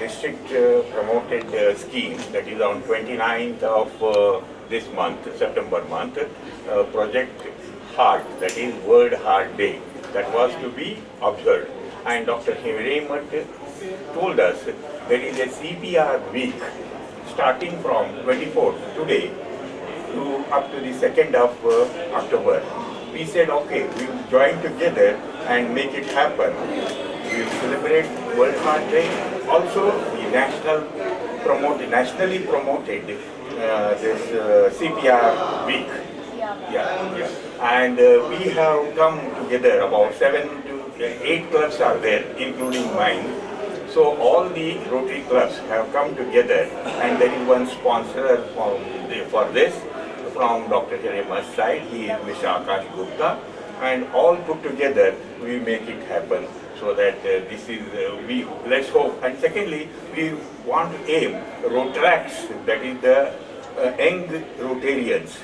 district promoted scheme, that is on 29th of this month, September month, Project Heart, that is World Heart Day, that was to be observed. And Dr. Hiremath told us there is a CPR week starting from 24th today to up to the 2nd of October. We said, okay, we'll join together and make it happen. We'll celebrate World Heart Day. Also, the nationally promoted this CPR week. Yeah. And we have come together, about 7 to 8 clubs are there, including mine. So all the Rotary clubs have come together, and there is one sponsor for this from Dr. Hiremath's side. He is Mr. Akash Gupta, and all put together we make it happen. So that this is, let's hope. And secondly, we want to aim Rotaracts, that is the young Rotarians,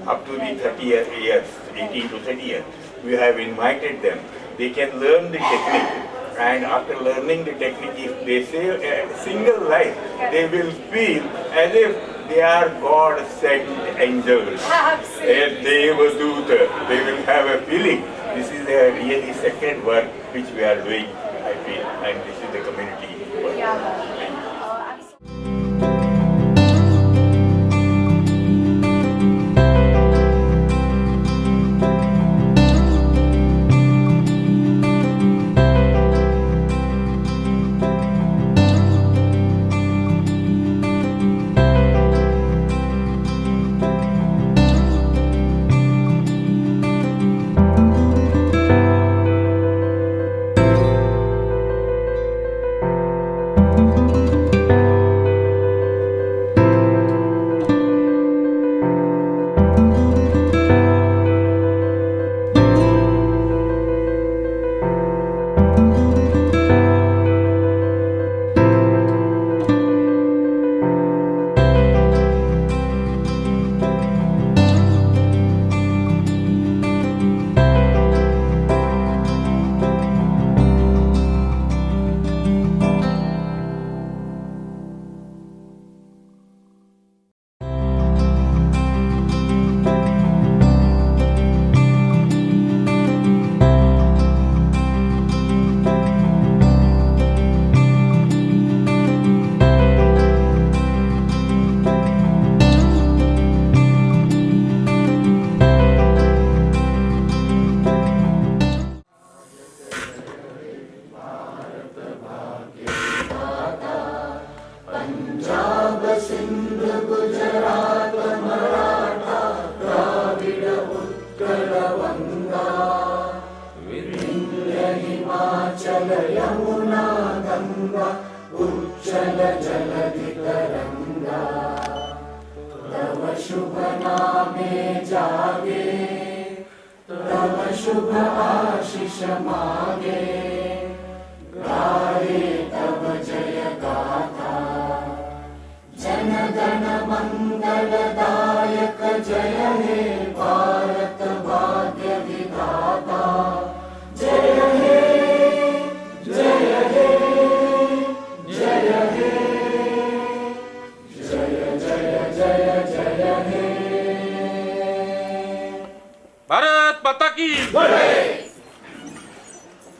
up to the 30 years, 18 to 30 years. We have invited them. They can learn the technique, and after learning the technique, if they save a single life, they will feel as if they are God-sent angels. They will have a feeling. This is a really sacred work which we are doing, I feel, and this is the community work.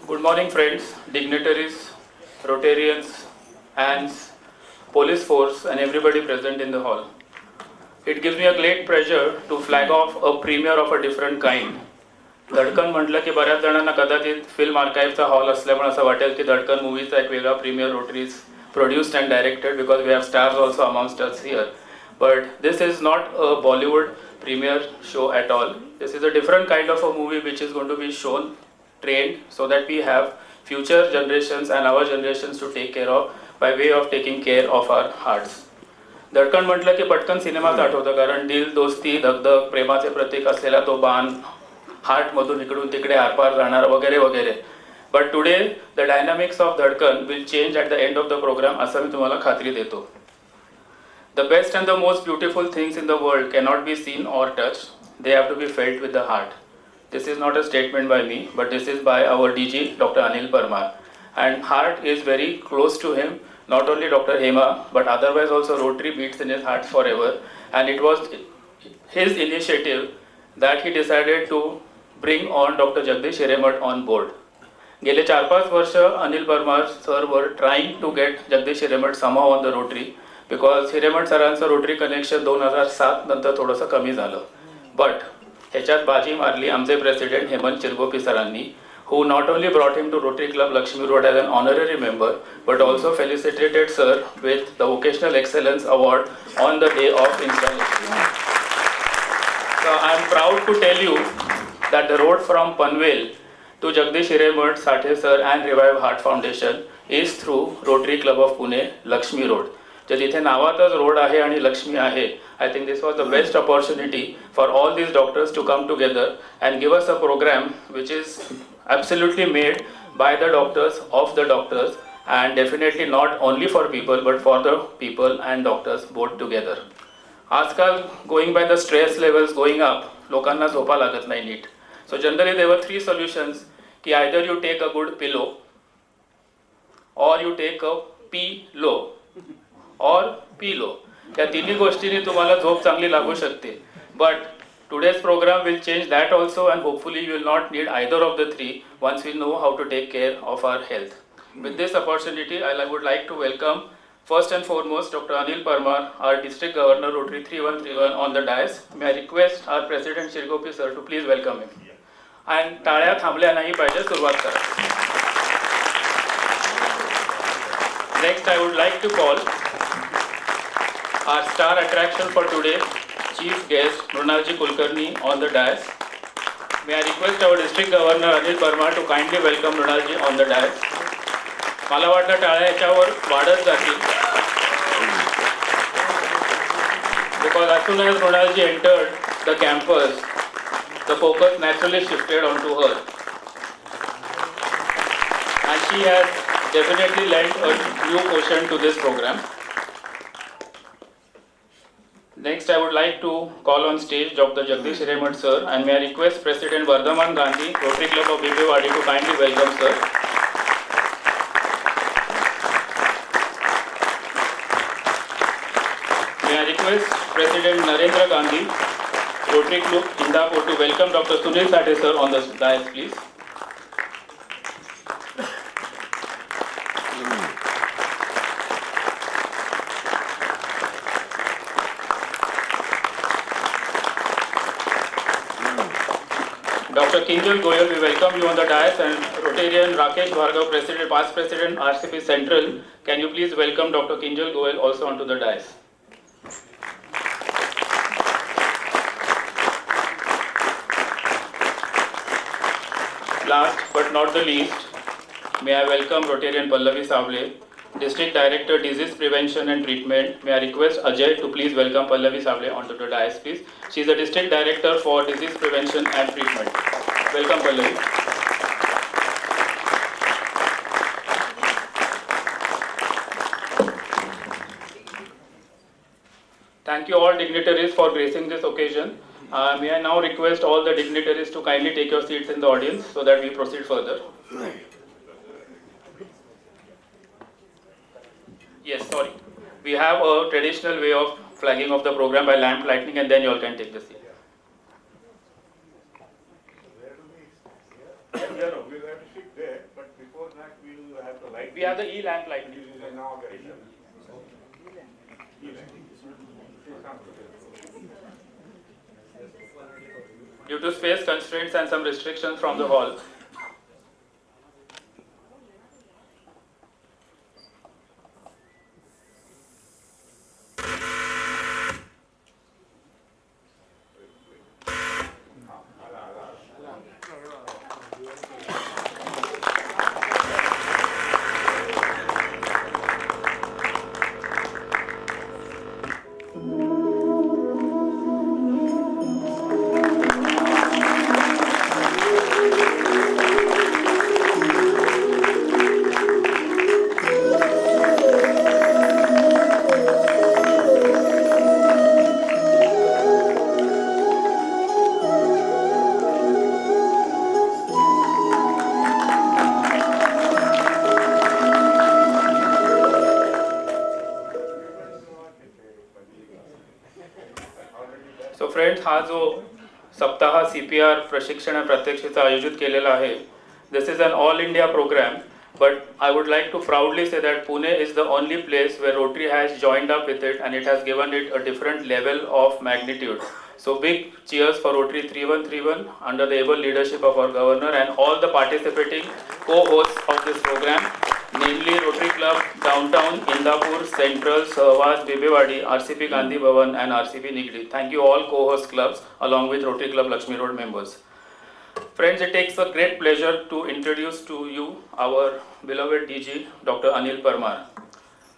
Good morning, friends, dignitaries, Rotarians, hands, police force, and everybody present in the hall. It gives me a great pleasure to flag off a premiere of a different kind. धडकन म्हटलं की बऱ्याच जणांना कदाचित film आर्काईव्हचा hall असल्यामुळे असं वाटेल की धडकन मूवीचा एक वेगळा premier Rotaries produced and directed, because we have stars also amongst us here. But this is not a Bollywood premiere show at all. This is a different kind of a movie which is going to be shown, trained, so that we have future generations and our generations to take care of by way of taking care of our hearts. धडकन म्हटलं की पटकन सिनेमाच आठवतं, कारण दिल, दोस्ती, धगधग, प्रेमाचे प्रतीक असलेला तो बाण हार्टमधून इकडून तिकडे आरपार जाणार वगैरे वगैरे. But today the dynamics of Dhadkan will change at the end of the program, असं मी तुम्हाला खात्री देतो. The best and the most beautiful things in the world cannot be seen or touched. They have to be felt with the heart. This is not a statement by me, but this is by our DG, Dr. Anil Parmar. And heart is very close to him not only Dr. Hema, but otherwise also Rotary beats in his heart forever. And it was his initiative that he decided to bring on Dr. Jagdish Hiremath on board. गेले 4-5 वर्ष Anil Parmar sir were trying to get Jagdish Hiremath somehow on the Rotary because Hiremath सरांचं Rotary connection 2007 नंतर थोडंसं कमी झालं. But ह्याच्यात बाजी मारली आमचे प्रेसिडेंट हेमंत चिरगोपी सरांनी, who not only brought him to Rotary Club Laxmi Road as an honorary member, but also felicitated sir with the Vocational Excellence Award on the day of installation. So I am proud to tell you that the road from Panvel to Jagdish Hiremath Sathe sir and Revive Heart Foundation is through Rotary Club of Pune, Laxmi Road. तर तिथे नावातच road आहे आणि लक्ष्मी आहे. I think this was the best opportunity for all these doctors to come together and give us a program which is absolutely made by the doctors of the doctors and definitely not only for people but for the people and doctors both together. आजकाल going by the stress levels going up, लोकांना झोपा लागत नाही नीट. So generally there were 3 solutions की either you take a good pillow or you take a pillow or pillow. या तिन्ही गोष्टींनी तुम्हाला झोप चांगली लागू शकते. But today's program will change that also and hopefully you will not need either of the 3 once we know how to take care of our health. With this opportunity, I would like to welcome first and foremost Dr. Anil Parmar, our District Governor, Rotary 3131 on the dais. May I request our President Shri sir to please welcome him. And टाळ्या थांबल्या नाही पाहिजे, सुरुवात करा. Next, I would like to call our star attraction for today, Chief Guest Mrunal Kulkarni on the dais. May I request our District Governor Anil Parmar to kindly welcome Mrunal on the dais. मला वाटतं टाळ्या याच्यावर वाढत जातील. Because as soon as Mrunal entered the campus, the focus naturally shifted onto her. And she has definitely lent a new portion to this program. Next, I would like to call on stage Dr. Jagdish Hiremath sir and may I request President Vardhaman Gandhi, Rotary Club of Bibewadi to kindly welcome sir. May I request President Narendra Gandhi, Rotary Club Indapur to welcome Dr. Sunil Sathe sir on the dais please. Dr. Kinjal Goyal, we welcome you on the dais, and Rotarian Rakesh Bhargav, President, Past President, RCP Central. Can you please welcome Dr. Kinjal Goyal also onto the dais? Last but not the least, may I welcome Rotarian Pallavi Savle, District Director, Disease Prevention and Treatment. May I request Ajay to please welcome Pallavi Savle onto the dais, please. She is the District Director for Disease Prevention and Treatment. Welcome, Pallavi. Thank you all dignitaries for gracing this occasion. May I now request all the dignitaries to kindly take your seats in the audience so that we proceed further. Yes, sorry. We have a traditional way of flagging of the program by lamp lighting and then you all can take the seat. Yeah, no, we'll have to sit there, but before that we'll have to light. We have the E-lamp lighting. This is inauguration. Due to space constraints and some restrictions from the hall, 11th हा जो सप्ताह CPR प्रशिक्षण आणि प्रात्यक्षिकेचा आयोजित केलेला आहे. This is an all India program, but I would like to proudly say that Pune is the only place where Rotary has joined up with it and it has given it a different level of magnitude. So big cheers for Rotary 3131 under the able leadership of our governor and all the participating co-hosts of this program, namely Rotary Club Downtown, Indapur, Central, Sahwas, Bibewadi, RCP Gandhi Bhavan and RCP Nigri. Thank you all co-host clubs along with Rotary Club Lakshmi Road members. Friends, it takes a great pleasure to introduce to you our beloved DG, Dr. Anil Parmar.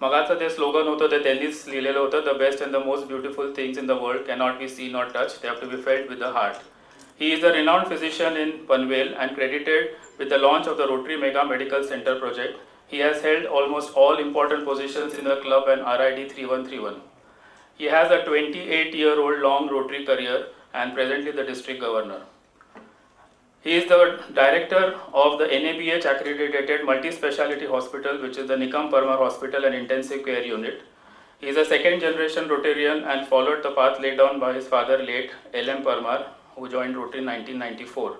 मगाचं जे slogan होतं ते त्यांनीच लिहिलेलं होतं, the best and the most beautiful things in the world cannot be seen or touch, they have to be felt with the heart. He is a renowned physician in Panvel and credited with the launch of the Rotary Mega Medical Center project. He has held almost all important positions in the club and RID 3131. He has a 28-year-old long Rotary career and presently the district governor. He is the director of the NABH accredited multi-speciality hospital, which is the Nikam Parmar Hospital and Intensive Care Unit. He is a second generation Rotarian and followed the path laid down by his father, late L.M. Parmar, who joined Rotary in 1994.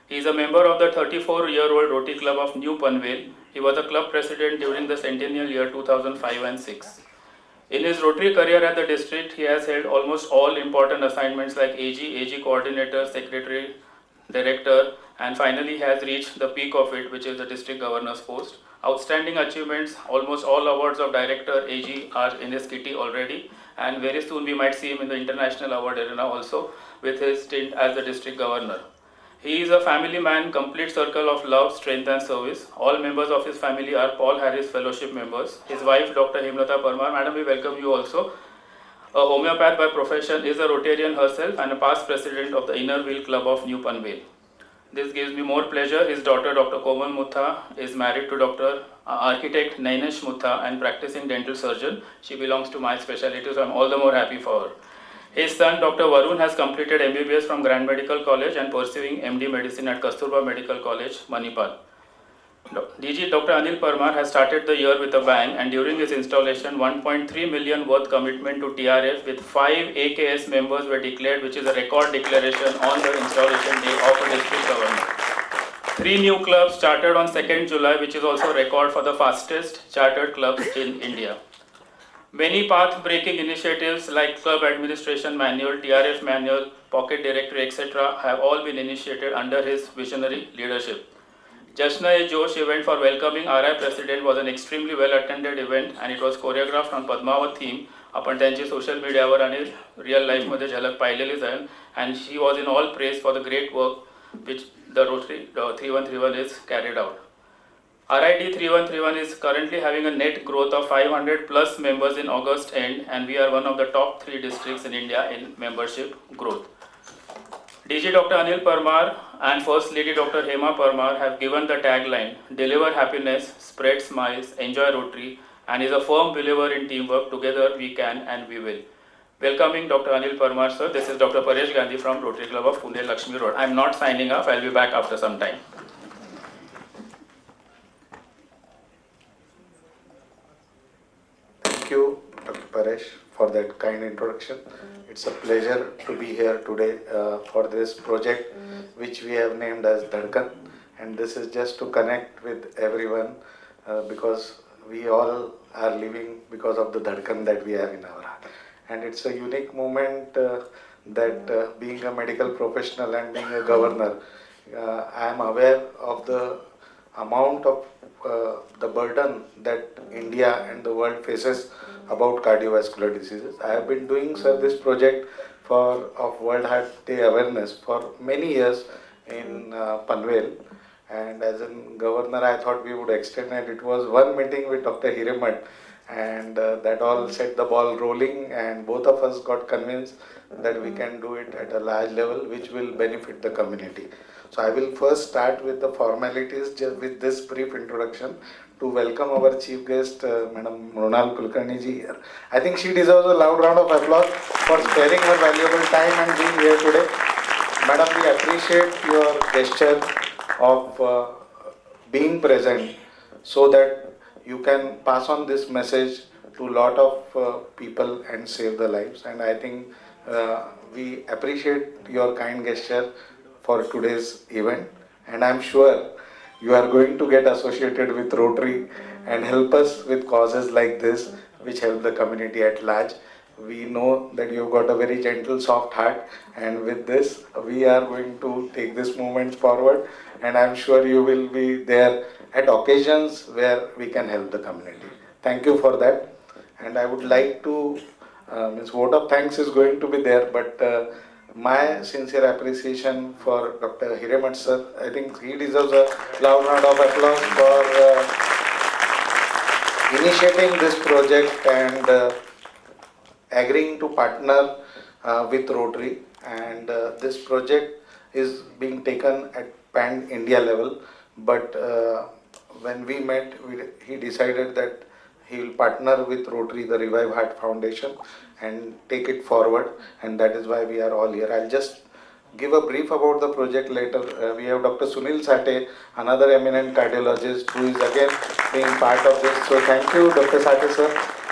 He is a member of the 34-year-old Rotary Club of New Panvel. He was a club president during the centennial year 2005 and 6. In his Rotary career at the district, he has held almost all important assignments like AG coordinator, secretary, director, and finally has reached the peak of it, which is the district governor's post. Outstanding achievements, almost all awards of director, AG are in his kitty already, and very soon we might see him in the international award arena also with his stint as the district governor. He is a family man, complete circle of love, strength and service. All members of his family are Paul Harris Fellowship members. His wife, Dr. Hemlata Parmar, madam, we welcome you also. A homeopath by profession, is a Rotarian herself and a past president of the Inner Wheel Club of New Panvel. This gives me more pleasure. His daughter, Dr. Komal Mutha, is married to Dr. Architect Nainesh Mutha and practicing dental surgeon. She belongs to my specialty, so I'm all the more happy for her. His son, Dr. Varun, has completed MBBS from Grand Medical College and pursuing MD Medicine at Kasturba Medical College, Manipal. DG Dr. Anil Parmar has started the year with a bang, and during his installation, 1.3 million worth commitment to TRF with 5 AKS members were declared, which is a record declaration on the installation day of a district government. 3 new clubs chartered on 2nd July, which is also a record for the fastest chartered clubs in India. Many path-breaking initiatives like club administration manual, TRF manual, pocket directory, etc. have all been initiated under his visionary leadership. Jashna-e-Josh event for welcoming RI President was an extremely well-attended event and it was choreographed on Padmavat theme. आपण त्यांची social मीडियावर आणि real लाईफमध्ये झलक पाहिलेलीच आहे, and she was in all praise for the great work which the Rotary 3131 is carried out. RID 3131 is currently having a net growth of 500 plus members in August end, and we are one of the top 3 districts in India in membership growth. DG Dr. Anil Parmar and First Lady Dr. Hema Parmar have given the tagline, deliver happiness, spread smiles, enjoy Rotary, and is a firm believer in teamwork. Together we can and we will. Welcoming Dr. Anil Parmar, sir. This is Dr. Paresh Gandhi from Rotary Club of Pune-Laxmi Road. I am not signing off. I will be back after some time. Thank you, Dr. Paresh, for that kind introduction. It's a pleasure to be here today for this project which we have named as DHADKAN, and this is just to connect with everyone because we all are living because of the DHADKAN that we have in our heart. And it's a unique moment that being a medical professional and being a governor, I am aware of the amount of the burden that India and the world faces about cardiovascular diseases. I have been doing, sir, this project of World Heart Day awareness for many years in Panvel, and as a governor I thought we would extend it. It was one meeting with Dr. Hiremath, and that all set the ball rolling, and both of us got convinced that we can do it at a large level which will benefit the community. So I will first start with the formalities just with this brief introduction to welcome our chief guest, Madam Mrunal Kulkarni ji here. I think she deserves a loud round of applause for sparing her valuable time and being here today. Madam, we appreciate your gesture of being present so that you can pass on this message to a lot of people and save the lives. And I think we appreciate your kind gesture for today's event, and I'm sure you are going to get associated with Rotary and help us with causes like this, which help the community at large. We know that you've got a very gentle, soft heart, and with this, we are going to take this movement forward, and I'm sure you will be there at occasions where we can help the community. Thank you for that. And I would like to, means vote of thanks is going to be there, but my sincere appreciation for Dr. Hiremath sir. I think he deserves a loud round of applause for initiating this project and agreeing to partner with Rotary. And this project is being taken at pan India level, but when we met, he decided that he will partner with Rotary, the Revive Heart Foundation, and take it forward, and that is why we are all here. I'll just give a brief about the project later. We have Dr. Sunil Sathe, another eminent cardiologist, who is again being part of this. So thank you, Dr. Sathe sir,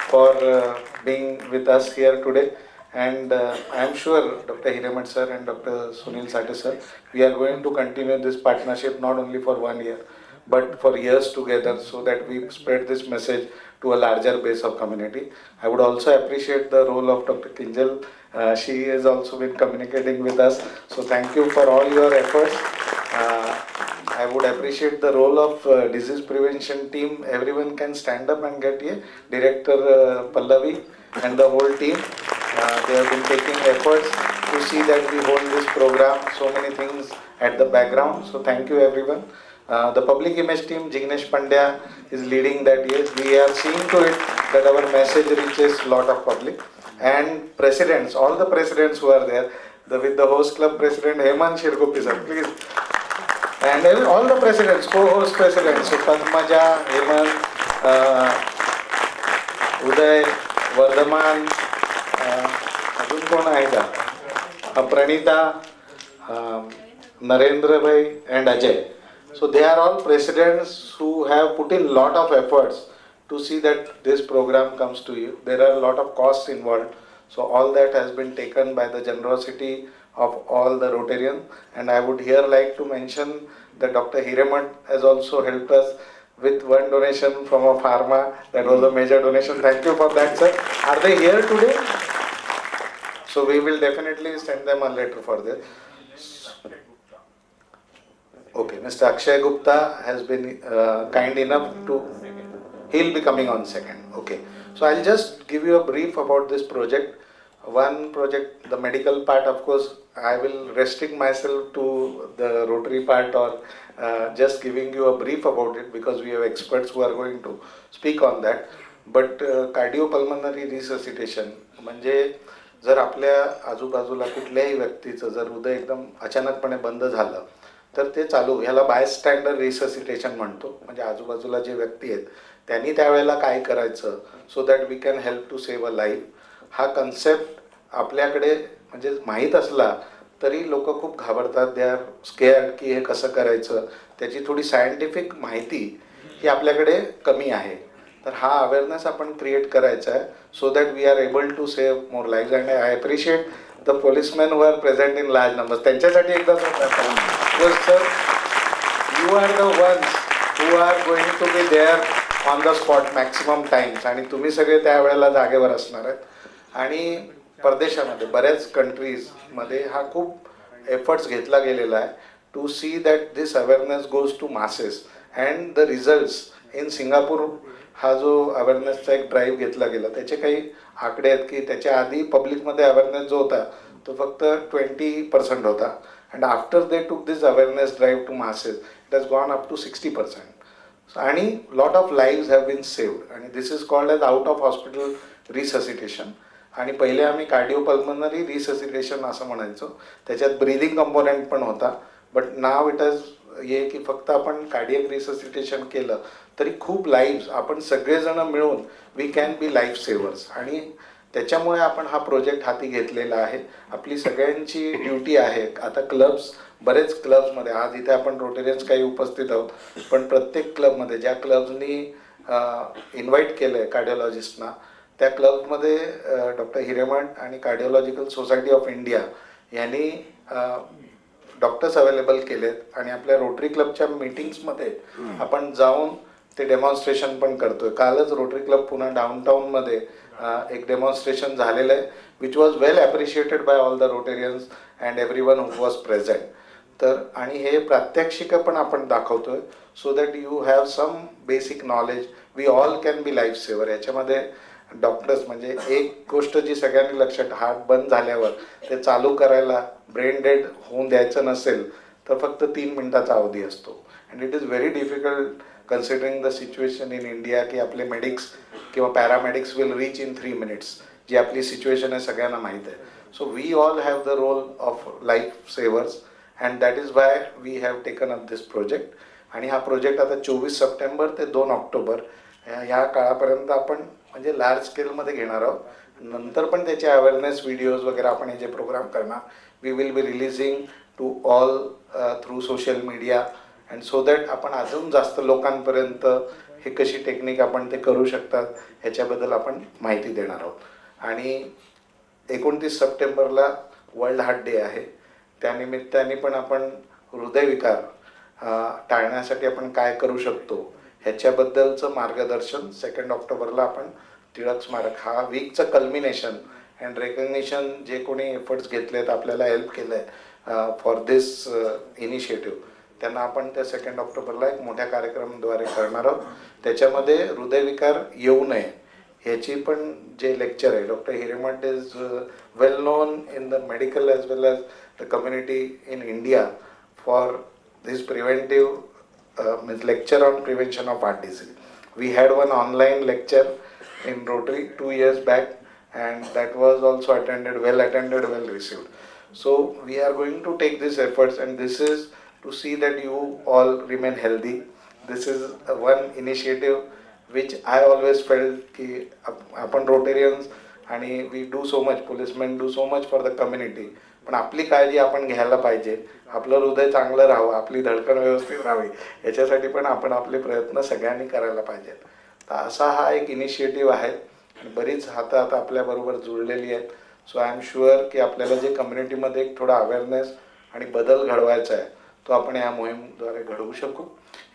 for being with us here today. And I am sure Dr. Hiremath sir and Dr. Sunil Sathe sir, we are going to continue this partnership not only for 1 year, but for years together, so that we spread this message to a larger base of community. I would also appreciate the role of Dr. Kinjal. She has also been communicating with us. So thank you for all your efforts. I would appreciate the role of disease prevention team. Everyone can stand up and get here. Director Pallavi and the whole team. They have been taking efforts to see that we hold this program. So many things at the background. So thank you everyone. The public image team, Jignesh Pandya, is leading that. Yes, we are seeing to it that our message reaches a lot of public. And presidents, all the presidents who are there, with the host club president, Heman Shirgopi sir, please. And all the presidents, co-host presidents, so Padmaja, Heman, Uday, Vardhaman, अजून कोण आहे का? Pranita, Narendra bhai and Ajay. So they are all presidents who have put in lot of efforts to see that this program comes to you. There are a lot of costs involved. So all that has been taken by the generosity of all the Rotarians. And I would here like to mention that Dr. Hiremath has also helped us with one donation from a Parmar. That was a major donation. Thank you for that, sir. Are they here today? So we will definitely send them a letter for this. Okay, Mr. Akshay Gupta has been kind enough to, he'll be coming on second. Okay, so I'll just give you a brief about this project. One project, the medical part, of course, I will restrict myself to the Rotary part, or just giving you a brief about it, because we have experts who are going to speak on that. But cardiopulmonary resuscitation, म्हणजे जर आपल्या आजूबाजूला कुठल्याही व्यक्तीचं जर हृदय एकदम अचानकपणे बंद झालं, तर ते चालू, ह्याला बायस्टँडर रिससिटेशन म्हणतो. म्हणजे आजूबाजूला जे व्यक्ती आहेत त्यांनी त्यावेळेला काय करायचं, so that we can help to save a life. हा कन्सेप्ट आपल्याकडे म्हणजे माहीत असला तरी लोक खूप घाबरतात, दे आर स्केअर्ड की हे कसं करायचं. त्याची थोडी सायंटिफिक माहिती ही आपल्याकडे कमी आहे. तर हा अवेअरनेस आपण क्रिएट करायचा आहे, so that we are able to save more live. And I appreciate the policeman who are present in large numbers. त्यांच्यासाठी एकदा sir, you are the ones who are going to be there on the spot maximum times. आणि तुम्ही सगळे त्यावेळेला जागेवर असणार आहेत. आणि परदेशामध्ये बऱ्याच कंट्रीजमध्ये हा खूप एफर्ट्स घेतला गेलेला आहे to see that this awareness goes to masses. And the results in Singapore, हा जो अवेअरनेसचा एक ड्राईव्ह घेतला गेला, त्याचे काही आकडे आहेत की त्याच्या आधी पब्लिकमध्ये अवेअरनेस जो होता तो फक्त 20% होता. And after they took this awareness drive to masses, it has gone up to 60%. आणि lot of lives have been saved. आणि this is called as out of hospital resuscitation. आणि पहिले आम्ही कार्डिओपल्मनरी रिससिटेशन असं म्हणायचो. त्याच्यात ब्रीदिंग कंपोनेंट पण होता. बट नाव इट हॅज ये की फक्त आपण कार्डियक रिससिटेशन केलं तरी खूप लाईव्स आपण सगळेजण मिळून वी कॅन बी लाईफ सेवर्स. आणि त्याच्यामुळे आपण हा प्रोजेक्ट हाती घेतलेला आहे. आपली सगळ्यांची ड्युटी आहे. आता क्लब्स, बरेच क्लब्समध्ये, आज इथे आपण रोटेरियन्स काही उपस्थित आहोत, पण प्रत्येक क्लबमध्ये ज्या क्लब्सनी इन्व्हाइट केलं आहे कार्डिओलॉजिस्टना, त्या क्लबमध्ये डॉक्टर हिरेमठ आणि कार्डिओलॉजिकल सोसायटी ऑफ इंडिया यांनी डॉक्टर्स अवेलेबल केलेत आणि आपल्या रोटरी क्लबच्या मीटिंग्समध्ये आपण जाऊन ते डेमॉन्स्ट्रेशन पण करतोय. कालच रोटरी क्लब पुणे डाऊनटाऊनमध्ये एक डेमॉन्स्ट्रेशन झालेलं आहे which was well appreciated by all the Rotarians and everyone who was present. तर आणि हे प्रात्यक्षिकं पण आपण दाखवतोय so that you have some basic knowledge. We all can be life saver. याच्यामध्ये डॉक्टर्स म्हणजे एक गोष्ट जी सगळ्यांनी लक्षात, हार्ट बंद झाल्यावर ते चालू करायला ब्रेन डेड होऊन द्यायचं नसेल तर फक्त 3 मिनिटाचा अवधी असतो. And it is very difficult considering the situation in India की आपले मेडिक्स किंवा paramedics will reach in 3 minutes, जी आपली सिच्युएशन आहे सगळ्यांना माहीत आहे. So we all have the role of life savers and that is why we have taken up this project. आणि हा प्रोजेक्ट आता 24 सप्टेंबर ते 2 ऑक्टोबर ह्या काळापर्यंत आपण म्हणजे लार्ज स्केलमध्ये घेणार आहोत. नंतर पण त्याचे अवेअरनेस व्हिडिओज वगैरे आपण हे जे प्रोग्राम करणार we will be releasing to all through social media and so that आपण अजून जास्त लोकांपर्यंत हे कशी टेक्निक आपण ते करू शकतात ह्याच्याबद्दल आपण माहिती देणार आहोत. आणि 29 सप्टेंबरला वर्ल्ड हार्ट डे आहे. त्यानिमित्ताने पण आपण हृदयविकार टाळण्यासाठी आपण काय करू शकतो ह्याच्याबद्दलचं मार्गदर्शन 2 ऑक्टोबरला आपण टिळक स्मारक हा वीकचं कल्मिनेशन अँड रेकग्निशन जे कोणी एफर्ट्स घेतलेत आपल्याला हेल्प केलं आहे फॉर दिस इनिशिएटिव्ह त्यांना आपण त्या 2 ऑक्टोबरला एक मोठ्या कार्यक्रमाद्वारे करणार आहोत. त्याच्यामध्ये हृदयविकार येऊ नये ह्याची पण जे लेक्चर आहे doctor Hiremath is well known in the medical as well as the community in India for this preventive means lecture on prevention of heart disease. We had one online lecture in Rotary 2 years back and that was also attended, well received. So we are going to take these efforts and this is to see that you all remain healthy. This is one initiative which I always felt ki apan Rotarians आणि we do so much, policemen do so much for the community. पण आपली काळजी आपण घ्यायला पाहिजे. आपलं हृदय चांगलं राहावं, आपली धडकन व्यवस्थित राहावी याच्यासाठी पण आपण आपले प्रयत्न सगळ्यांनी करायला पाहिजेत. तर असा हा एक इनिशिएटिव्ह आहे आणि बरीच हातं आता आपल्याबरोबर जुळलेली आहेत. सो आय एम शुअर की आपल्याला जे कम्युनिटीमध्ये एक थोडा अवेअरनेस आणि बदल घडवायचा आहे तो आपण या मोहीमद्वारे घडवू शकू.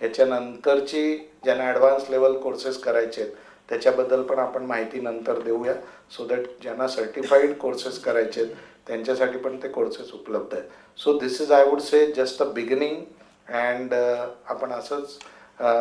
ह्याच्यानंतरची ज्यांना ॲडव्हान्स लेवल कोर्सेस करायचे आहेत त्याच्याबद्दल पण आपण माहिती नंतर देऊया सो दॅट ज्यांना सर्टिफाईड कोर्सेस करायचे आहेत त्यांच्यासाठी पण ते कोर्सेस उपलब्ध आहेत. So this is I would say just a beginning and आपण असंच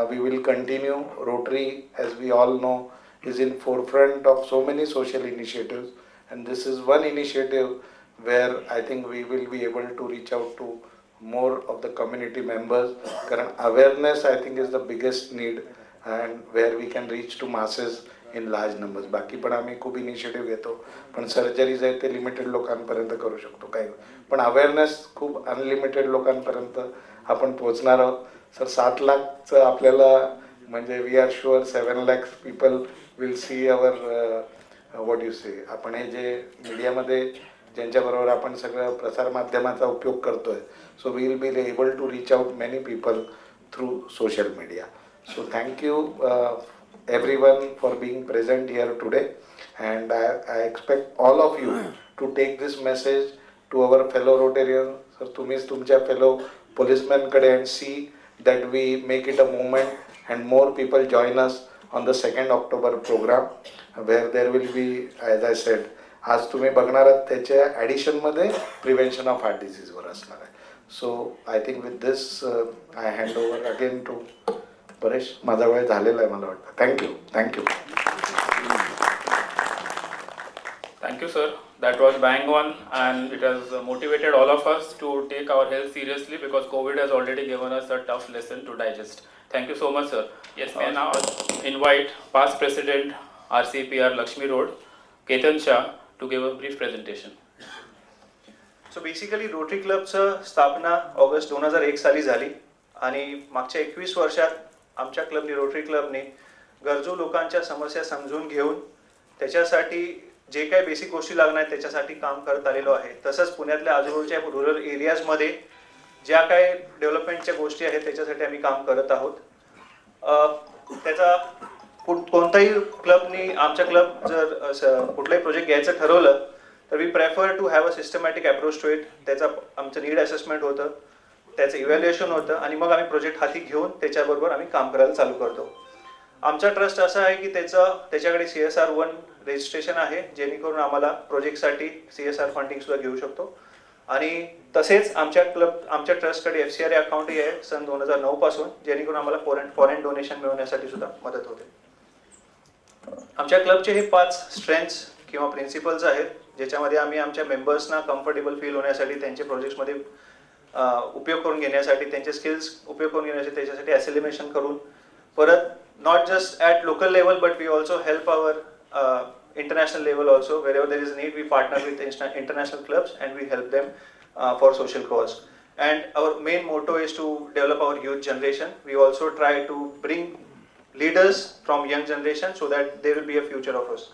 we will continue. Rotary as we all know is in forefront of so many social initiatives and this is one initiative where I think we will be able to reach out to more of the community members. कारण awareness I think is the biggest need and where we can reach to masses in large numbers. बाकी पण आम्ही खूप initiative घेतो पण surgeries आहेत ते limited लोकांपर्यंत करू शकतो काही, पण अवेअरनेस खूप अनलिमिटेड लोकांपर्यंत आपण पोहोचणार आहोत. सर 7 लाखचं आपल्याला म्हणजे we are sure 7 lakhs people will see our what you say. आपण हे जे मीडियामध्ये ज्यांच्याबरोबर आपण सगळं प्रसारमाध्यमाचा उपयोग करतोय so we will be able to reach out many people through social media. So thank you everyone for being present here today and I expect all of you to take this message to our fellow Rotarians. Sir, तुम्हीच तुमच्या fellow policemen कडे and see that we make it a movement and more people join us on the 2nd October program where there will be, as I said, आज तुम्ही बघणार आहात त्याच्या ॲडिशनमध्ये prevention of heart डिसीजवर असणार आहे. So I think with this I hand over again to Paresh. माझा वेळ झालेला आहे मला वाटतं. Thank you. Thank you, sir. That was bang on, and it has motivated all of us to take our health seriously because COVID has already given us a tough lesson to digest. Thank you so much, sir. Yes, may I now invite past President RCPR Laxmi Road, Ketan Shah, to give a brief presentation. So basically Rotary क्लबचं स्थापना August 2001 साली झाली आणि मागच्या 21 वर्षात आमच्या क्लबने, rotary क्लबने गरजू लोकांच्या समस्या समजून घेऊन त्याच्यासाठी जे काही बेसिक गोष्टी लागणार आहेत त्याच्यासाठी काम करत आलेलो आहे. तसंच पुण्यातल्या आजूबाजूच्या रुरल एरियाजमध्ये ज्या काही डेव्हलपमेंटच्या गोष्टी आहेत त्याच्यासाठी आम्ही काम करत आहोत. त्याचा कोणताही क्लबनी आमच्या क्लब जर कुठलाही प्रोजेक्ट घ्यायचं ठरवलं तर we prefer to have a systematic approach to it. त्याचा आमचं नीड असेसमेंट होतं, त्याचं इव्हॅल्युएशन होतं आणि मग आम्ही प्रोजेक्ट हाती घेऊन त्याच्याबरोबर आम्ही काम करायला चालू करतो. आमचा ट्रस्ट असा आहे की त्याच्याकडे CSR 1 रजिस्ट्रेशन आहे, जेणेकरून आम्हाला प्रोजेक्टसाठी CSR फंडिंग सुद्धा घेऊ शकतो. आणि तसेच आमच्या ट्रस्टकडे FCRA अकाउंटही आहे सन 2009 पासून, जेणेकरून आम्हाला फॉरेन डोनेशन मिळवण्यासाठी सुद्धा मदत होते. आमच्या क्लबचे हे 5 स्ट्रेंथ्स किंवा प्रिन्सिपल्स आहेत, ज्याच्यामध्ये आम्ही आमच्या मेंबर्सना कम्फर्टेबल फील होण्यासाठी, त्यांचे प्रोजेक्ट्समध्ये उपयोग करून घेण्यासाठी, त्यांचे स्किल्स उपयोग करून घेण्यासाठी त्याच्यासाठी ॲसिलिमेशन करून, परत not just at local level but we also help our international level also. Wherever there is need, we partner with international clubs and we help them for social cause. And our main motto is to develop our youth generation. We also try to bring leaders from young generation so that there will be a future of us.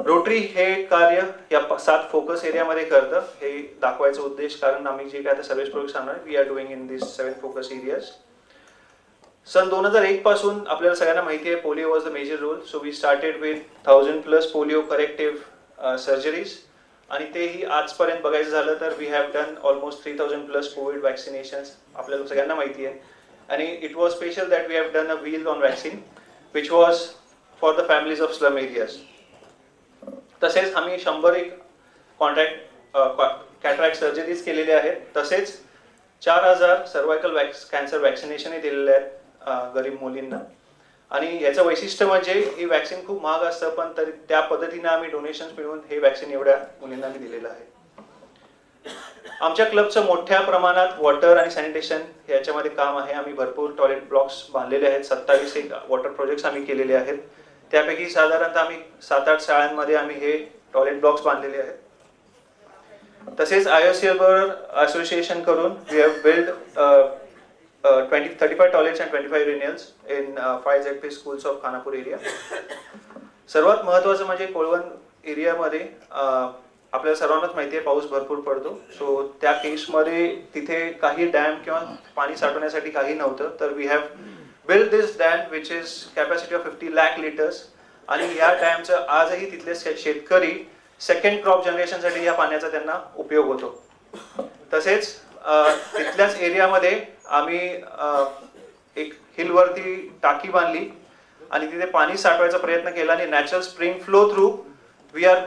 Rotary हे कार्य या 7 focus एरियामध्ये करतं, हे दाखवायचा उद्देश, कारण आम्ही जे काय आता सर्व्हिस प्रोजेक्ट सांगणार we are doing in this 7 focus areas. सन 2001 पासून आपल्याला सगळ्यांना माहिती आहे polio was the major role. So we started with 1000+ polio corrective surgeries, आणि तेही आजपर्यंत बघायचं झालं तर we have done almost 3000+ COVID vaccinations, आपल्याला सगळ्यांना माहिती आहे. आणि it was special that we have done a wheel on vaccine which was for the families of slum areas. तसेच आम्ही 100 कॅटरॅक्ट सर्जरीज केलेल्या आहेत. तसेच 4000 सर्वायकल कॅन्सर वॅक्सिनेशनही दिलेले आहेत गरीब मुलींना. आणि याचं वैशिष्ट्य म्हणजे ही वॅक्सिन खूप महाग असतं, पण तरी त्या पद्धतीने आम्ही डोनेशन्स मिळवून हे वॅक्सिन एवढ्या मुलींना आम्ही दिलेलं आहे. आमच्या क्लबचं मोठ्या प्रमाणात वॉटर आणि सॅनिटेशन याच्यामध्ये काम आहे. आम्ही भरपूर टॉयलेट ब्लॉक्स बांधलेले आहेत. 27 वॉटर प्रोजेक्ट्स आम्ही केलेले आहेत. त्यापैकी साधारणतः आम्ही 7-8 शाळांमध्ये आम्ही हे टॉयलेट ब्लॉक्स बांधलेले आहेत. तसेच IOCL बरोबर असोसिएशन करून we have build 35 toilets and 25 renewals in 5 ZP schools of Khanapur area. सर्वात महत्त्वाचं म्हणजे कोळवण एरियामध्ये आपल्याला सर्वांनाच माहिती आहे पाऊस भरपूर पडतो. सो त्या केसमध्ये तिथे काही डॅम किंवा पाणी साठवण्यासाठी काही नव्हतं, तर we have build this dam which is capacity of 50 lakh litres. आणि या डॅमचं आजही तिथले शेतकरी सेकंड क्रॉप जनरेशनसाठी या पाण्याचा त्यांना उपयोग होतो. तसेच तिथल्याच एरियामध्ये आम्ही एक हिलवरती टाकी बांधली आणि तिथे पाणी साठवायचा प्रयत्न केला, आणि natural spring flow through we are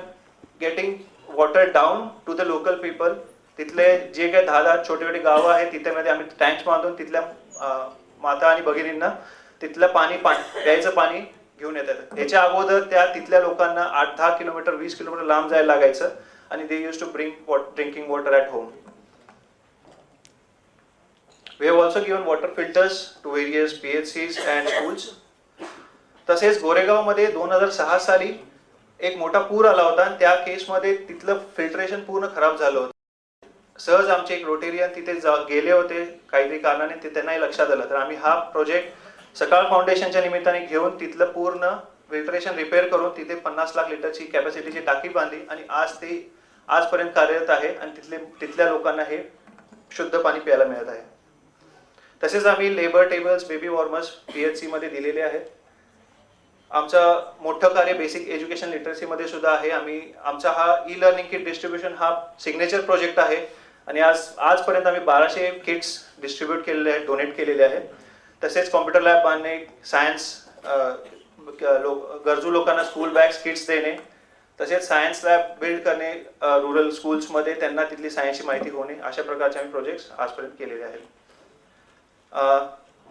getting water down to the local people. तिथले जे काही 10 छोटे छोटे गावं आहेत तिथे आम्ही टँक्स बांधून तिथल्या माता आणि भगिनींना तिथलं प्यायचं पाणी घेऊन येतात. याच्या अगोदर तिथल्या लोकांना 8-10 किलोमीटर 20 किलोमीटर लांब जायला लागायचं, आणि they used to bring drinking water at home. We have also given water filters to various PHCs and schools. तसेच गोरेगावमध्ये 2006 साली एक मोठा पूर आला होता, आणि त्या केसमध्ये तिथलं फिल्ट्रेशन पूर्ण खराब झालं होतं. सहज आमचे एक रोटेरियन तिथे गेले होते काहीतरी कारणाने, ते त्यांनाही लक्षात आलं. तर आम्ही हा प्रोजेक्ट सकाळ फाउंडेशनच्या निमित्ताने घेऊन तिथलं पूर्ण फिल्ट्रेशन रिपेअर करून तिथे 50 लाख लिटरची कॅपॅसिटीची टाकी बांधली, आणि आजपर्यंत कार्यरत आहे, आणि तिथल्या लोकांना हे शुद्ध पाणी प्यायला मिळत आहे. तसेच आम्ही लेबर टेबल्स, बेबी वॉर्मर्स PHC मध्ये दिलेले आहेत. आमचं मोठं कार्य बेसिक एज्युकेशन लिटरसीमध्ये सुद्धा आहे. आमचा हा ई-लर्निंग किट डिस्ट्रीब्युशन हा सिग्नेचर प्रोजेक्ट आहे, आणि आजपर्यंत आम्ही 1200 किट्स डिस्ट्रीब्यूट केलेले आहेत, डोनेट केलेले आहेत. तसेच कॉम्प्युटर लॅब बांधणे, सायन्स गरजू लोकांना स्कूल बॅग्स किट्स देणे, तसेच सायन्स लॅब बिल्ड करणे रुरल स्कूल्समध्ये, त्यांना तिथली सायन्सची माहिती होणे, अशा प्रकारचे आम्ही प्रोजेक्ट्स आजपर्यंत केलेले आहेत.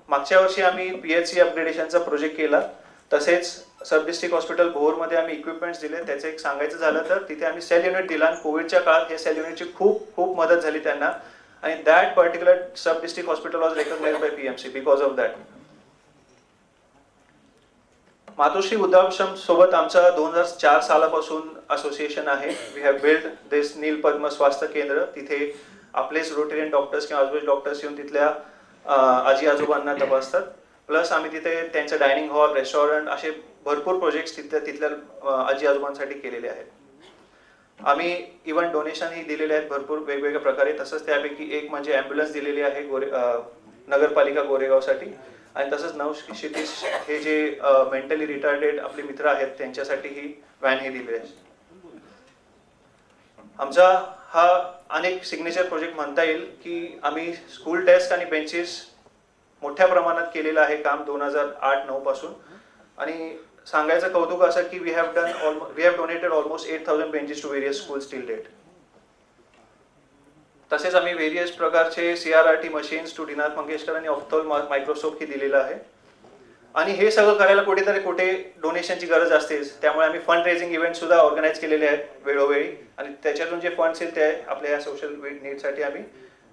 मागच्या वर्षी आम्ही PHC अपग्रेडेशनचा प्रोजेक्ट केला. तसेच सब डिस्ट्रिक्ट हॉस्पिटल भोरमध्ये आम्ही इक्विपमेंट्स दिले. त्याचं एक सांगायचं झालं तर तिथे आम्ही सेल युनिट दिला, आणि कोविडच्या काळात हे सेल युनिटची खूप मदत झाली त्यांना, आणि that particular sub district hospital was recognised by PMC because of that. Matoshri Vriddhashram सोबत आमचं 2004 सालापासून असोसिएशन आहे. We have build this Neel Padma Swasthya Kendra. तिथे आपलेच रोटेरियन डॉक्टर्स किंवा आजूबाजू डॉक्टर्स येऊन तिथल्या आजी आजोबांना तपासतात. प्लस आम्ही तिथे त्यांचं डायनिंग हॉल, रेस्टॉरंट असे भरपूर प्रोजेक्ट्स तिथल्या आजी आजोबांसाठी केलेले आहेत. आम्ही इव्हन डोनेशनही दिलेले आहेत भरपूर वेगवेगळ्या प्रकारे. तसंच त्यापैकी एक म्हणजे ॲम्ब्युलन्स दिलेली आहे नगरपालिका गोरेगावसाठी आणि तसंच नवशितीश हे जे मेंटली रिटार्डेड आपले मित्र आहेत त्यांच्यासाठी ही व्हॅन हे दिली आहे. आमचा हा अनेक सिग्नेचर प्रोजेक्ट म्हणता येईल की आम्ही स्कूल डेस्क आणि बेंचेस मोठ्या प्रमाणात केलेलं आहे काम 2008-9 पासून. आणि सांगायचं कौतुक असं की we have donated almost 8,000 benches to various schools till date. तसेच आम्ही व्हेरियस प्रकारचे CRRT machines to Dinanath Mangeshkar आणि ऑप्थॉल मायक्रोस्कोप ही दिलेलं आहे. आणि हे सगळं करायला कुठे डोनेशनची गरज असतेच, त्यामुळे आम्ही फंड रेझिंग इव्हेंट सुद्धा ऑर्गनाईज केलेले आहेत वेळोवेळी आणि त्याच्यातून जे फंड्स आहेत ते आपल्या या सोशल नीडसाठी आम्ही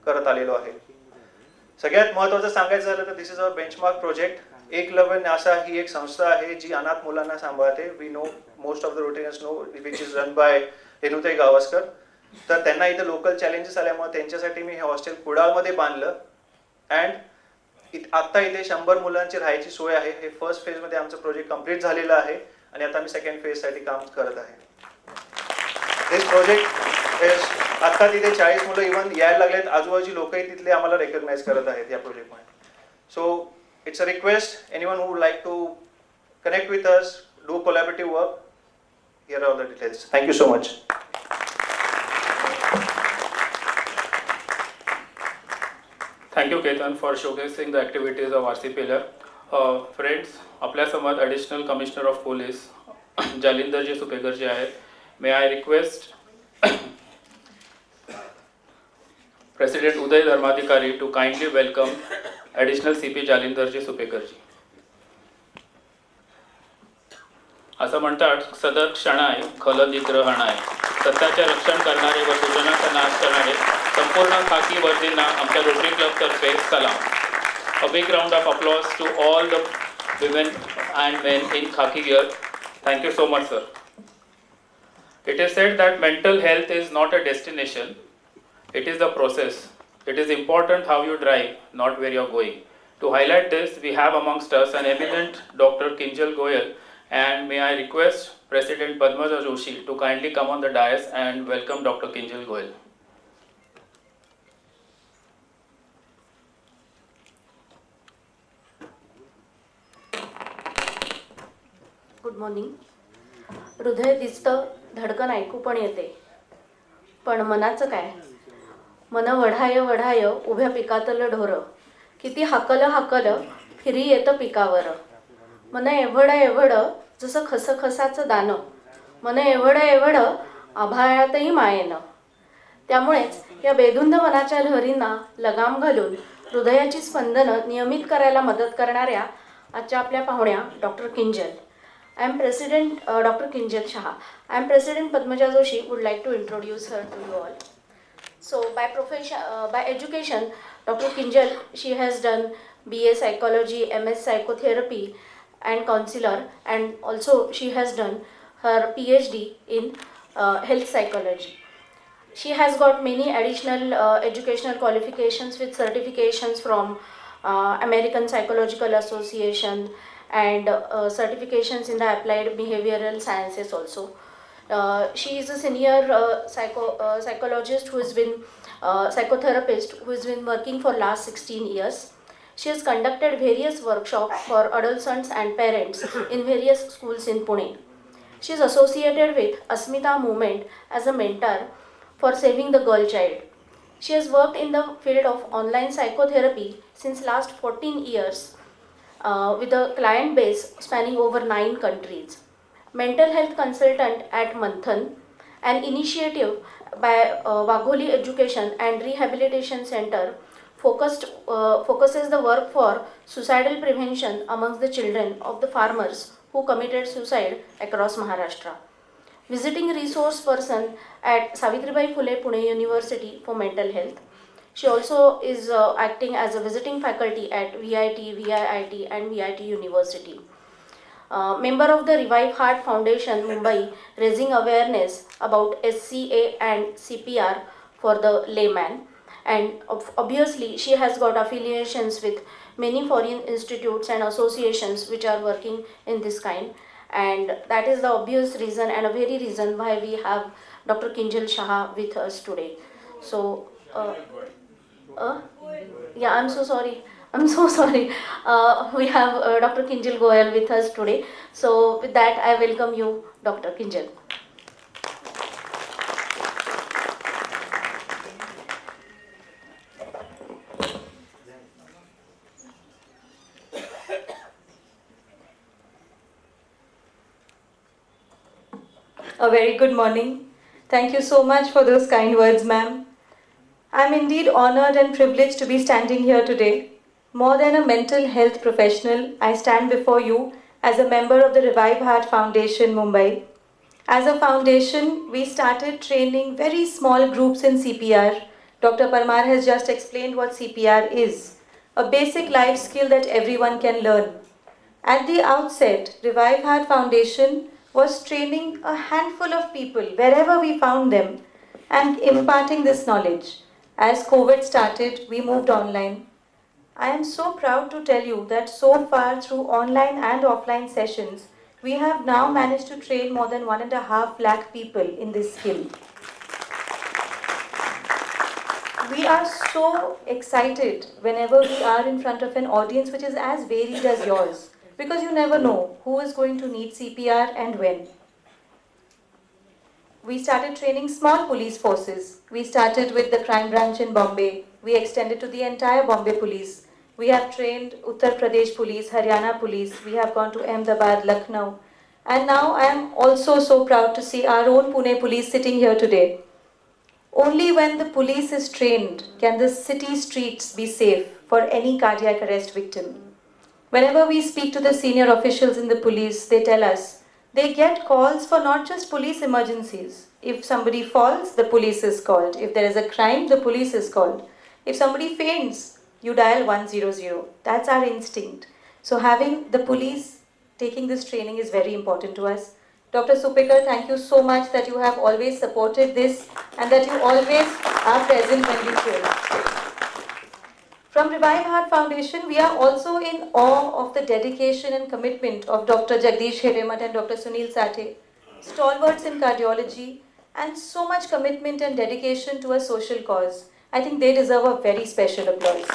करत आलेलो आहे. सगळ्यात महत्त्वाचं सांगायचं झालं तर this is our benchmark project. Eklavya नासा ही एक संस्था आहे जी अनाथ मुलांना सांभाळते. We know most of the Rotarians know which is run by Renutai Gavaskar. तर त्यांना इथे लोकल चॅलेंजेस आल्यामुळे त्यांच्यासाठी मी हे हॉस्टेल कुडाळमध्ये बांधलं अँड आत्ता इथे 100 मुलांची राहायची सोय आहे. हे फर्स्ट फेजमध्ये आमचं प्रोजेक्ट कम्प्लीट झालेलं आहे आणि आता आम्ही सेकंड फेजसाठी काम करत आहे. दिस प्रोजेक्ट आता तिथे 40 मुलं इव्हन यायला लागलेत. आजूबाजूची लोकही तिथले आम्हाला रेकग्नाइज करत आहेत या प्रोजेक्टमध्ये. So it's a request, anyone who would like to connect with us, do collaborative work, here are all the details. Thank you so much. Thank you, Ketan, for showcasing the activities of RCPLR. Friends, आपल्या समोर Additional Commissioner of Police Jalindar Supekar जी आहेत. May I request President Uday Dharmadhikari to kindly welcome Additional CP Jalindar Supekar जी. असं म्हणतात, सदर क्षण आहे खल निग्रहण आहे. सत्याचे रक्षण करणारे व दुर्जनाचा नाश करणारे संपूर्ण खाकी वर्दींना आमच्या रोटरी क्लबतर्फे सलाम. A big round of applause to all the women and men in khaki gear. Thank you so much, sir. It is said that mental health is not a destination, it is the process. It is important how you drive, not where you are going. To highlight this, we have amongst us an eminent Dr. Kinjal Goyal, and may I request President Padmaja Joshi to kindly come on the dais and welcome Dr. Kinjal Goyal. Good morning. हृदय दिसतं, धडकन ऐकू पण येते, पण मनाचं काय? मन वढाय वढाय उभ्या पिकातलं ढोरं, किती हाकल फिरी येतं पिकावर. मन एवढं जसं खसखसाचं दानं, मन एवढं आभाळातही मायेनं. त्यामुळेच या बेधुंद मनाच्या लहरींना लगाम घालून हृदयाची स्पंदनं नियमित करायला मदत करणाऱ्या आजच्या आपल्या पाहुण्या doctor Kinjal. I am President Dr. Kinjal Shah. I am President Padmaja Joshi. Would like to introduce her to you all. So, by education, Dr. Kinjal, she has done BA Psychology, MS Psychotherapy, and Counselor, and also she has done her PhD in Health Psychology. She has got many additional educational qualifications with certifications from American Psychological Association and certifications in the applied behavioral sciences also. She is a senior psychologist who has been psychotherapist who has been working for last 16 years. She has conducted various workshops for adolescents and parents in various schools in Pune. She is associated with Asmita movement as a mentor for saving the girl child. She has worked in the field of online psychotherapy since last 14 years. With a client base spanning over 9 countries. Mental health consultant at Manthan, an initiative by Wagholi Education and Rehabilitation Center focuses the work for suicidal prevention amongst the children of the farmers who committed suicide across Maharashtra. Visiting resource person at Savitribai Phule Pune University for mental health. She also is acting as a visiting faculty at VIT, VIIT and VIT University. Member of the Revive Heart Foundation, Mumbai, raising awareness about SCA and CPR for the layman. And obviously, she has got affiliations with many foreign institutes and associations which are working in this kind. And that is the obvious reason and a very reason why we have Dr. Kinjal Shah with us today. So, yeah, I'm so sorry. I'm so sorry. We have Dr. Kinjal Goyal with us today. So with that, I welcome you, Dr. Kinjal. A very good morning. Thank you so much for those kind words, ma'am. I'm indeed honored and privileged to be standing here today. More than a mental health professional, I stand before you as a member of the Revive Heart Foundation, Mumbai. As a foundation, we started training very small groups in CPR. Dr. Parmar has just explained what CPR is, a basic life skill that everyone can learn. At the outset, Revive Heart Foundation was training a handful of people wherever we found them and imparting this knowledge. As COVID started, we moved online. I am so proud to tell you that so far through online and offline sessions, we have now managed to train more than 1.5 lakh people in this skill. We are so excited whenever we are in front of an audience which is as varied as yours, because you never know who is going to need CPR and when. We started training small police forces. We started with the crime branch in Bombay. We extended to the entire Bombay police. We have trained Uttar Pradesh police, Haryana police. We have gone to Ahmedabad, Lucknow. And now I am also so proud to see our own Pune police sitting here today. Only when the police is trained can the city streets be safe for any cardiac arrest victim. Whenever we speak to the senior officials in the police, they tell us they get calls for not just police emergencies. If somebody falls, the police is called. If there is a crime, the police is called. If somebody faints, you dial 100. That's our instinct. So having the police taking this training is very important to us. Dr. Supekar, thank you so much that you have always supported this and that you always are present when we train. From Revive Heart Foundation, we are also in awe of the dedication and commitment of Dr. Jagdish Hiremath and Dr. Sunil Sathe, stalwarts in cardiology, and so much commitment and dedication to a social cause. I think they deserve a very special applause.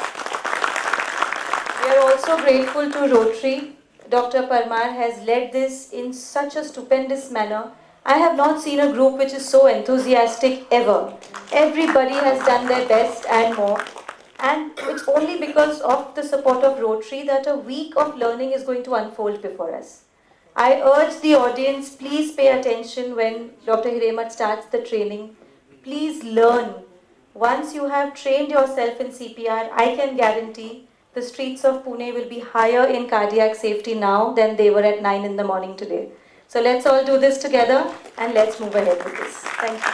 We are also grateful to Rotary. Dr. Parmar has led this in such a stupendous manner. I have not seen a group which is so enthusiastic ever. Everybody has done their best and more. And it's only because of the support of Rotary that a week of learning is going to unfold before us. I urge the audience, please pay attention when Dr. Hiremath starts the training. Please learn. Once you have trained yourself in CPR, I can guarantee the streets of Pune will be higher in cardiac safety now than they were at 9 in the morning today. So let's all do this together and let's move ahead with this. Thank you.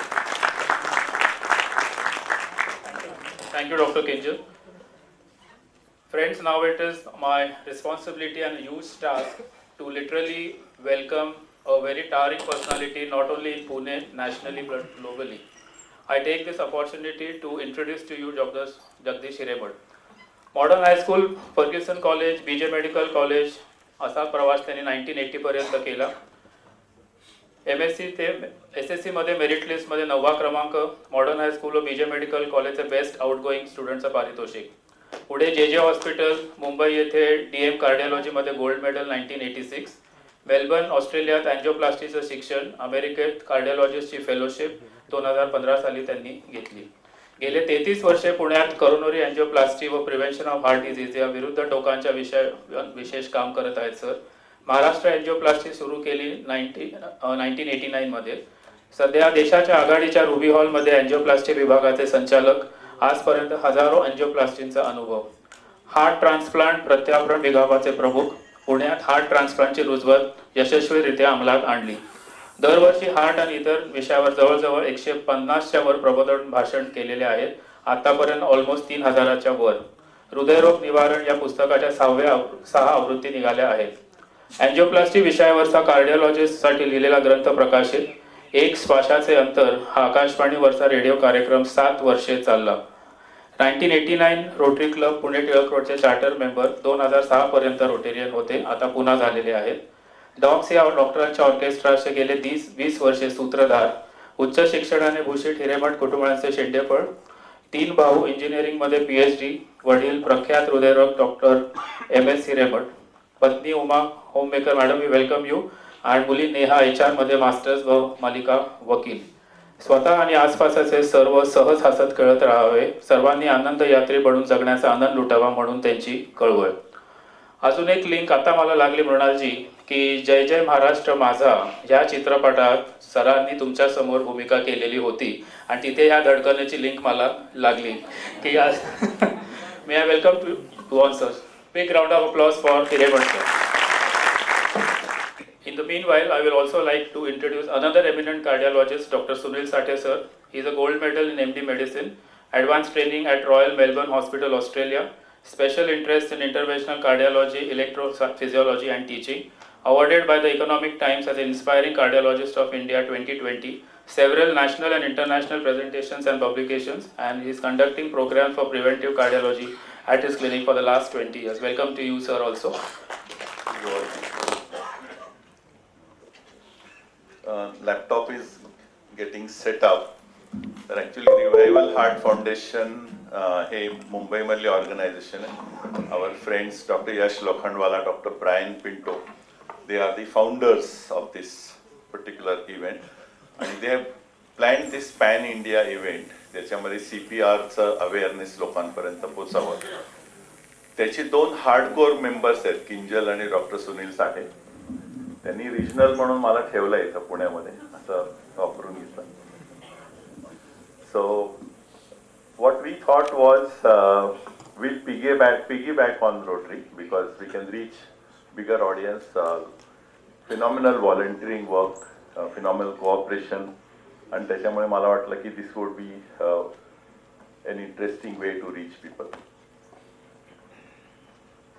Thank you, Dr. Kinjal. Friends, now it is my responsibility and huge task to literally welcome a very towering personality, not only in Pune, nationally, but globally. I take this opportunity to introduce to you Dr. Jagdish Hiremath. Modern High School, Ferguson College, BJ Medical College, असा प्रवास त्यांनी 1980 पर्यंत केला. MSc ते SSC मध्ये merit list मध्ये 9वा क्रमांक, modern high school व बीजे मेडिकल कॉलेजचे बेस्ट आउटगोईंग स्टुडंटचं पारितोषिक. पुढे JJ हॉस्पिटल मुंबई येथे DM कार्डिओलॉजी मध्ये गोल्ड मेडल 1986. मेलबर्न ऑस्ट्रेलियात अँजिओप्लास्टीचं शिक्षण, अमेरिकेत कार्डिओलॉजिस्टची फेलोशिप 2015 साली त्यांनी घेतली. गेले 33 वर्षे पुण्यात करोनरी अँजिओप्लास्टी व प्रिव्हेन्शन ऑफ हार्ट डिझीज या विरुद्ध टोकांच्या विशेष काम करत आहेत सर. महाराष्ट्र अँजिओप्लास्टी सुरू केली 1989 मध्ये. सध्या देशाच्या आघाडीच्या रुबी हॉलमध्ये अँजिओप्लास्टी विभागाचे संचालक. आजपर्यंत हजारो अँजिओप्लास्टींचा अनुभव. हार्ट ट्रान्सप्लांट प्रत्यारोपण विभागाचे प्रमुख. पुण्यात हार्ट ट्रान्सप्लांटची रुजवत यशस्वीरित्या अंमलात आणली. दरवर्षी हार्ट आणि इतर विषयावर जवळजवळ 150च्या वर प्रबोधन भाषण केलेले आहेत. आतापर्यंत ऑलमोस्ट 3000च्या वर. हृदयरोग निवारण या पुस्तकाच्या 6 आवृत्ती निघाल्या आहेत. अँजिओप्लास्टी विषयावरचा कार्डिओलॉजिस्टसाठी लिहिलेला ग्रंथ प्रकाशित. एक श्वासाचे अंतर हा आकाशवाणीवरचा रेडिओ कार्यक्रम 7 वर्षे चालला. 1989 रोटरी क्लब पुणे टिळक रोडचे चार्टर मेंबर. 2006 पर्यंत रोटेरियन होते, आता पुन्हा झालेले आहेत. डॉक्स या डॉक्टरांच्या ऑर्केस्ट्राचे गेले 20 वर्षे सूत्रधार. उच्च शिक्षणाने भूषित हिरेमठ कुटुंबांचे शेंडेफळ. तीन भाऊ इंजिनिअरिंगमध्ये PhD, वडील प्रख्यात हृदयरोग डॉक्टर MS हिरेमठ, पत्नी Uma homemaker. Madam we welcome you. आणि मुली नेहा HR मध्ये मास्टर्स व मालिका वकील. स्वतः आणि आसपासचे सर्व सहज हसत खेळत राहावे, सर्वांनी आनंद यात्री बनून जगण्याचा आनंद लुटावा म्हणून त्यांची कळवळ. अजून एक लिंक आता मला लागली मृणालजी, की जय जय महाराष्ट्र माझा या चित्रपटात सरांनी तुमच्या समोर भूमिका केलेली होती आणि तिथे ह्या धडकनेची लिंक मला लागली की आज may I welcome to on sir. Big round of applause for Hiremath sir. In the meanwhile, I will also like to introduce another eminent cardiologist, Dr. Sunil Sathe sir. He is a gold medal in MD Medicine, advanced training at Royal Melbourne Hospital, Australia, special interest in interventional cardiology, electrophysiology and teaching, awarded by the Economic Times as Inspiring Cardiologist of India 2020, several national and international presentations and publications, and he is conducting programs for preventive cardiology at his clinic for the last 20 years. Welcome to you sir also. Laptop is getting set up. तर actually revival heart foundation हे मुंबईमधली organisation आहे. Our friends doctor Yash Lokhandwala, doctor Brian Pinto, they are the founders of this particular event आणि they have plan this pan India event ज्याच्यामध्ये CPRचं awareness लोकांपर्यंत पोचावं. त्याचे दोन हार्डकोर मेंबर्स आहेत, किंजल आणि डॉक्टर सुनील साठे. त्यांनी रिजनल म्हणून मला ठेवलं इथं पुण्यामध्ये, असं वापरून घेतलं. So what we thought was we'll piggyback on Rotary because we can reach bigger audience, phenomenal volunteering work, phenomenal cooperation, and त्याच्यामुळे मला वाटलं की this would be an interesting way to reach people.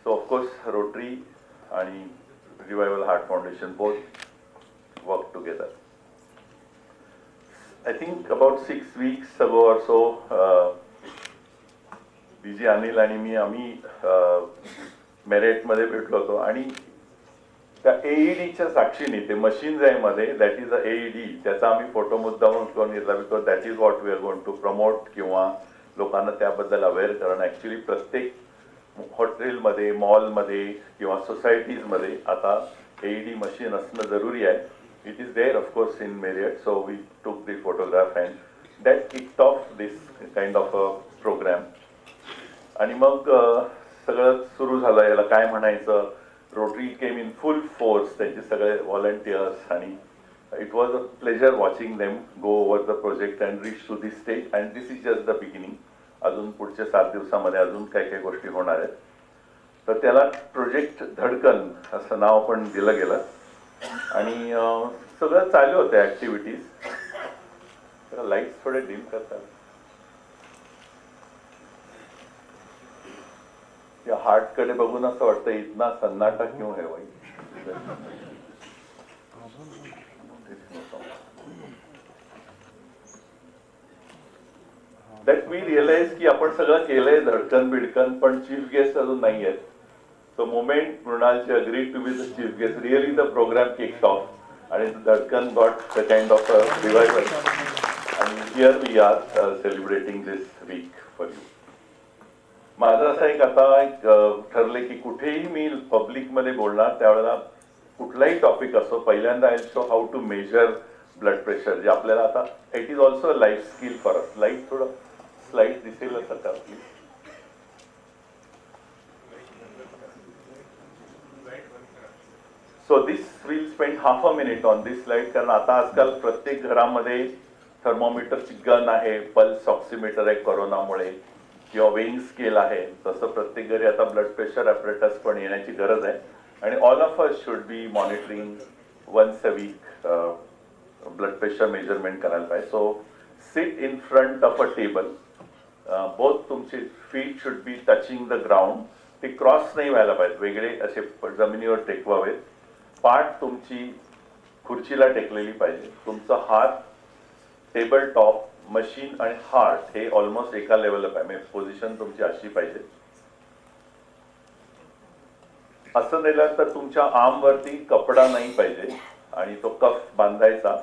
So of course Rotary and Revival Heart Foundation both work together. I think about 6 weeks ago or so, DJ Anil आणि मी आम्ही मेरिटमध्ये भेटलो होतो आणि त्या AEDच्या साक्षीने ते मशीन्स आहे मध्ये, दॅट इज अ AED, त्याचा आम्ही फोटो मुद्दाम करून घेतला because that is what we are going to promote किंवा लोकांना त्याबद्दल अवेअर करणं. ॲक्च्युली प्रत्येक हॉटेलमध्ये, मॉलमध्ये किंवा सोसायटीजमध्ये आता AED मशीन असणं जरुरी आहे. It is there of course in Marriott, so we took the photograph and that kicked off this kind of a program. आणि मग सगळं सुरू झालं, याला काय म्हणायचं, Rotary came in full force, त्यांचे सगळे व्हॉलंटियर्स, आणि it was a pleasure watching them go over the project and reach to this stage. And this is just the beginning. अजून पुढच्या 7 दिवसामध्ये अजून काही काही गोष्टी होणार आहेत. तर त्याला प्रोजेक्ट धडकन असं नाव पण दिलं गेलं आणि सगळं चालू होतं ऍक्टिव्हिटीज. लाईट्स थोडे डिम करतात. या हार्टकडे बघून असं वाटतं इतना सन्नाटा क्यों है भाई. दॅट वी रिअलाइज की आपण सगळं केलंय धडकन बिडकन, पण चीफ गेस्ट अजून नाही आहेत. So moment Mrunalji agreed to be the chief guest, really the program kicked off and Dhadkan got the kind of a revival. And here we are celebrating this week for you. माझं असं एक आता ठरले की कुठेही मी public मध्ये बोलणार त्यावेळेला कुठलाही टॉपिक असो, पहिल्यांदा I show how to measure blood pressure, जे आपल्याला आता it is also a life skill for us. Light थोडं स्लाइड दिसेल असं का please. So this we'll spend half a minute on this slide कारण आता आजकाल प्रत्येक घरामध्ये थर्मोमीटरची गन आहे, पल्स ऑक्सिमीटर आहे कोरोनामुळे, किंवा वेइंग स्केल आहे. तसं प्रत्येक घरी आता ब्लड प्रेशर ॲपरेटस पण येण्याची गरज आहे आणि all of us should be monitoring once a week blood pressure measurement करायला पाहिजे. So sit in front of a table, both तुमचे feet should be touching the ground. ते क्रॉस नाही व्हायला पाहिजे, वेगळे असे जमिनीवर टेकवावेत. पाठ तुमची खुर्चीला टेकलेली पाहिजे. तुमचा हात टेबल टॉप, मशीन आणि हार्ट हे ऑलमोस्ट एका लेवलला पाहिजे. पोझिशन तुमची अशी पाहिजे. असं दिलं तर तुमच्या आर्मवरती कपडा नाही पाहिजे आणि तो कफ बांधायचा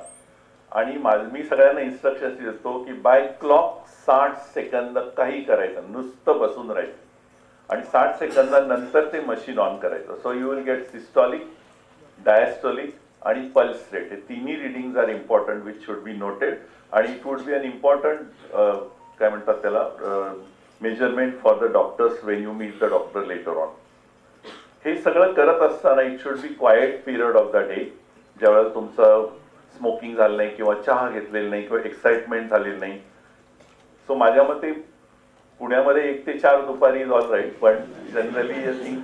आणि मी सगळ्यांना इन्स्ट्रक्शन देतो की बाय क्लॉक 60 सेकंद काही करायचं, नुसतं बसून राहायचं आणि 60 सेकंदानंतर ते मशीन ऑन करायचं. So you will get systolic, diastolic आणि पल्स रेट. हे तिन्ही readings are important which should be noted आणि it would be an important काय म्हणतात त्याला measurement for the doctors when you meet the doctor later on. हे सगळं करत असताना it should be quiet period of the day, ज्यावेळेला तुमचं स्मोकिंग झालं नाही किंवा चहा घेतलेलं नाही किंवा एक्साइटमेंट झालेली नाही. सो माझ्या मते पुण्यामध्ये 1 ते 4 दुपारी इज ऑल राईट, पण जनरली आय थिंक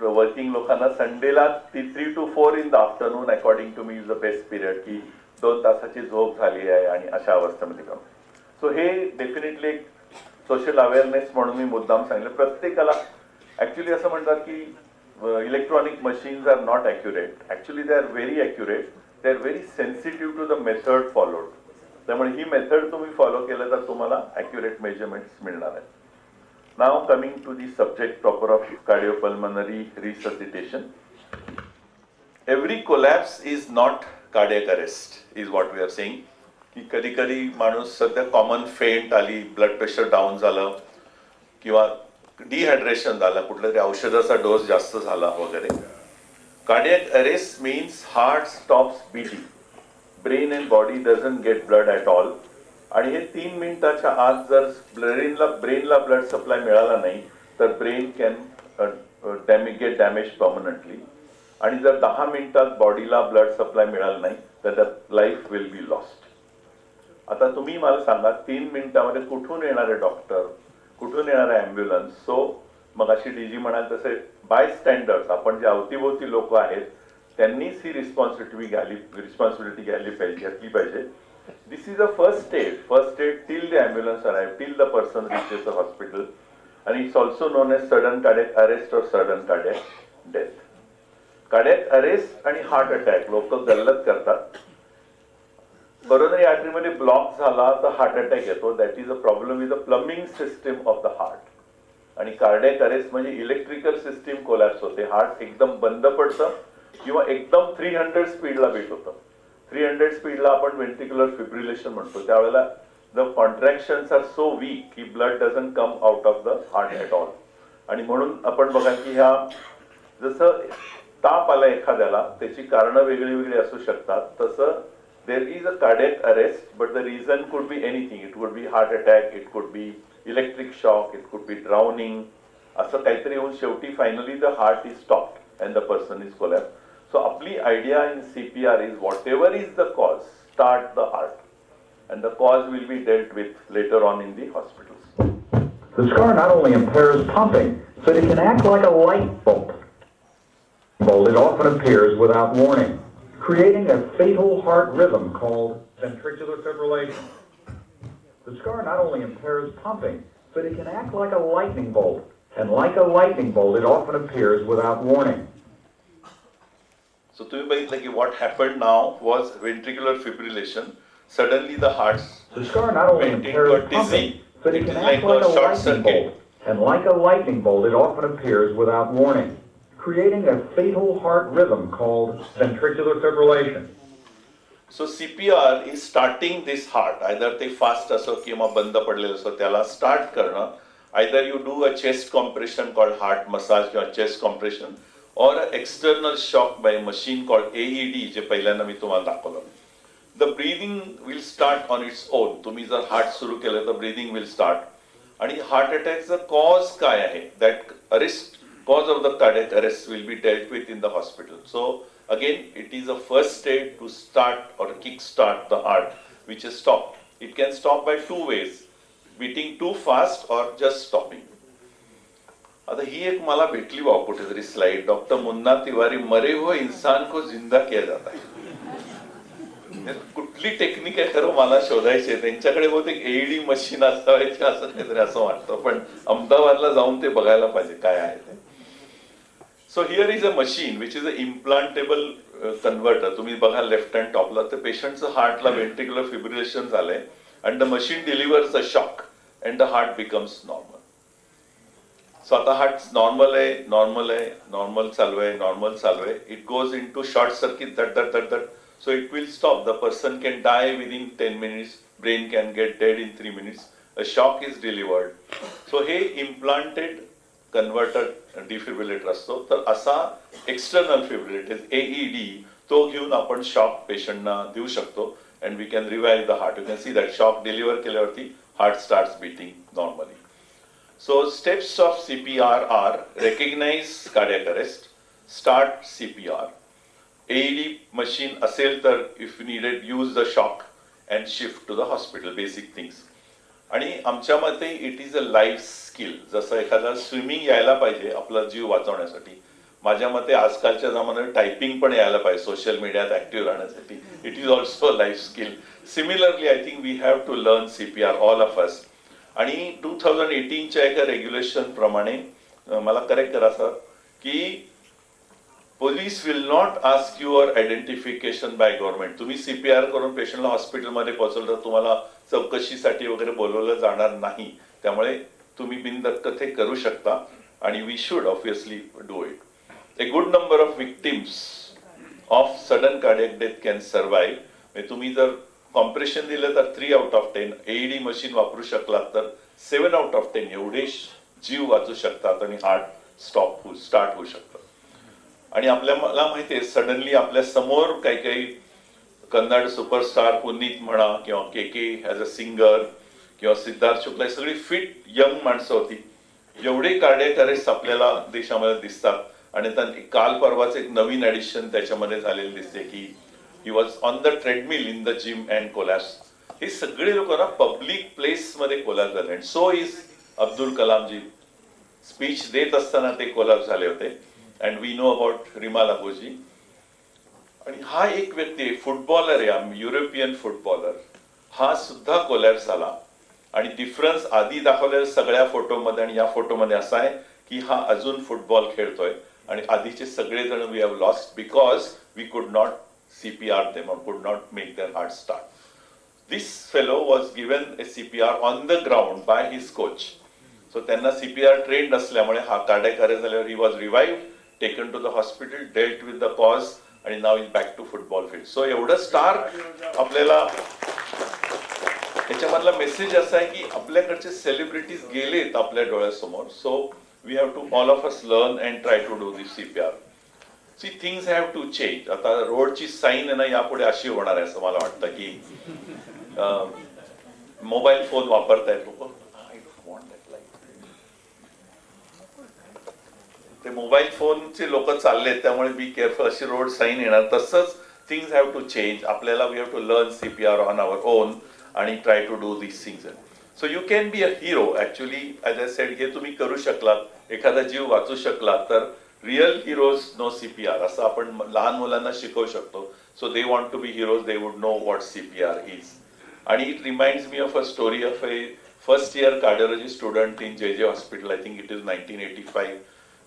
वर्किंग लोकांना संडेला 3 to 4 in the afternoon according to me is the best period, की 2 तासाची झोप झाली आहे आणि अशा अवस्थेमध्ये काम. सो हे डेफिनेटली एक सोशल अवेअरनेस म्हणून मी मुद्दाम सांगितलं. प्रत्येकाला ऍक्च्युली असं म्हणतात की electronic machines are not accurate. Actually they are very accurate, they are very sensitive to the method followed. त्यामुळे ही मेथड तुम्ही फॉलो केलं तर तुम्हाला ॲक्युरेट मेजरमेंट्स मिळणार आहेत. Now coming to the subject proper of cardiopulmonary resuscitation. Every collapse is not cardiac arrest is what we are saying. की कधी कधी माणूस सध्या कॉमन फेंट आली, ब्लड प्रेशर डाऊन झालं किंवा डिहायड्रेशन झालं, कुठल्या तरी औषधाचा डोस जास्त झाला वगैरे. Cardiac arrest means heart stops beating, brain and body doesn't get blood at all. आणि हे 3 मिनिटाच्या आत जर ब्रेनला ब्लड सप्लाय मिळाला नाही तर brain can get damage permanently. आणि जर 10 मिनिटात बॉडीला ब्लड सप्लाय मिळाला नाही तर लाईफ विल बी लॉस्ट. आता तुम्ही मला सांगा 3 मिनिटामध्ये कुठून येणारे डॉक्टर, कुठून येणारे ॲम्ब्युलन्स. सो मग अशी डीजी म्हणाल तसे बाय स्टँडर्ड्स आपण जे अवतीभोवती लोक आहेत त्यांनीच ही रिस्पॉन्सिबिलिटी घेतली पाहिजे. This is a first aid till the ambulance arrive, till the person reaches the hospital. आणि it's also known as sudden cardiac arrest or sudden cardiac death. Cardiac arrest आणि हार्ट अटॅक लोक गल्लत करतात. Coronary आर्टरीमध्ये block झाला तर heart attack येतो. That is a problem with the plumbing system of the heart. आणि कार्डियक अरेस्ट म्हणजे इलेक्ट्रिकल सिस्टीम कोलॅप्स होते, हार्ट एकदम बंद पडतं किंवा एकदम 300 स्पीडला बीट होतं. 300 स्पीडला आपण व्हेंट्रिक्युलर फिब्रिलेशन म्हणतो. त्यावेळेला द कॉन्ट्रॅक्शन्स आर सो वीक की blood doesn't come out of the heart at all. आणि म्हणून आपण बघा की ह्या जसं ताप आला एखाद्याला त्याची कारणं वेगळी वेगळी असू शकतात, तसं there is a cardiac arrest, but the reason could be anything. It could be heart attack, it could be electric shock, it could be drowning. असं काहीतरी होऊन शेवटी finally the heart is stopped and the person is collapsed. So आपली idea in CPR is whatever is the cause, start the heart, and the cause will be dealt with later on in the hospitals. The scar not only impairs pumping, but it can act like a light bulb. It often appears without warning, creating a fatal heart rhythm called ventricular fibrillation. The scar not only impairs pumping, but it can act like a lightning bolt. And like a lightning bolt, it often appears without warning. So तुम्ही बघितलं की what happened now was ventricular fibrillation. Suddenly the heart The scar not only went impairs into a dizzy. pumping, but it It can is act like like a a short lightning circuit. bolt. And like a lightning bolt, it often appears without warning, creating a fatal heart rhythm called ventricular fibrillation. So CPR is starting this heart. Either ते fast असो किंवा बंद पडलेलं असो त्याला start करणं. Either you do a chest compression called heart massage किंवा chest compression or an external shock by a machine called AED जे पहिल्यांदा मी तुम्हाला दाखवलं. The breathing will start on its own. तुम्ही जर हार्ट सुरू केलं तर breathing will start. आणि हार्ट अटॅकचं कॉज काय आहे, that arrest cause of the cardiac arrest will be dealt with in the hospital. So again, it is a first aid to start or kick-start the heart which is stopped. It can stop by 2 ways, beating too fast or just stopping. आता ही एक मला भेटली बा कुठेतरी slide, doctor Munna Tiwari मरे हुए इंसान को जिंदा किया जाता है. कुठली टेक्निक आहे खरं मला शोधायची, त्यांच्याकडे बहुतेक एईडी मशीन असावायची असं काहीतरी असं वाटतं, पण अहमदाबादला जाऊन ते बघायला पाहिजे काय आहे ते. So here is a machine which is an implantable converter. तुम्ही बघा लेफ्ट हँड टॉपला तर पेशंटचं हार्टला ventricular fibrillation झालंय and the machine delivers a shock and the heart becomes normal. So आता हार्ट नॉर्मल आहे, नॉर्मल चालू आहे. It goes into short circuit, that So it will stop. The person can die within 10 minutes, brain can get dead in 3 minutes. A shock is delivered. So हे implanted converter defibrillator असतो. तर असा external fibrillator AED तो घेऊन आपण shock पेशंटना देऊ शकतो and we can revive the heart. You can see that shock deliver केल्यावरती heart starts beating normally. So steps of CPR are recognize cardiac arrest, start CPR. AED machine असेल तर if needed use the shock and shift to the hospital, basic things. आणि आमच्या मते it is a life skill. जसं एखादा swimming यायला पाहिजे आपला जीव वाचवण्यासाठी, माझ्या मते आजकालच्या जमान्यात टायपिंग पण यायला पाहिजे सोशल मीडियात ऍक्टिव्ह राहण्यासाठी. It is also a life skill. Similarly I think we have to learn CPR all of us. आणि 2018च्या एका रेग्युलेशन प्रमाणे मला करेक्ट करा सर की police will not ask your identification by government. तुम्ही CPR करून पेशंटला हॉस्पिटलमध्ये पोहोचवलं तर तुम्हाला चौकशीसाठी वगैरे बोलवलं जाणार नाही. त्यामुळे तुम्ही बिनधक्क ते करू शकता आणि we should obviously do it. A good number of victims of sudden cardiac death can survive. तुम्ही जर कॉम्प्रेशन दिलं तर 3 out of 10, AED मशीन वापरू शकलात तर 7 out of 10 एवढे जीव वाचू शकतात आणि हार्ट स्टार्ट होऊ शकतं. आणि मला माहिती आहे सडनली आपल्या समोर काही काही कन्नड सुपरस्टार पुनीत म्हणा किंवा KK ॲज अ सिंगर किंवा सिद्धार्थ शुक्ला सगळी फिट यंग माणसं होती. एवढे कार्डियक अरेस्ट आपल्याला देशामध्ये दिसतात. आणि काल परवाच एक नवीन ॲडिशन त्याच्यामध्ये झालेलं दिसते की he was on the treadmill in the gym and collapse. हे सगळे लोक ना पब्लिक प्लेस मध्ये कोलॅप्स झाले. And so is Abdul Kalamji speech देत असताना ते कोलॅप्स झाले होते. And we know about Reema Lagooji. आणि हा एक व्यक्ती आहे फुटबॉलर आहे, युरोपियन फुटबॉलर, हा सुद्धा कोलॅप्स झाला. आणि डिफरन्स आधी दाखवलेल्या सगळ्या फोटोमध्ये आणि या फोटोमध्ये असा आहे की हा अजून फुटबॉल खेळतोय आणि आधीचे सगळे जण we have lost because we could not CPR them or could not make their heart start. This fellow was given a CPR on the ground by his coach. So त्यांना CPR trained असल्यामुळे हा cardiac arrest झाल्यावर he was revived, taken to the hospital, dealt with the cause आणि now is back to football field. So एवढं star आपल्याला याच्यामधला message असा आहे की आपल्याकडचे सेलिब्रिटीज गेलेत आपल्या डोळ्यासमोर. So we have to all of us learn and try to do this CPR. See things have to change. आता रोडची साईन आहे ना यापुढे अशी होणार आहे असं मला वाटतं की मोबाईल फोन वापरतायत लोक. ते मोबाईल फोनचे लोक चाललेत त्यामुळे बी केअरफुल अशी रोड साईन येणार. तसंच थिंग्स हॅव टू चेंज. आपल्याला we have to learn CPR on our own आणि try to do this things. So you can be a hero. Actually as I said हे तुम्ही करू शकलात, एखादा जीव वाचू शकलात तर रियल हिरोज नो CPR असं आपण लहान मुलांना शिकवू शकतो. So they want to be heroes, they would know what CPR is. आणि it reminds me of a story of a first year cardiology student in JJ hospital. I think it is 1985.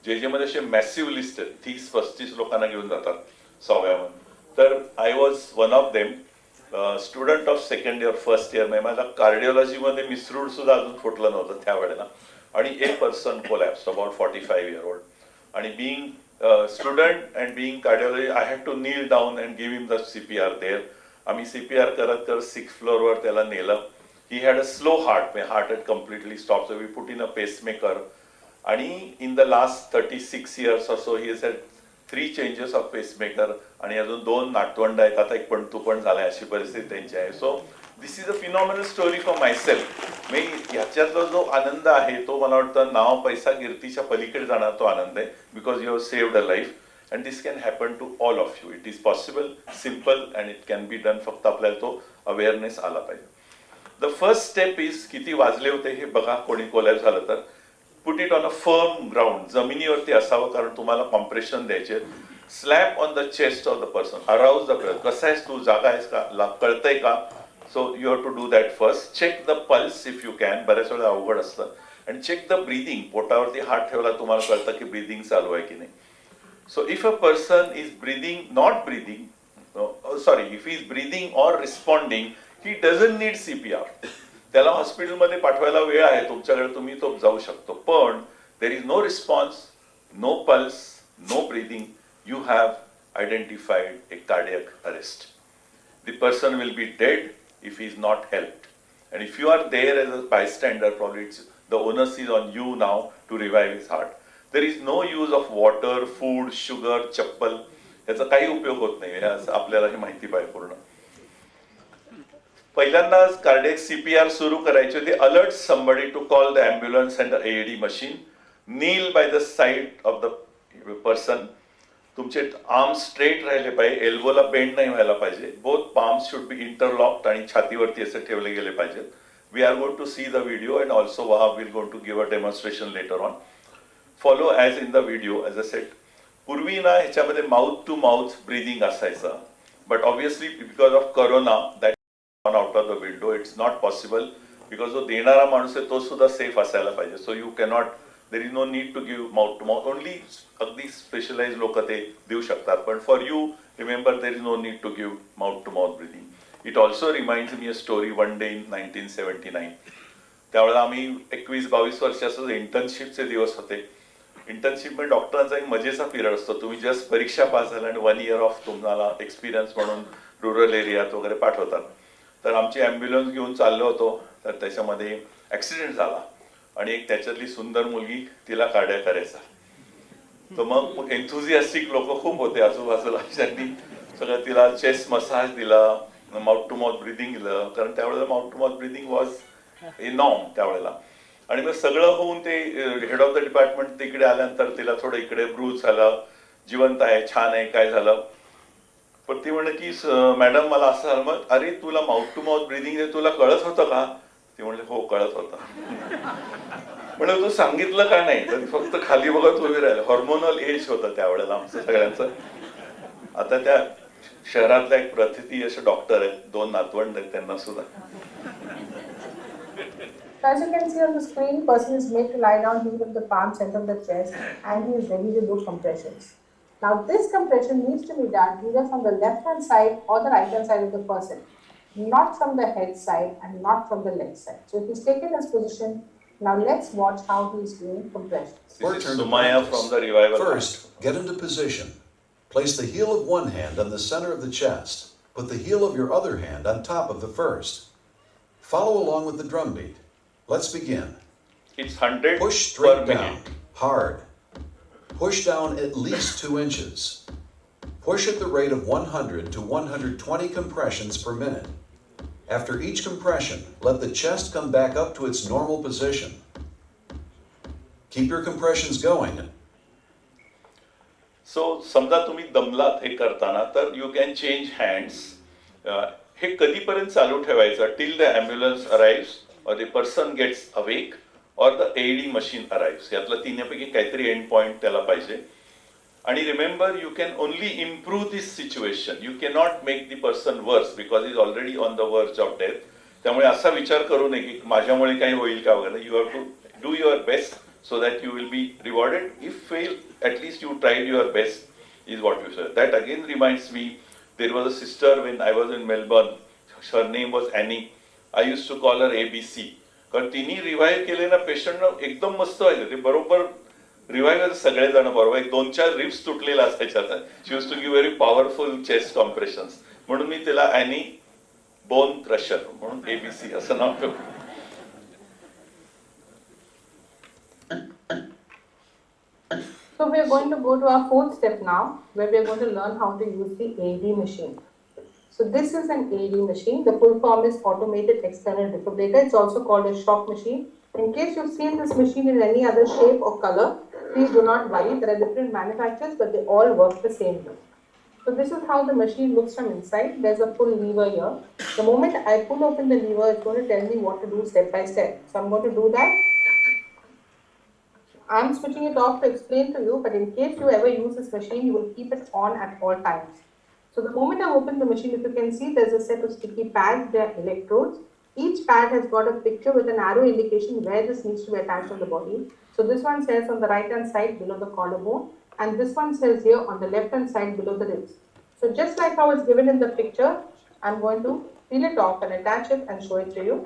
JJ मध्ये असे massive list आहेत, 30-35 लोकांना घेऊन जातात 100व्यावर. तर I was one of them, student of second year first year. माझा कार्डिओलॉजीमध्ये मिसरूड सुद्धा अजून फुटलं नव्हतं त्यावेळेला. आणि a person collapse about 45 year old. आणि being student and being cardiology, I had to kneel down and give him the CPR there. आम्ही CPR करत 6th floor वर त्याला नेलं. He had a slow heart, my heart had completely stopped, so we put in a pacemaker. आणि in the last 36 years or so he has had 3 changes of pacemaker आणि अजून 2 नातवंड आहेत. आता एक पण तू पण झालाय अशी परिस्थिती त्यांची आहे. So this is a phenomenal story for myself. मी ह्याच्यातला जो आनंद आहे तो मला वाटतं नाव पैसा कीर्तीच्या पलीकडे जाणार तो आनंद आहे. Because you have saved a life and this can happen to all of you. It is possible, simple and it can be done. फक्त आपल्याला तो अवेअरनेस आला पाहिजे. द फर्स्ट स्टेप इज किती वाजले होते हे बघा. कोणी कोलॅप्स झालं तर put it on a firm ground. जमिनीवरती असावं कारण तुम्हाला कॉम्प्रेशन द्यायचे. Slap on the chest of the person. Arouse the person. कसा आहेस तू, जागा आहेस का, कळतंय का. So you have to do that first. Check the pulse if you can. बऱ्याच वेळा अवघड असतं. And check the breathing. पोटावरती हात ठेवला तुम्हाला कळतं की ब्रीदिंग चालू आहे की नाही. So if a person is breathing, not breathing, if he is breathing or responding, he doesn't need CPR. त्याला हॉस्पिटलमध्ये पाठवायला वेळ आहे तुमच्याकडे, तुम्ही तो जाऊ शकतो. पण there is no response, no pulse, no breathing, you have identified a cardiac arrest. the person will be dead if he is not helped. And if you are there as a bystander, probably the onus is on you now to revive his heart. There is no use of water, food, sugar, chappal. याचा काही उपयोग होत नाही, आपल्याला हे माहिती पाहिजे पूर्ण. पहिल्यांदा कार्डियक CPR सुरू करायचे, they alert somebody to call the ambulance and the AED machine. Kneel by the side of the person. तुमचे आर्म्स स्ट्रेट राहिले पाहिजे, एल्बोला बेंड नाही व्हायला पाहिजे. Both palms should be interlocked आणि छातीवरती असे ठेवले गेले पाहिजेत. We are going to see the video and also Wahab will going to give a demonstration later on. Follow as in the video as a set. पूर्वी ना ह्याच्यामध्ये माउथ टू माउथ ब्रीदिंग असायचं, but obviously because of corona that gone out of the window. It's not possible because जो देणारा माणूस आहे तो सुद्धा सेफ असायला पाहिजे. So you cannot, there is no need to give mouth to mouth. Only अगदी स्पेशलाइज लोक ते देऊ शकतात. पण for you remember there is no need to give mouth to mouth breathing. It also reminds me a story one day in 1979. त्यावेळेला आम्ही 21-22 वर्षाचे इंटर्नशिपचे दिवस होते. इंटर्नशिप मध्ये डॉक्टरांचा एक मजेचा पिरियड असतो. तुम्ही जस्ट परीक्षा पास झाला आणि 1 year ऑफ तुम्हाला एक्सपिरियन्स म्हणून रुरल एरियात वगैरे पाठवतात. तर आमची ॲम्ब्युलन्स घेऊन चाललो होतो, तर त्याच्यामध्ये ॲक्सिडेंट झाला आणि एक त्याच्यातली सुंदर मुलगी, तिला कार्डियाक करायचा. तर मग एन्थुझियास्टिक लोक खूप होते आजूबाजूला, ज्यांनी सगळं तिला चेस्ट मसाज दिला, माउथ टू माउथ ब्रिदिंग दिलं, कारण त्यावेळेला mouth to mouth breathing was a norm त्यावेळेला. आणि मग सगळं होऊन ते हेड ऑफ द डिपार्टमेंट तिकडे आल्यानंतर तिला थोडं इकडे ब्रूज झालं, जिवंत आहे, छान आहे, काय झालं. पण ती म्हणलं की मॅडम मला असं झालं. मग अरे तुला माउथ टू माउथ ब्रिदिंग तुला कळत होतं का? ती म्हणले हो कळत होतं. म्हणजे तू सांगितलं का नाही? तर फक्त खाली बघत उभी राहिलं. हॉर्मोनल एज होतं त्यावेळेला आमचं सगळ्यांचं. आता त्या शहरातल्या एक प्रतिती असे डॉक्टर आहेत, 2 नातवंड आहेत त्यांना सुद्धा. As you can see on the screen, person is made to lie down here with the palm center of the chest and he is ready to do compressions. Now this compression needs to be done either from the left hand side or the right hand side of the person, not from the head side and not from the leg side. So if he's taken his position, now let's watch how he is doing compressions. This is Sumaya from the revival. First, get into position. Place the heel of one hand on the center of the chest. Put the heel of your other hand on top of the first. Follow along with the drum beat. Let's begin. It's 100 Push per straight down, minute. hard. Push down at least 2 inches. Push at the rate of 100 to 120 compressions per minute. After each compression, let the chest come back up to its normal position. Keep your compressions going. So, समजा तुम्ही दमलात हे करताना, तर you can change hands. हे कधीपर्यंत चालू ठेवायचं? Till the ambulance arrives or the person gets awake or the AED machine arrives. यातलं तिन्हीपैकी काहीतरी एंड पॉइंट त्याला पाहिजे. आणि remember, you can only improve this situation. You cannot make the person worse because is already on the verge of death. त्यामुळे असा विचार करू नये की माझ्यामुळे काही होईल का वगैरे. You have to do your best so that you will be rewarded. If fail, at least you tried your best, is what you said. That again reminds me, there was a sister when I was in Melbourne. Her name was Annie. I used to call her ABC. कारण तिने revive केले ना patient एकदम मस्त व्हायचे ते. बरोबर revive सगळेजण बरोबर. 1-2-4 रिब्स तुटलेला असायच्या. She used to give very powerful chest compressions. म्हणून मी तिला ॲनी बोन क्रशर म्हणून ABC असं नाव ठेवलं. So we are going to go to our 4th step now, where we are going to learn how to use the AED machine. So this is an AED machine. The full form is automated external defibrillator. It's also called a shock machine. In case you've seen this machine in any other shape or color, please do not worry. There are different manufacturers, but they all work the same way. So this is how the machine looks from inside. There's a full lever here. The moment I pull open the lever, it's going to tell me what to do step by step. So I'm going to do that. I'm switching it off to explain to you, but in case you ever use this machine, you will keep it on at all times. So the moment I open the machine, if you can see, there's a set of sticky pads, there are electrodes. Each pad has got a picture with an arrow indication where this needs to be attached on the body. So this one says on the right hand side below the collarbone, and this one says here on the left hand side below the ribs. So just like how it's given in the picture, I'm going to peel it off and attach it and show it to you.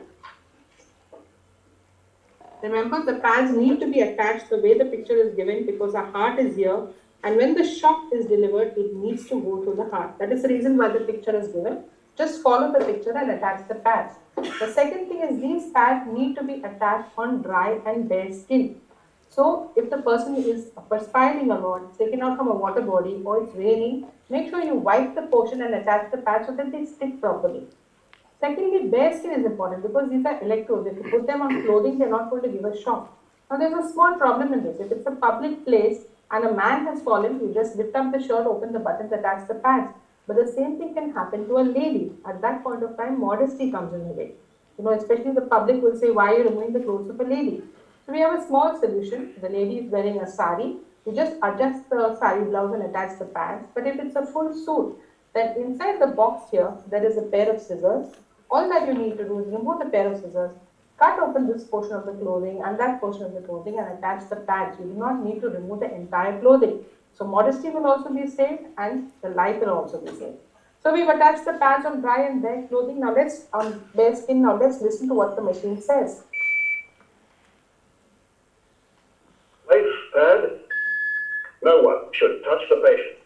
Remember, the pads need to be attached the way the picture is given because our heart is here, and when the shock is delivered, it needs to go to the heart. That is the reason why the picture is given. Just follow the picture and attach the pads. The second thing is these pads need to be attached on dry and bare skin. So if the person is perspiring a lot, taken out from a water body or it's raining, make sure you wipe the portion and attach the pad so that they stick properly. Secondly, bare skin is important because these are electrodes. If you put them on clothing, they're not going to give a shock. Now there's a small problem in this. If it's a public place and a man has fallen, you just lift up the shirt, open the buttons, attach the pads. But the same thing can happen to a lady. At that point of time, modesty comes in the way. Especially the public will say, why are you removing the clothes of a lady? So we have a small solution. The lady is wearing a sari. You just adjust the sari blouse and attach the pads. But if it's a full suit, then inside the box here, there is a pair of scissors. All that you need to do is remove the pair of scissors, cut open this portion of the clothing and that portion of the clothing and attach the pads. You do not need to remove the entire clothing. So modesty will also be saved and the life will also be saved. So we've attached the pads on dry and bare clothing. Now on bare skin. Now let's listen to what the machine says. Place pad. No one should touch the patient.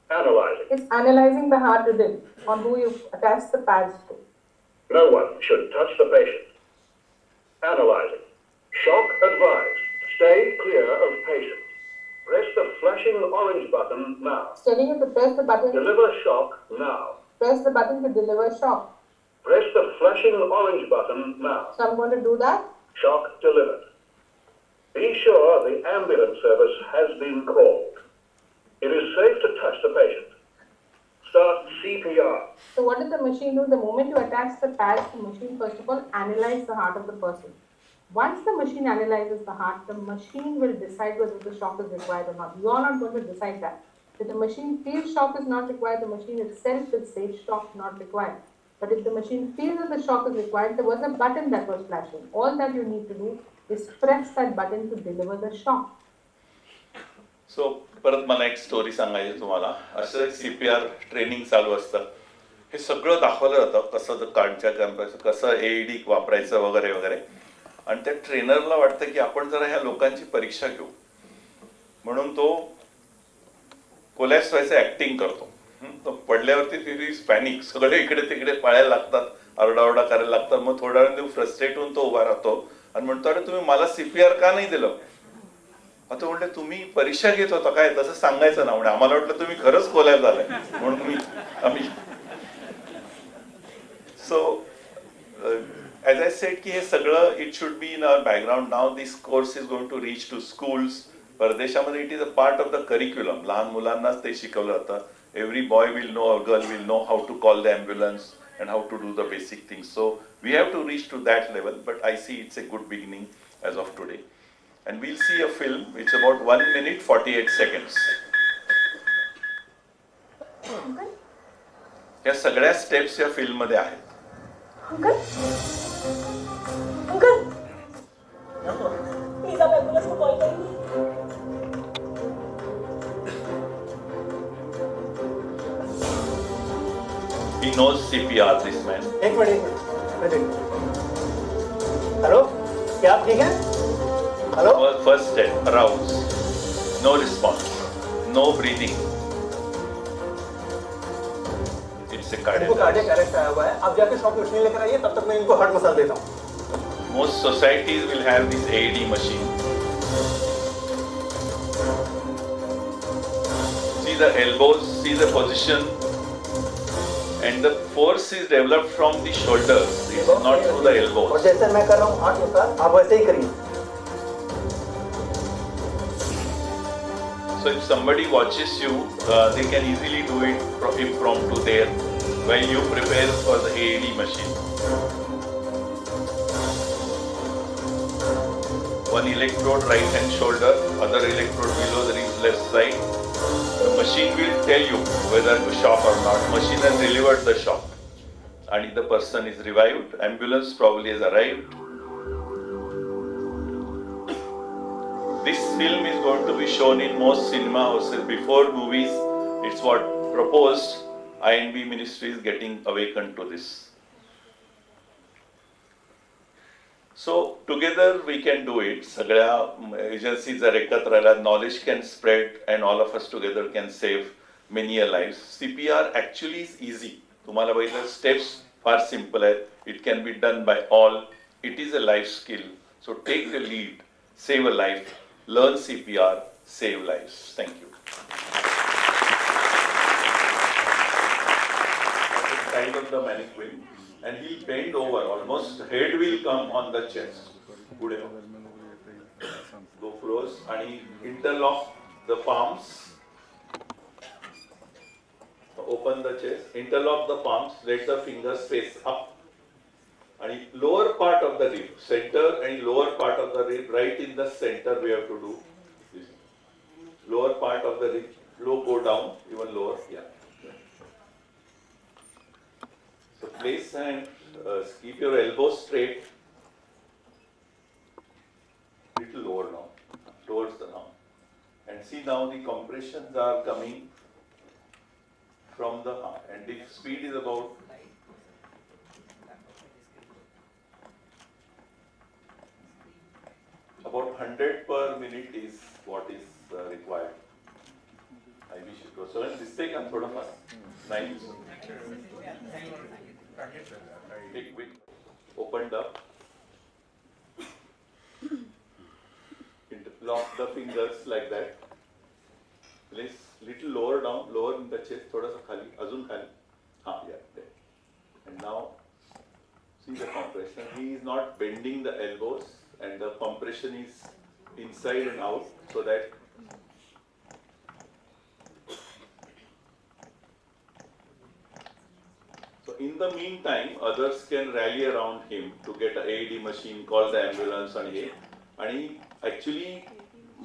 Analyzing. It's analyzing the heart rhythm on who you attach the pads to. No one should touch the patient. Analyzing. Shock advised. Stay clear of patient. Press the flashing orange button now. It's telling you to press the button. Deliver shock now. Press the button to deliver shock. Press the flashing orange button now. So I'm going to do that. Shock delivered. Be sure the ambulance service has been called. It is safe to touch the patient. Start CPR. So what does the machine do? The moment you attach the pads, the machine first of all analyzes the heart of the person. Once the machine analyzes the heart, the machine will decide whether the shock is required or not. You are not going to decide that. If the machine feels shock is not required, the machine itself will say shock not required. But if the machine feels that the shock is required, there was a button that was flashing. All that you need to do is press that button to deliver the shock. So परत मला एक story सांगायची तुम्हाला. असं CPR training चालू असतं. हे सगळं दाखवलं जातं कसं कांडच्या कॅम्पस कसं AED वापरायचं वगैरे वगैरे. आणि त्या ट्रेनरला वाटतं की आपण जरा ह्या लोकांची परीक्षा घेऊ म्हणून तो कोलॅप्स व्हायचं ऍक्टिंग करतो. तो पडल्यावरती ती पॅनिक सगळे इकडे तिकडे पळायला लागतात, आरडाओरडा करायला लागतात. मग थोड्या वेळ फ्रस्ट्रेट होऊन तो उभा राहतो आणि म्हणतो अरे तुम्ही मला CPR का नाही दिलं. आता म्हणलं तुम्ही परीक्षा घेत होता काय तसं सांगायचं ना. म्हणजे आम्हाला वाटलं तुम्ही खरंच कोलॅप्स झालाय म्हणून आम्ही सो as I said की हे सगळं it should be in our background. Now this course is going to reach to schools. परदेशामध्ये it is a part of the curriculum. लहान मुलांनाच ते शिकवलं जातं. Every boy will know or girl will know how to call the ambulance and how to do the basic things. So we have to reach to that level, but I see it's a good beginning as of today. And we'll see a film which is about 1 minute 48 seconds. या सगळ्या steps या film मध्ये आहेत. He knows CPR, this man. एक minute. Hello, क्या आप ठीक हैं? Hello. First step, arouse. No response. No breathing. It's a cardiac arrest आया हुआ है. आप जाके शॉक मशीन लेकर आइए, तब तक मैं इनको हार्ट मसाज देता हूँ. Most societies will have this AED machine. See the elbows, see the position, and the force is developed from the shoulders. It's not through the elbows. और जैसे मैं कर रहा हूँ हार्ट मसाज, आप वैसे ही करिए. So if somebody watches you, they can easily do it impromptu there while you prepare for the AED machine. One electrode right hand shoulder, other electrode below the left side. The machine will tell you whether to shock or not. Machine has delivered the shock and the person is revived. Ambulance probably has arrived. This film is going to be shown in most cinema houses before movies. It's what proposed. INB ministry is getting awakened to this. So together we can do it. Sagrya agencies are ekatra, knowledge can spread and all of us together can save many lives. CPR actually is easy. तुम्हाला बघितलं steps फार simple आहेत. It can be done by all. It is a life skill. So take the lead. Save a life. Learn CPR. Save lives. Thank you. Kind of the mannequin, and he'll bend over. Almost head will come on the chest. Good enough. Go close and interlock the palms. Open the chest. Interlock the palms. Let the fingers face up. And lower part of the rib, center and lower part of the rib, right in the center. We have to do this. Lower part of the rib, low go down, even lower. Yeah. So place and keep your elbows straight, little lower now, towards the arm. And see now the compressions are coming from the arm, and the speed is about 100 per minute is what is required. I wish it was. So this take and thoda far. Nice. Take quick. Opened up. Interlock the fingers like that. Place little lower down, lower in the chest. Thoda sa khali, azun khali. Yeah, there. And now see the compression. He is not bending the elbows, and the compression is inside and out, so that in the meantime, others can rally around him to get an AED machine, call the ambulance, and he actually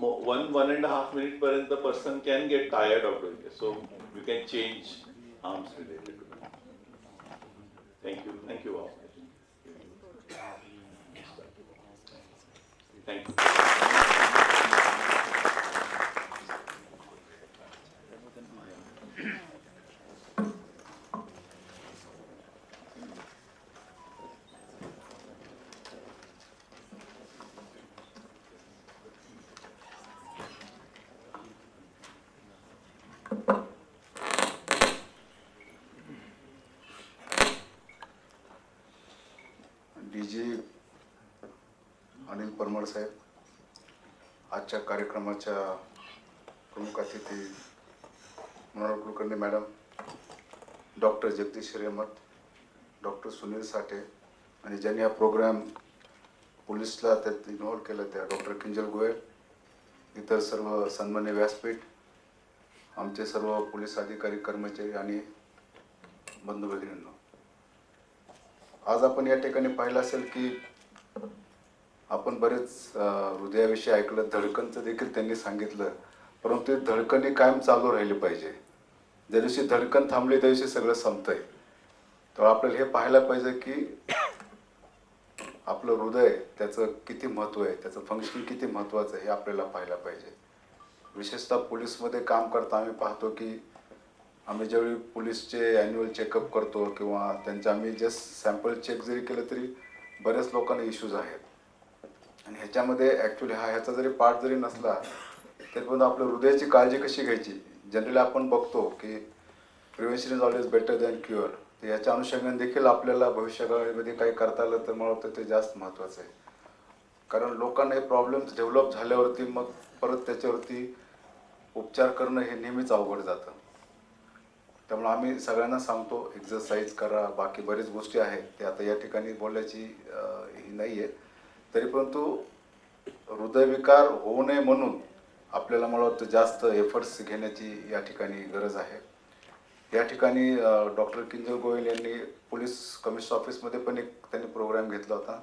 1.5 minutes parent the person can get tired of doing it. So you can change arms related to that. Thank you. Thank you all. Thank you. DG Anil Parmar साहेब, आजच्या कार्यक्रमाच्या प्रमुख अतिथी Mrinal Kulkarni madam, doctor Jagdish Hiremath, doctor Sunil Sathe, आणि ज्यांनी हा programme पोलीसला त्यात involve केलं त्या डॉक्टर किंजल गोयल, इतर सर्व सन्मान्य व्यासपीठ, आमचे सर्व पोलीस अधिकारी कर्मचारी आणि बंधू भगिनींनो, आज आपण या ठिकाणी पाहिलं असेल की आपण बरेच हृदयाविषयी ऐकलं, धडकनचं देखील त्यांनी सांगितलं, परंतु धडकन कायम चालू राहिली पाहिजे. ज्या दिवशी धडकन थांबली त्या दिवशी सगळं संपतंय. तर आपल्याला हे पाहायला पाहिजे की आपलं हृदय त्याचं किती महत्त्व आहे, त्याचं फंक्शन किती महत्त्वाचं आहे हे आपल्याला पाहायला पाहिजे. विशेषतः पोलीसमध्ये काम करता आम्ही पाहतो की आम्ही ज्यावेळी पोलीसचे ॲन्युअल चेकअप करतो किंवा त्यांचे आम्ही जस्ट सॅम्पल चेक जरी केलं तरी बऱ्याच लोकांना इश्यूज आहेत. आणि ह्याच्यामध्ये ॲक्च्युली ह्याचा जरी पार्ट जरी नसला तरी पण आपल्या हृदयाची काळजी कशी घ्यायची. जनरली आपण बघतो की prevention is always better than cure. तर याच्या अनुषंगाने देखील आपल्याला भविष्यकाळामध्ये काही करता आलं तर मला वाटतं ते जास्त महत्त्वाचं आहे. कारण लोकांना हे प्रॉब्लेम्स डेव्हलप झाल्यावरती मग परत त्याच्यावरती उपचार करणं हे नेहमीच अवघड जातं. त्यामुळे आम्ही सगळ्यांना सांगतो एक्झरसाईज करा, बाकी बरीच गोष्टी आहेत ते आता या ठिकाणी बोलायची ही नाही आहे. तरी परंतु हृदयविकार होऊ नये म्हणून आपल्याला मला वाटतं जास्त एफर्ट्स घेण्याची या ठिकाणी गरज आहे. या ठिकाणी डॉक्टर किंजल गोयल यांनी पोलीस कमिशनर ऑफिसमध्ये पण एक त्यांनी प्रोग्राम घेतला होता.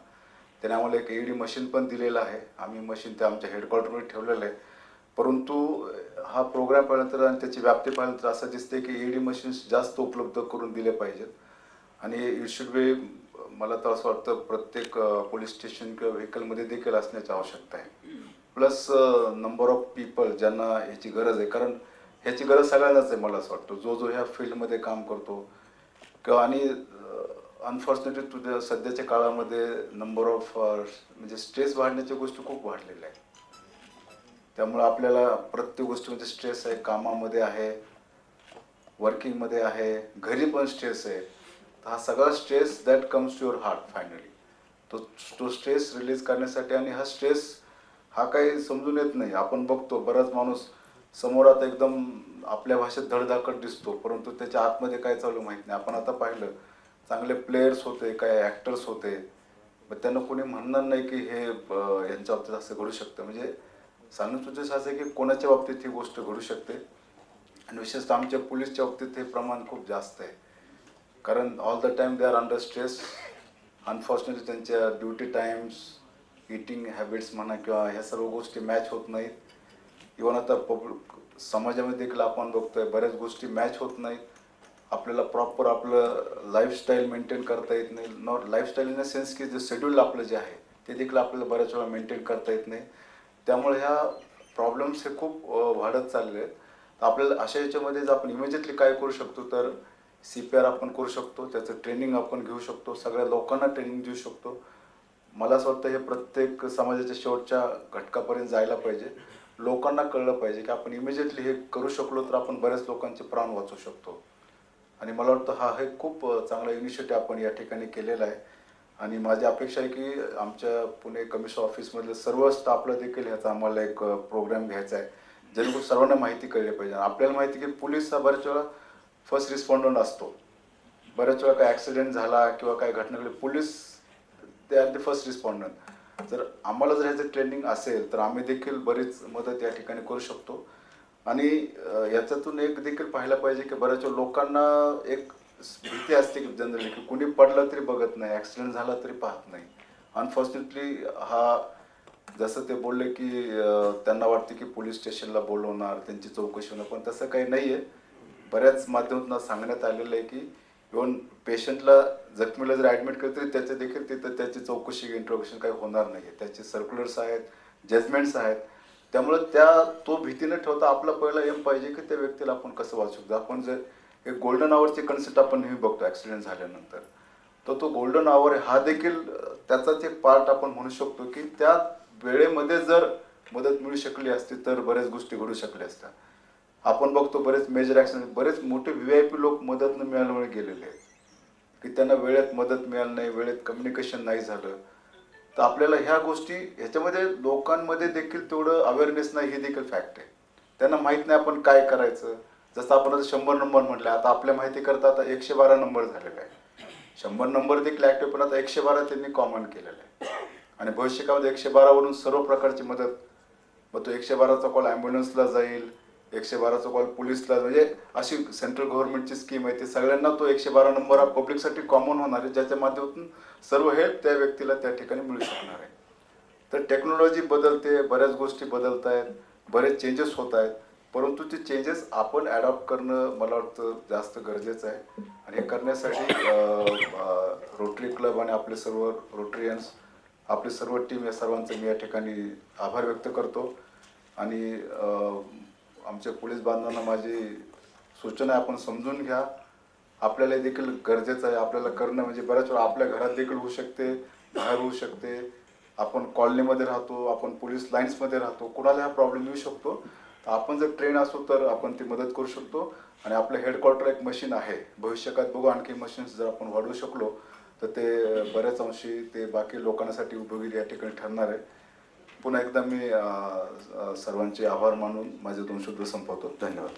त्याने आम्हाला एक AED मशीन पण दिलेलं आहे. आम्ही मशीन ते आमच्या हेडक्वार्टरमध्ये ठेवलेलं आहे. परंतु हा प्रोग्राम पाहिल्यानंतर आणि त्याची व्याप्ती पाहिल्यानंतर असं दिसते की AED मशीन्स जास्त उपलब्ध करून दिले पाहिजेत. आणि इट शुड बी, मला तर असं वाटतं प्रत्येक पोलीस स्टेशन किंवा व्हेकलमध्ये देखील असण्याची आवश्यकता आहे. प्लस नंबर ऑफ पीपल ज्यांना ह्याची गरज आहे, कारण ह्याची गरज सगळ्यांनाच आहे. मला असं वाटतं जो जो ह्या फील्डमध्ये काम करतो किंवा आणि अनफॉर्च्युनेटली सध्याच्या काळामध्ये नंबर ऑफ म्हणजे स्ट्रेस वाढण्याच्या गोष्टी खूप वाढलेल्या आहेत. त्यामुळे आपल्याला प्रत्येक गोष्टीमध्ये स्ट्रेस आहे, कामामध्ये आहे, वर्किंगमध्ये आहे, घरी पण स्ट्रेस आहे. तर हा सगळा stress that comes to your heart finally. तो स्ट्रेस रिलीज करण्यासाठी, आणि हा स्ट्रेस हा काही समजून येत नाही. आपण बघतो बराच माणूस समोर आता एकदम आपल्या भाषेत धडधाकट दिसतो, परंतु त्याच्या आतमध्ये काय चालू माहीत नाही. आपण आता पाहिलं चांगले प्लेयर्स होते, काय ॲक्टर्स होते, पण त्यांना कोणी म्हणणार नाही की हे यांच्या बाबतीत असं घडू शकतं. म्हणजे सांगण्याचं उद्देश असं आहे की कोणाच्या बाबतीत ही गोष्ट घडू शकते, आणि विशेषतः आमच्या पोलीसच्या बाबतीत हे प्रमाण खूप जास्त आहे. कारण all the time they are under stress. Unfortunately त्यांच्या ड्युटी टाईम्स, इटिंग हॅबिट्स म्हणा किंवा ह्या सर्व गोष्टी मॅच होत नाहीत. इव्हन आता समाजामध्ये देखील आपण बघतोय बऱ्याच गोष्टी मॅच होत नाहीत. आपल्याला प्रॉपर आपलं लाईफस्टाईल मेंटेन करता येत नाही. Not lifestyle in the sense की जे शेड्यूल आपलं जे आहे ते देखील आपल्याला बऱ्याच वेळा मेंटेन करता येत नाही. त्यामुळे ह्या प्रॉब्लेम्स हे खूप वाढत चालले आहेत. तर आपल्याला अशा याच्यामध्ये आपण इमिजिएटली काय करू शकतो, तर CPR आपण करू शकतो. त्याचं ट्रेनिंग आपण घेऊ शकतो, सगळ्या लोकांना ट्रेनिंग देऊ शकतो. मला असं वाटतं हे प्रत्येक समाजाच्या शेवटच्या घटकापर्यंत जायला पाहिजे. लोकांना कळलं पाहिजे की आपण इमिजिएटली हे करू शकलो तर आपण बऱ्याच लोकांचे प्राण वाचवू शकतो. आणि मला वाटतं हा हे खूप चांगला इनिशिएटिव्ह आपण या ठिकाणी केलेला आहे. आणि माझी अपेक्षा आहे की आमच्या पुणे कमिशनर ऑफिसमधले सर्व स्टाफला देखील ह्याचा आम्हाला एक प्रोग्राम घ्यायचा आहे, जेणेकरून सर्वांना माहिती कळली पाहिजे. आपल्याला माहिती की पोलीस हा बऱ्याच वेळा फर्स्ट रिस्पॉन्डंट असतो. बऱ्याच वेळा काय ॲक्सिडेंट झाला किंवा काय घटना घडली, पोलीस ते आर द फर्स्ट रिस्पॉन्डंट. जर आम्हाला जर ह्याचं ट्रेनिंग असेल तर आम्ही देखील बरीच मदत या ठिकाणी करू शकतो. आणि याच्यातून एक देखील पाहायला पाहिजे की बऱ्याच लोकांना एक भीती असते की जनरली की कुणी पडलं तरी बघत नाही, ॲक्सिडेंट झाला तरी पाहत नाही. अनफॉर्च्युनेटली हा जसं ते बोलले की त्यांना वाटते की पोलीस स्टेशनला बोलवणार, त्यांची चौकशी होणार, पण तसं काही नाही आहे. बऱ्याच माध्यमातून सांगण्यात आलेलं आहे की इव्हन पेशंटला जखमीला जर ॲडमिट केलं तरी त्याचे देखील तिथं त्याची चौकशी इंट्रोगेशन काही होणार नाही आहे. त्याचे सर्क्युलर्स आहेत, जजमेंट्स आहेत. त्यामुळे तो भीती न ठेवता आपला पहिला एम पाहिजे की त्या व्यक्तीला आपण कसं वाचू शकतो. आपण जर एक गोल्डन आवरची कन्सेप्ट आपण नेहमी बघतो ॲक्सिडेंट झाल्यानंतर, तर तो गोल्डन आवर हा देखील त्याचाच एक पार्ट आपण म्हणू शकतो की त्या वेळेमध्ये जर मदत मिळू शकली असती तर बऱ्याच गोष्टी घडू शकल्या असत्या. आपण बघतो बरेच मेजर ॲक्सिडेंट, बरेच मोठे VIP लोक मदत न मिळाल्यामुळे गेलेले आहेत की त्यांना वेळेत मदत मिळाली नाही, वेळेत कम्युनिकेशन नाही झालं. तर आपल्याला ह्या गोष्टी ह्याच्यामध्ये लोकांमध्ये देखील तेवढं अवेअरनेस नाही, हे देखील फॅक्ट आहे. त्यांना माहीत नाही आपण काय करायचं. जसं आपण आता 100 नंबर म्हटलं, आता आपल्या माहिती करता आता 112 नंबर झालेला आहे. 100 नंबर देखील ॲक्टिव्ह, पण आता 112 त्यांनी कॉमन केलेलं आहे. आणि भविष्यकाळामध्ये 112 वरून सर्व प्रकारची मदत, मग तो 112चा कॉल ॲम्ब्युलन्सला जाईल, 112चा कॉल पोलीसला, म्हणजे अशी सेंट्रल गव्हर्नमेंटची स्कीम आहे. ती सगळ्यांना तो 112 नंबर हा पब्लिकसाठी कॉमन होणार आहे, ज्याच्या माध्यमातून सर्व हेल्प त्या व्यक्तीला त्या ठिकाणी मिळू शकणार आहे. तर टेक्नॉलॉजी बदलते, बऱ्याच गोष्टी बदलत आहेत, बरेच चेंजेस होत आहेत, परंतु ते चेंजेस आपण ॲडॉप्ट करणं मला वाटतं जास्त गरजेचं आहे. आणि हे करण्यासाठी रोटरी क्लब आणि आपले सर्व रोटरियन्स, आपली सर्व टीम, या सर्वांचे मी या ठिकाणी आभार व्यक्त करतो. आणि आमच्या पोलीस बांधवांना माझी सूचना आहे, आपण समजून घ्या. आपल्याला देखील गरजेचं आहे, आपल्याला करणं म्हणजे बऱ्याच वेळा आपल्या घरात देखील होऊ शकते, बाहेर होऊ शकते, आपण कॉलनीमध्ये राहतो, आपण पोलीस लाईन्समध्ये राहतो, कुणाला हा प्रॉब्लेम येऊ शकतो. तर आपण जर ट्रेन असू तर आपण ती मदत करू शकतो. आणि आपलं हेडक्वार्टर एक मशीन आहे, भविष्यात बघू आणखी मशीन्स जर आपण वाढवू शकलो तर ते बऱ्याच अंशी ते बाकी लोकांसाठी उपयोगी या ठिकाणी ठरणार आहे. पुन्हा एकदा मी सर्वांचे आभार मानून माझे 2 शब्द संपवतो. धन्यवाद.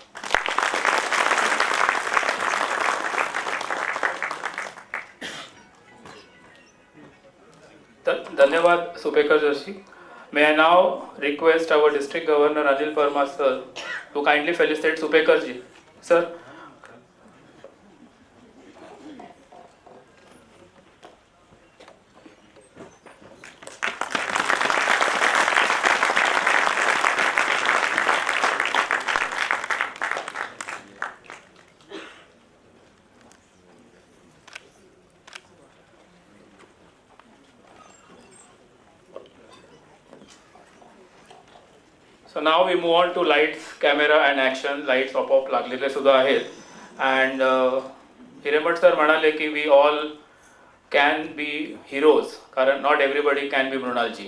धन्यवाद Supekar Joshi. May I now request our District Governor Anil Parmar sir to kindly felicitate Supekar ji. Sir. So now we move on to lights, camera and action. Lights आपोआप लागलेले सुद्धा आहेत. And हिरेमठ सर म्हणाले की we all can be heroes, कारण not everybody can be मृणालजी.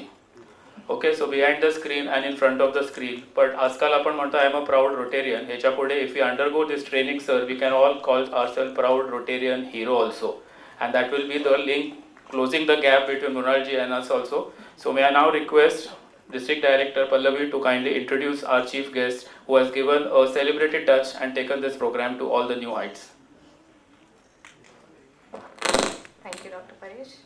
Okay, so behind the screen and in front of the screen. But आजकाल आपण म्हणतो I am a proud Rotarian. ह्याच्या पुढे if we undergo this training, sir, we can all call ourselves proud Rotarian hero also. And that will be the link closing the gap between Mrunalji and us also. So may I now request District Director Pallavi to kindly introduce our chief guest who has given a celebrated touch and taken this program to all the new heights. Thank you, Dr. Paresh.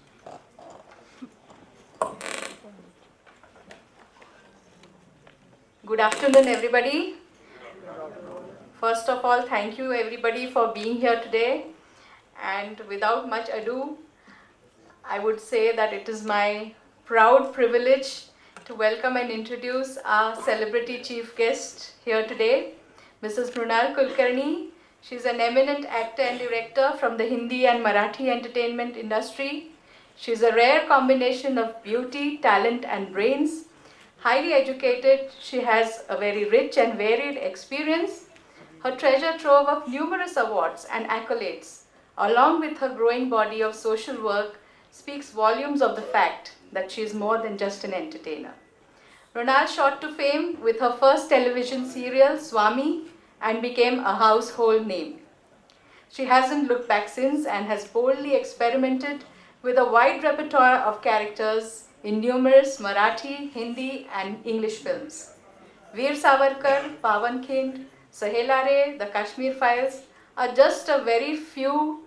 Good afternoon, everybody. First of all, thank you everybody for being here today. And without much ado, I would say that it is my proud privilege to welcome and introduce our celebrity chief guest here today, Mrs. Mrunal Kulkarni. She's an eminent actor and director from the Hindi and Marathi entertainment industry. She's a rare combination of beauty, talent, and brains. Highly educated, she has a very rich and varied experience. Her treasure trove of numerous awards and accolades, along with her growing body of social work, speaks volumes of the fact that she is more than just an entertainer. Mrunal shot to fame with her first television serial, Swami, and became a household name. She hasn't looked back since and has boldly experimented with a wide repertoire of characters in numerous Marathi, Hindi, and English films. Veer Savarkar, Pawankhand, Sahelare, The Kashmir Files are just a very few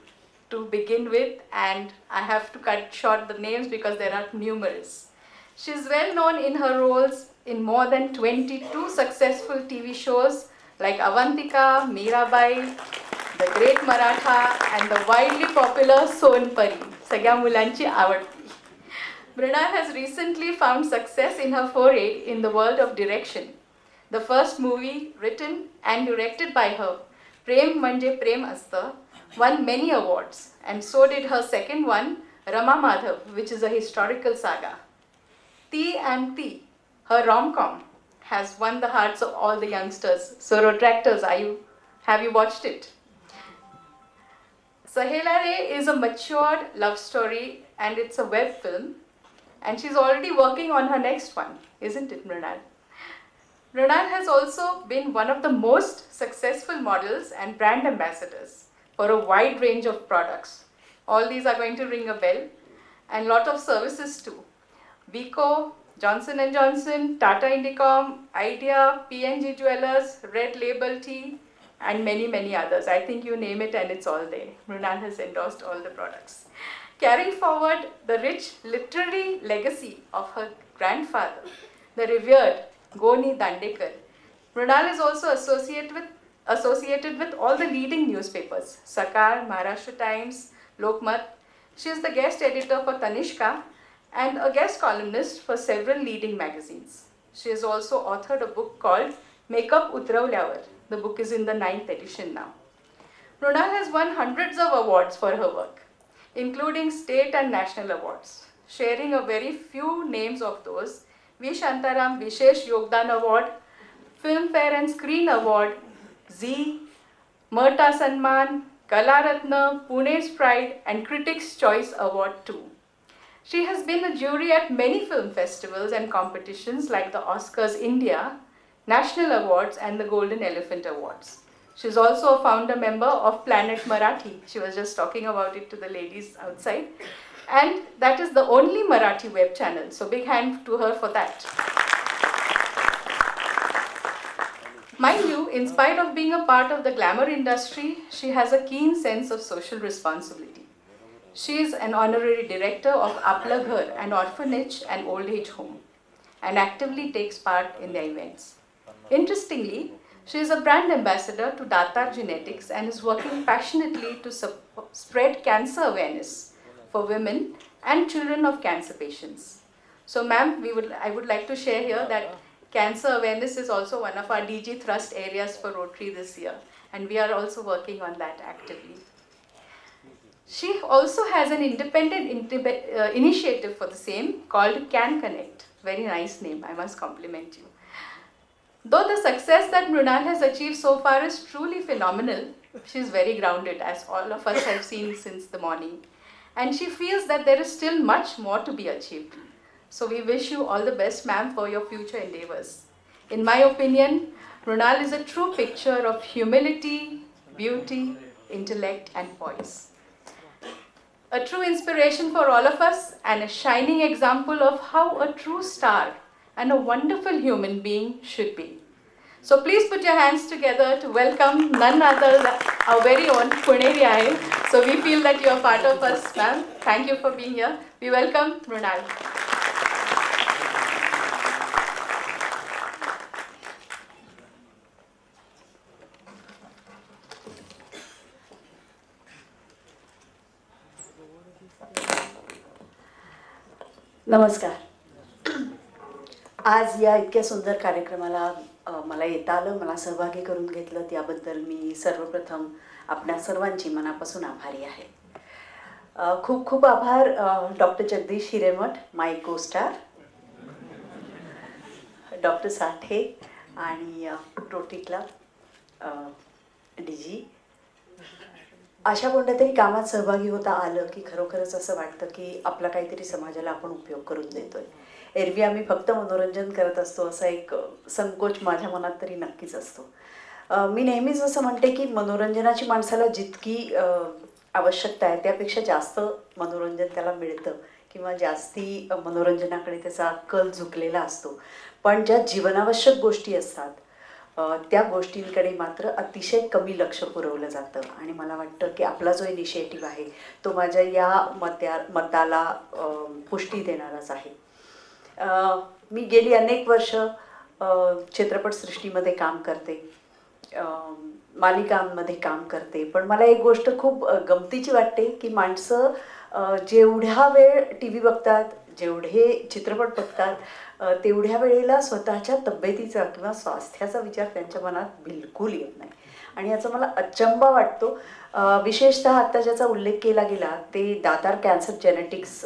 to begin with, and I have to cut short the names because there are numerous. She is well known in her roles in more than 22 successful TV shows like Avantika, Mirabai, The Great Maratha, and the widely popular Sonpari, Sagya Mulanchi Avadti. Mrunal has recently found success in her foray in the world of direction. The first movie written and directed by her, Prem Manje Prem Asta, won many awards, and so did her second one, Rama Madhav, which is a historical saga. T and T, her rom-com, has won the hearts of all the youngsters. So Rotractors, have you watched it? Sahelare is a matured love story and it's a web film. And she's already working on her next one, isn't it, Mrunal? Mrunal has also been one of the most successful models and brand ambassadors for a wide range of products. All these are going to ring a bell, and a lot of services too. Vico, Johnson & Johnson, Tata Indicom, Idea, P&G Jewelers, Red Label Tea, and many, many others. I think you name it and it's all there. Mrunal has endorsed all the products. Carrying forward the rich literary legacy of her grandfather, the revered Goni Dandekar, Mrunal is also associated with all the leading newspapers, Sakar, Maharashtra Times, Lokmat. She is the guest editor for Tanishka and a guest columnist for several leading magazines. She has also authored a book called Makeup Utravlyavar. The book is in the 9th edition now. Mrunal has won hundreds of awards for her work, including state and national awards. Sharing a very few names of those, V. Shantaram Vishesh Yogdan Award, Filmfare and Screen Award, Z, Marta Sanman, Kala Ratna, Pune's Pride, and Critics' Choice Award too. She has been a jury at many film festivals and competitions like the Oscars India, National Awards, and the Golden Elephant Awards. She's also a founder member of Planet Marathi. She was just talking about it to the ladies outside. And that is the only Marathi web channel. So big hand to her for that. Mind you, in spite of being a part of the glamour industry, she has a keen sense of social responsibility. She is an honorary director of Apla Ghar, an orphanage and old age home, and actively takes part in their events. Interestingly, she is a brand ambassador to Datar Genetics and is working passionately to spread cancer awareness for women and children of cancer patients. So ma'am, I would like to share here that cancer awareness is also one of our DG thrust areas for Rotary this year, and we are also working on that actively. She also has an independent initiative for the same called Can Connect. Very nice name, I must compliment you. Though the success that Mrunal has achieved so far is truly phenomenal, she is very grounded, as all of us have seen since the morning. And she feels that there is still much more to be achieved. So we wish you all the best, ma'am, for your future endeavors. In my opinion, Mrunal is a true picture of humility, beauty, intellect, and poise. A true inspiration for all of us and a shining example of how a true star and a wonderful human being should be. So please put your hands together to welcome none other than our very own Puneri Ahe. So we feel that you are part of us, ma'am. Thank you for being here. We welcome Mrunal. नमस्कार. आज या इतक्या सुंदर कार्यक्रमाला मला येता आलं, मला सहभागी करून घेतलं त्याबद्दल मी सर्वप्रथम आपल्या सर्वांची मनापासून आभारी आहे. खूप खूप आभार डॉक्टर जगदीश हिरेमठ, माय को-स्टार, डॉक्टर साठे आणि रोटरी क्लब DG. अशा कोणत्या तरी कामात सहभागी होता आलं की खरोखरच असं वाटतं की आपला काहीतरी समाजाला आपण उपयोग करून देतोय. एरवी आम्ही फक्त मनोरंजन करत असतो असा एक संकोच माझ्या मनात तरी नक्कीच असतो. मी नेहमीच असं म्हणते की मनोरंजनाची माणसाला जितकी आवश्यकता आहे त्यापेक्षा जास्त मनोरंजन त्याला मिळतं किंवा जास्ती मनोरंजनाकडे त्याचा कल झुकलेला असतो. पण ज्या जीवनावश्यक गोष्टी असतात त्या गोष्टींकडे मात्र अतिशय कमी लक्ष पुरवलं जातं. आणि मला वाटतं की आपला जो इनिशिएटिव्ह आहे तो माझ्या या मताला पुष्टी देणाराच आहे. मी गेली अनेक वर्ष चित्रपटसृष्टीमध्ये काम करते, मालिकांमध्ये काम करते. पण मला एक गोष्ट खूप गमतीची वाटते की माणसं जेवढ्या वेळ TV बघतात, जेवढे चित्रपट बघतात तेवढ्या वेळेला स्वतःच्या तब्येतीचा किंवा स्वास्थ्याचा विचार त्यांच्या मनात बिलकुल येत नाही. आणि याचा मला अचंबा वाटतो. विशेषतः आत्ता ज्याचा उल्लेख केला गेला ते दातार कॅन्सर जेनेटिक्स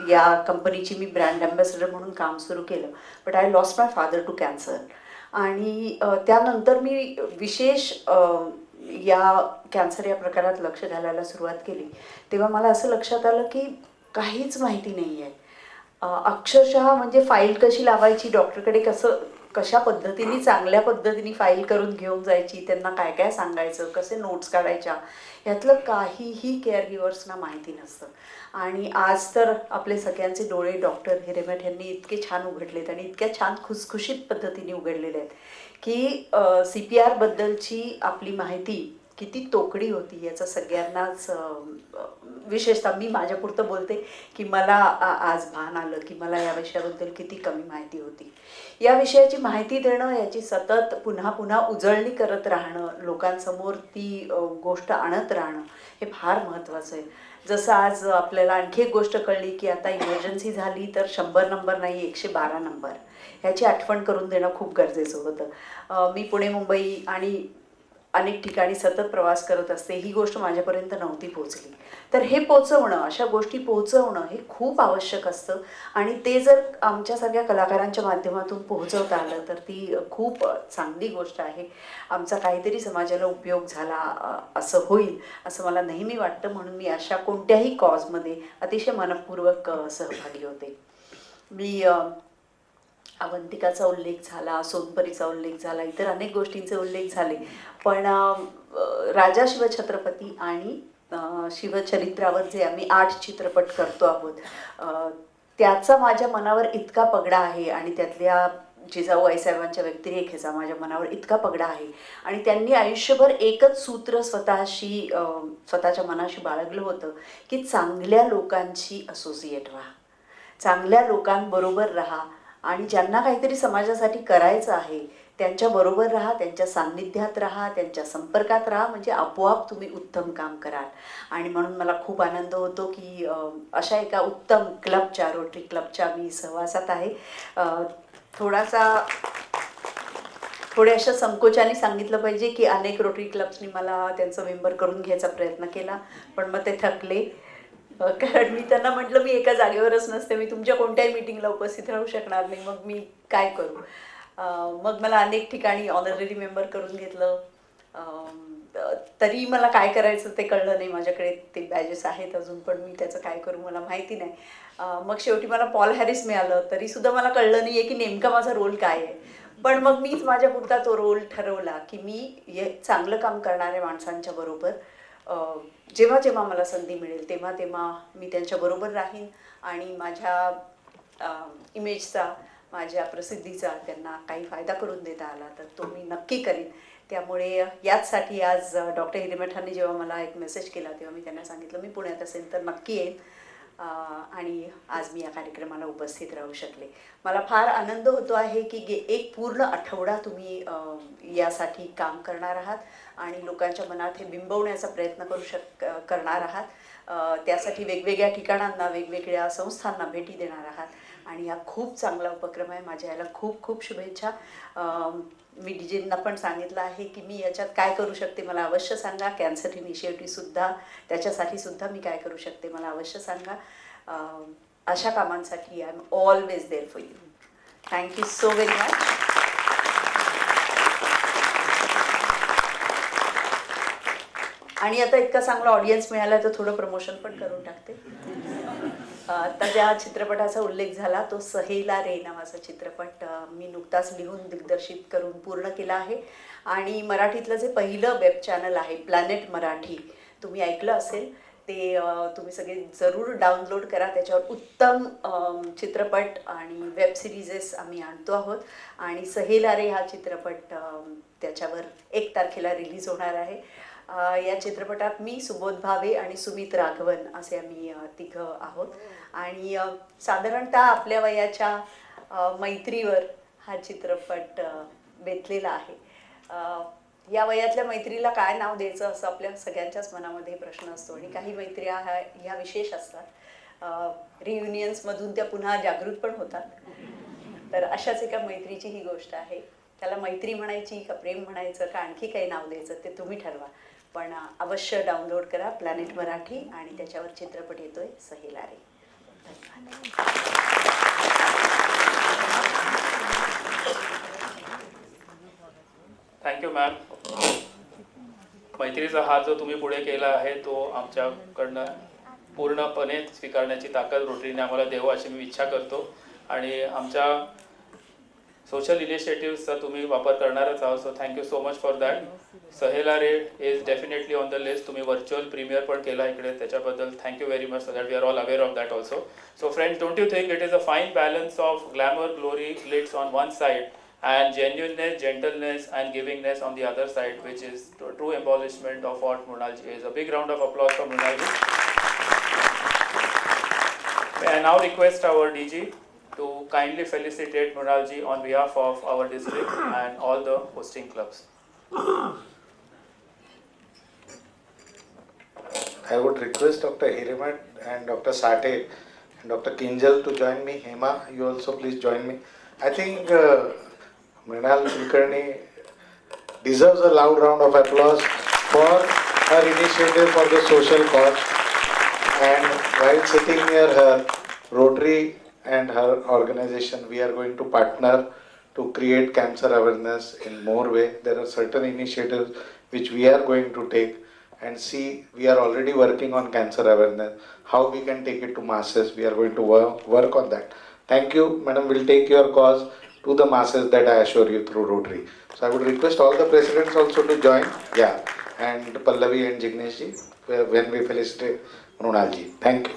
या कंपनीची मी ब्रँड ॲम्बॅसेडर म्हणून काम सुरू केलं. But I lost my father to cancer. आणि त्यानंतर मी विशेष या कॅन्सर या प्रकारात लक्ष घालायला सुरुवात केली. तेव्हा मला असं लक्षात आलं की काहीच माहिती नाही आहे. अक्षरशः म्हणजे फाईल कशी लावायची, डॉक्टरकडे कशा पद्धतीने चांगल्या पद्धतीने फाईल करून घेऊन जायची, त्यांना काय काय सांगायचं, कसे नोट्स काढायच्या, ह्यातलं काहीही केअरगिव्हर्सना माहिती नसतं. आणि आज तर आपले सगळ्यांचे डोळे डॉक्टर हिरेमठ यांनी इतके छान उघडलेत आणि इतक्या छान खुसखुशीत पद्धतीने उघडलेले आहेत की CPR बद्दलची आपली माहिती किती तोकडी होती याचा सगळ्यांनाच विशेषतः मी माझ्यापुरतं बोलते की मला आज भान आलं की मला या विषयाबद्दल किती कमी माहिती होती. या विषयाची माहिती देणं, याची सतत पुन्हा पुन्हा उजळणी करत राहणं, लोकांसमोर ती गोष्ट आणत राहणं हे फार महत्त्वाचं आहे. जसं आज आपल्याला आणखी एक गोष्ट कळली की आता इमर्जन्सी झाली तर 100 नंबर नाही 112 नंबर ह्याची आठवण करून देणं खूप गरजेचं होतं. मी पुणे, मुंबई आणि अनेक ठिकाणी सतत प्रवास करत असते. ही गोष्ट माझ्यापर्यंत नव्हती पोहोचली. तर हे पोहोचवणं, अशा गोष्टी पोहोचवणं हे खूप आवश्यक असतं. आणि ते जर आमच्या सगळ्या कलाकारांच्या माध्यमातून पोहोचवता आलं तर ती खूप चांगली गोष्ट आहे. आमचा काहीतरी समाजाला उपयोग झाला असं होईल असं मला नेहमी वाटतं. म्हणून मी अशा कोणत्याही कॉजमध्ये अतिशय मनपूर्वक सहभागी होते. मी अवंतिकाचा उल्लेख झाला, सोनपरीचा उल्लेख झाला, इतर अनेक गोष्टींचे उल्लेख झाले. पण राजा शिवछत्रपती आणि शिवचरित्रावर जे आम्ही 8 चित्रपट करतो आहोत त्याचा माझ्या मनावर इतका पगडा आहे आणि त्यातल्या जिजाऊ आईसाहेबांच्या व्यक्तिरेखेचा माझ्या मनावर इतका पगडा आहे. आणि त्यांनी आयुष्यभर एकच सूत्र स्वतःच्या मनाशी बाळगलं होतं की चांगल्या लोकांची असोसिएट व्हा, चांगल्या लोकांबरोबर राहा आणि ज्यांना काहीतरी समाजासाठी करायचं आहे त्यांच्याबरोबर राहा, त्यांच्या सान्निध्यात राहा, त्यांच्या संपर्कात राहा, म्हणजे आपोआप तुम्ही उत्तम काम कराल. आणि म्हणून मला खूप आनंद होतो की अशा एका उत्तम क्लबच्या, रोटरी क्लबच्या मी सहवासात आहे. थोड्याशा संकोचाने सांगितलं पाहिजे की अनेक रोटरी क्लब्सनी मला त्यांचं मेंबर करून घ्यायचा प्रयत्न केला पण मग ते थकले. कारण मी त्यांना म्हटलं मी एका जागेवरच नसते, मी तुमच्या कोणत्याही मीटिंगला उपस्थित राहू शकणार नाही, मग मी काय करू. मग मला अनेक ठिकाणी ऑनररी मेंबर करून घेतलं. तरी मला काय करायचं ते कळलं नाही. माझ्याकडे ते बॅजेस आहेत अजून, पण मी त्याचं काय करू मला माहिती नाही. मग शेवटी मला पॉल हॅरिस मिळालं, तरीसुद्धा मला कळलं नाही आहे की नेमका माझा रोल काय आहे. पण मग मीच माझ्यापुरता तो रोल ठरवला की मी हे चांगलं काम करणाऱ्या माणसांच्या बरोबर जेव्हा जेव्हा मला संधी मिळेल तेव्हा तेव्हा मी त्यांच्याबरोबर राहीन आणि माझ्या इमेजचा, माझ्या प्रसिद्धीचा त्यांना काही फायदा करून देता आला तर तो मी नक्की करीन. त्यामुळे याचसाठी आज डॉक्टर हिरेमठांनी जेव्हा मला एक मेसेज केला तेव्हा मी त्यांना सांगितलं मी पुण्यात असेल तर नक्की येईन. आणि आज मी या कार्यक्रमाला उपस्थित राहू शकले. मला फार आनंद होतो आहे की एक पूर्ण आठवडा तुम्ही यासाठी काम करणार आहात आणि लोकांच्या मनात हे बिंबवण्याचा प्रयत्न करणार आहात. त्यासाठी वेगवेगळ्या ठिकाणांना, वेगवेगळ्या संस्थांना भेटी देणार आहात आणि हा खूप चांगला उपक्रम आहे. माझ्या याला खूप खूप शुभेच्छा. मी डीजेंना पण सांगितलं आहे की मी याच्यात काय करू शकते मला अवश्य सांगा. कॅन्सर इनिशिएटिव्हसुद्धा त्याच्यासाठी सुद्धा मी काय करू शकते मला अवश्य सांगा. अशा कामांसाठी I am always there for you. Thank you so very much. आणि आता इतका चांगला ऑडियन्स मिळाला तर थोडं प्रमोशन पण करून टाकते. आता ज्या चित्रपटाचा उल्लेख झाला तो सहेला रे नावाचा चित्रपट मी नुकताच लिहून दिग्दर्शित करून पूर्ण केला आहे. आणि मराठीतलं जे पहिलं वेब चॅनल आहे प्लॅनेट मराठी, तुम्ही ऐकलं असेल ते, तुम्ही सगळे जरूर डाउनलोड करा. त्याच्यावर उत्तम चित्रपट आणि वेब सिरीजेस आम्ही आणतो आहोत. आणि सहेला रे हा चित्रपट त्याच्यावर 1 तारखेला रिलीज होणार आहे. या चित्रपटात मी, सुबोध भावे आणि सुमित राघवन असे आम्ही तिघं आहोत. आणि साधारणतः आपल्या वयाच्या मैत्रीवर हा चित्रपट बेतलेला आहे. या वयातल्या मैत्रीला काय नाव द्यायचं असं आपल्या सगळ्यांच्याच मनामध्ये प्रश्न असतो. आणि काही मैत्र्या ह्या विशेष असतात. रियुनियन्समधून त्या पुन्हा जागृत पण होतात. तर अशाच एका मैत्रीची ही गोष्ट आहे. त्याला मैत्री म्हणायची का प्रेम म्हणायचं का आणखी काही नाव द्यायचं ते तुम्ही ठरवा. पण अवश्य डाउनलोड करा प्लॅनेट मराठी आणि त्याच्यावर चित्रपट येतोय सहेला रे. Thank you ma'am. मैत्रीचा हात जो तुम्ही पुढे केला आहे तो आमच्याकडनं पूर्णपणे स्वीकारण्याची ताकद रोटरीने आम्हाला देऊ अशी मी इच्छा करतो. आणि आमच्या सोशल इनिशिएटिव्हचा तुम्ही वापर करणारच आहोत. So thank you so much for that. Sahela Re is definitely on the list. तुम्ही व्हर्च्युअल प्रीमियर पण केला इकडे, त्याच्याबद्दल thank you very much. So that we are all aware of that also. So friends, don't you think it is a fine balance of glamour, glory, glitz on one side and genuineness, gentleness and givingness on the other side, which is true embellishment of what Mrunalji is. A big round of applause for Mrunalji. May I now request our DG to kindly felicitate Mrunalji on behalf of our district and all the hosting clubs. I would request Dr. Hiremath and Dr. Sathe and Dr. Kinjal to join me. Hema, you also please join me. I think Mrunal Kulkarni deserves a loud round of applause for her initiative for the social cause. And while sitting near her, Rotary and her organization, we are going to partner to create cancer awareness in more way. There are certain initiatives which we are going to take and see. We are already working on cancer awareness. How we can take it to masses, we are going to work on that. Thank you, madam. We'll take your cause to the masses, that I assure you, through Rotary. So I would request all the presidents also to join. Yeah, and Pallavi and Jignesh ji when we felicitate Mrunal ji. Thank you.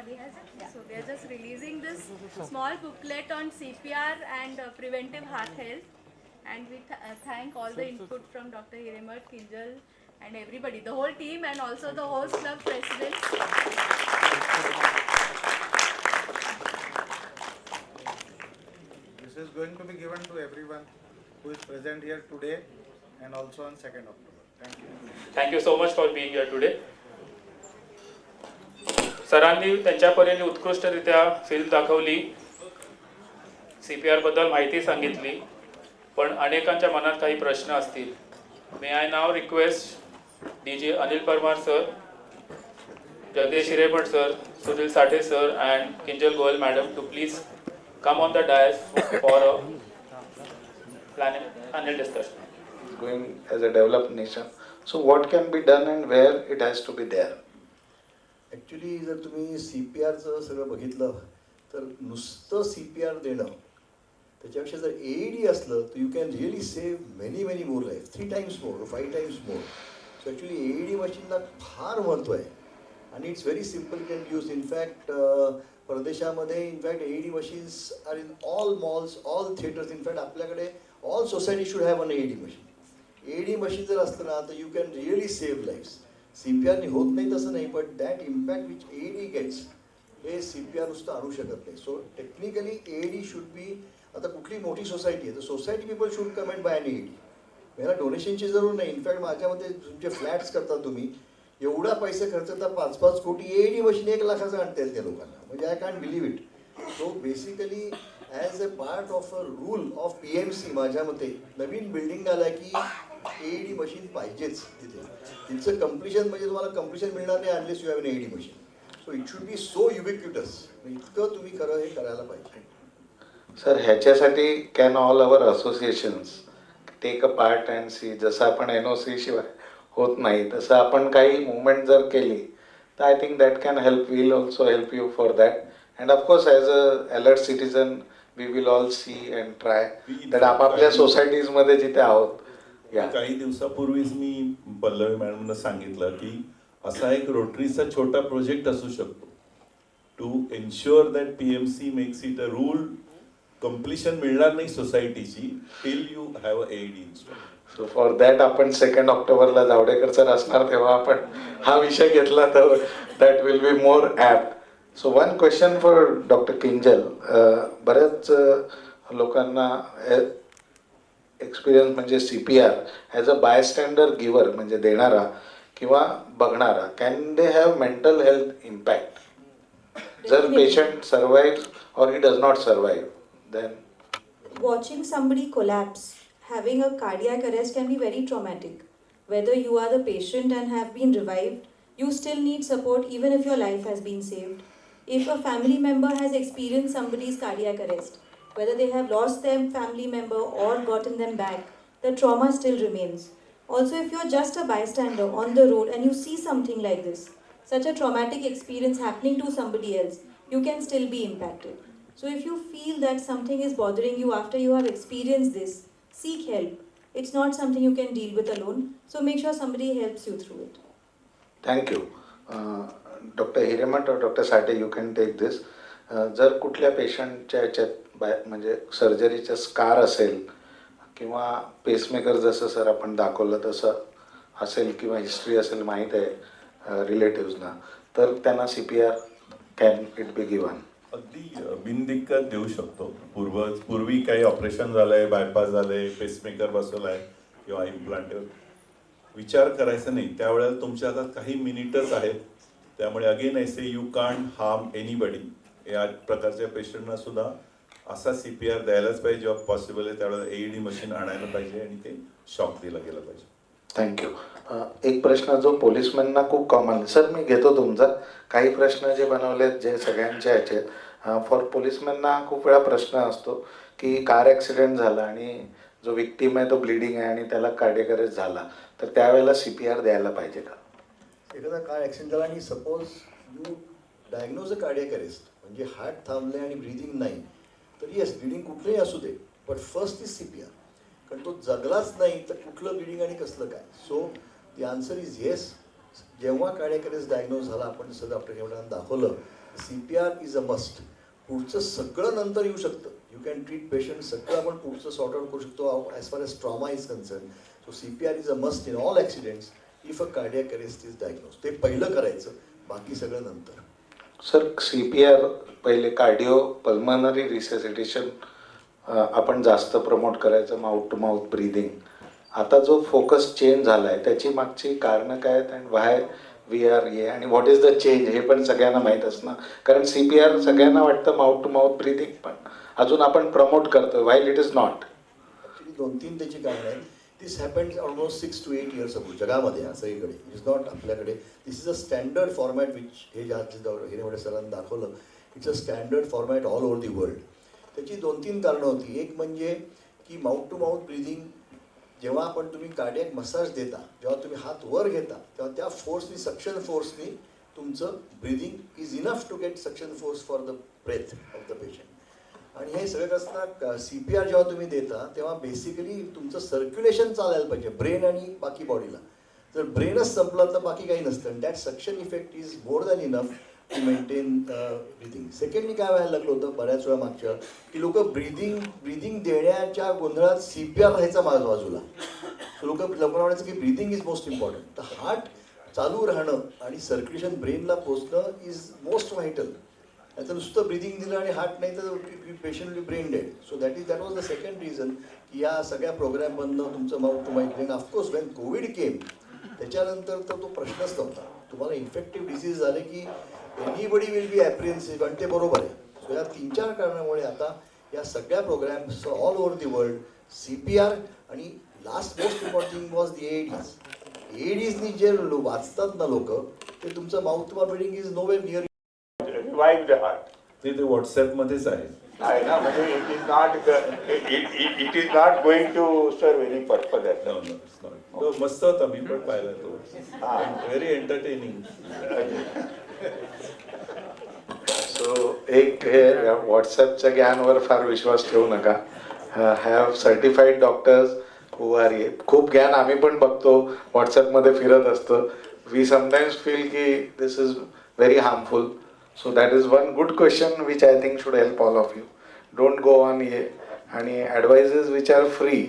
everybody has it. So we are just releasing this small booklet on CPR and preventive heart health. And we thank all the input from Dr. Hiremath, Kinjal, and everybody, the whole team, and also the host club president. This is going to be given to everyone who is present here today and also on 2nd October. Thank you. Thank you so much for being here today. सरांनी त्यांच्या परीने उत्कृष्टरित्या film दाखवली, CPR बद्दल माहिती सांगितली, पण अनेकांच्या मनात काही प्रश्न असतील. May I now request DJ Anil Parmar sir, Jagdish Hiremath sir, Sunil Sathe sir and Kinjal Goyal madam to please come on the dais for a panel discussion. Going as a developed nation. So what can be done and where it has to be there? Actually जर तुम्ही CPRचं सगळं बघितलं तर नुसतं CPR देणं त्याच्यापेक्षा जर AED असलं तर you can really save many more life, 3 times more, 5 times more. So actually AED मशीनला फार महत्त्व आहे आणि it's very simple can use. In fact परदेशामध्ये in fact AED machines are in all malls, all theatres. In fact आपल्याकडे all society should have an AED machine. AED machine जर असतं ना तर you can really save lives. CPRने होत नाही तसं नाही, but that impact which AED gets हे CPR नुसतं आणू शकत नाही. So technically AED should be, आता कुठली मोठी सोसायटी आहे तर society people should come and buy an AED. मला डोनेशनची जरूर नाही. इनफॅक्ट माझ्यामध्ये तुमचे फ्लॅट्स करता तुम्ही, एवढा पैसे खर्च करता 5-5 कोटी AED मशीन 1 लाखाचं आणता येईल त्या लोकांना. म्हणजे I can't believe it. So basically as a part of a rule of PMC माझ्या मते नवीन बिल्डिंग आला की AED मशीन पाहिजेच तिथे. तिचं कम्प्लिशन म्हणजे तुम्हाला कम्प्लिशन मिळणार नाही unless you have an AED machine. So it should be so ubiquitous. इतकं तुम्ही खरं हे करायला पाहिजे. सर, ह्याच्यासाठी can all our associations take a part and see. जसं आपण NOC शिवाय होत नाही तसं आपण काही मुवमेंट जर केली तर I think that can help. Will also help you for that. And of course as a alert citizen we will all see and try that आपापल्या सोसायटीजमध्ये जिथे आहोत. काही दिवसापूर्वीच मी पल्लवी मॅडमना सांगितलं की असा एक रोटरीचा छोटा प्रोजेक्ट असू शकतो to ensure that PMC makes it a rule. Completion मिळणार नाही सोसायटीची till you have a AED install. So for that आपण 2nd ऑक्टोबरला जावडेकर सर असणार तेव्हा आपण हा विषय घेतला तर that will be more apt. So one question for doctor Kinjal. बऱ्याच लोकांना एक्सपिरियन्स म्हणजे CPR ॲज अ बायस्टँडर गिवर म्हणजे देणारा किंवा बघणारा, can they have mental health impact? जर patient survive or he does not survive, then Watching somebody collapse, having a cardiac arrest can be very traumatic. Whether you are the patient and have been revived, you still need support even if your life has been saved. If a family member has experienced somebody's cardiac arrest, whether they have lost their family member or gotten them back, the trauma still remains. Also, if you're just a bystander on the road and you see something like this, such a traumatic experience happening to somebody else, you can still be impacted. So if you feel that something is bothering you after you have experienced this, seek help. It's not something you can deal with alone, so make sure somebody helps you through it. thank you. Dr. Hiremath or Dr. Sathe, you can take this. जर कुठल्या पेशंटच्या ह्याच्यात म्हणजे सर्जरीचा scar असेल किंवा pacemaker जसं sir आपण दाखवलं तसं असेल किंवा हिस्ट्री असेल माहीत आहे रिलेटिव्सना, तर त्यांना CPR can it be given? अगदी बिनदिक्कत देऊ शकतो. पूर्वी काही ऑपरेशन झालंय, बायपास झालंय, पेसमेकर बसवलाय किंवा इम्प्लांट, विचार करायचा नाही. त्यावेळेला तुमच्या हातात काही मिनिटच आहेत. त्यामुळे again I say you can't harm anybody. या प्रकारच्या पेशंटना सुद्धा असा CPR द्यायलाच पाहिजे. जेव्हा पॉसिबल आहे त्यावेळेला AED मशीन आणायला पाहिजे आणि ते शॉक दिला गेला पाहिजे. थँक्यू. एक प्रश्न जो पोलिसमॅनना खूप कॉमन, सर मी घेतो तुमचा, काही प्रश्न जे बनवलेत जे सगळ्यांचे ह्याचे फॉर पोलिसमॅनना खूप वेळा प्रश्न असतो की कार ॲक्सिडेंट झाला आणि जो विक्टीम आहे तो ब्लिडिंग आहे आणि त्याला कार्डियक अरेस्ट झाला, तर त्यावेळेला CPR द्यायला पाहिजे का? एखादा कार ॲक्सिडेंट झाला आणि suppose you diagnose a cardiac arrest म्हणजे हार्ट थांबले आणि ब्रिदिंग नाही, तर येस ब्लिडिंग कुठलंही असू दे, बट फर्स्ट इज CPR. कारण तो जगलाच नाही तर कुठलं ब्लिडिंग आणि कसलं काय. So the answer is yes. जेव्हा कार्डियक अरेस्ट डायग्नोज झाला, आपण जसं डॉक्टर एवढ्या दाखवलं, CPR इज अ मस्ट. पुढचं सगळं नंतर येऊ शकतं. यू कॅन ट्रीट पेशंट, सगळं आपण पुढचं सॉर्ट आउट करू शकतो as far as trauma is concern. So CPR is a must in all accidents if a cardiac arrest is diagnose. ते पहिलं करायचं, बाकी सगळं नंतर. सर CPR पहिले कार्डिओ पल्मनरी रिसेसिटेशन आपण जास्त प्रमोट करायचं, माउथ टू माउथ ब्रीदिंग. आता जो फोकस चेंज झाला आहे त्याची मागची कारणं काय आहेत अँड व्हाय वी आर हे आणि व्हॉट इज द चेंज हे पण सगळ्यांना माहीत असणार. कारण CPR सगळ्यांना वाटतं माउथ टू माउथ ब्रीदिंग, पण अजून आपण प्रमोट करतो while it is not. Actually 2-3 त्याची कारणं आहेत. दिस हॅपन्स ऑलमोस्ट 6 to 8 years अगो जगामध्ये, सगळीकडे. इट इज नॉट आपल्याकडे. This is a standard format which हे हिरेमठे सरांनी दाखवलं. It's a standard format all over the world. त्याची 2-3 कारणं होती. एक म्हणजे की माउथ टू माउथ ब्रीदिंग जेव्हा तुम्ही कार्डियक मसाज देता, जेव्हा तुम्ही हात वर घेता, तेव्हा त्या फोर्सनी, सक्शन फोर्सनी तुमचं breathing is enough to get suction force for the breath of the patient. आणि हे सगळं असताना CPR जेव्हा तुम्ही देता तेव्हा बेसिकली तुमचं सर्क्युलेशन चालायला पाहिजे ब्रेन आणि बाकी बॉडीला. जर ब्रेनच संपलं तर बाकी काही नसतं. आणि that suction effect is more than enough to maintain breathing. Secondly काय व्हायला लागलं होतं बऱ्याच वेळा मागच्या की लोक ब्रिदिंग देण्याच्या गोंधळात CPR राहायचा बाजूला. लोकांना म्हणायचं की ब्रिदिंग इज मोस्ट इम्पॉर्टंट. तर हार्ट चालू राहणं आणि सर्क्युलेशन ब्रेनला पोचणं इज मोस्ट व्हायटल. त्याचं नुसतं ब्रिदिंग दिलं आणि हार्ट नाही तर patient will brain dead. So that was the second reason की या सगळ्या प्रोग्राममधनं तुमचं mouth to mouth brain. Of course when COVID came त्याच्यानंतर तर तो प्रश्नच नव्हता. तुम्हाला इन्फेक्टिव्ह डिसीज झाले की एनीबडी विल बी ॲप्रिहेन्सिव्ह आणि ते बरोबर आहे. सो या 3-4 कारणामुळे आता या सगळ्या programs all over the world CPR आणि last most important thing was the AEDs. AEDsनी जे वाचतात ना लोक ते तुमचं mouth to mouth breathing is no way near. Revive the heart. ते व्हॉट्सॲपमध्येच आहे. आहे ना, म्हणजे it is not going to serve any purpose at all. तो मस्त होता, मी पण पाहिला तो. Very entertaining. सो एक हे व्हॉट्सॲपच्या ज्ञानवर फार विश्वास ठेवू नका. Have certified doctors who are हे. खूप ज्ञान आम्ही पण बघतो व्हॉट्सॲपमध्ये फिरत असतं. वी समटाईम्स फील की this is very harmful. So that is one good question which I think should help all of you. Don't go on हे. आणि ॲडवाइजेस which are free,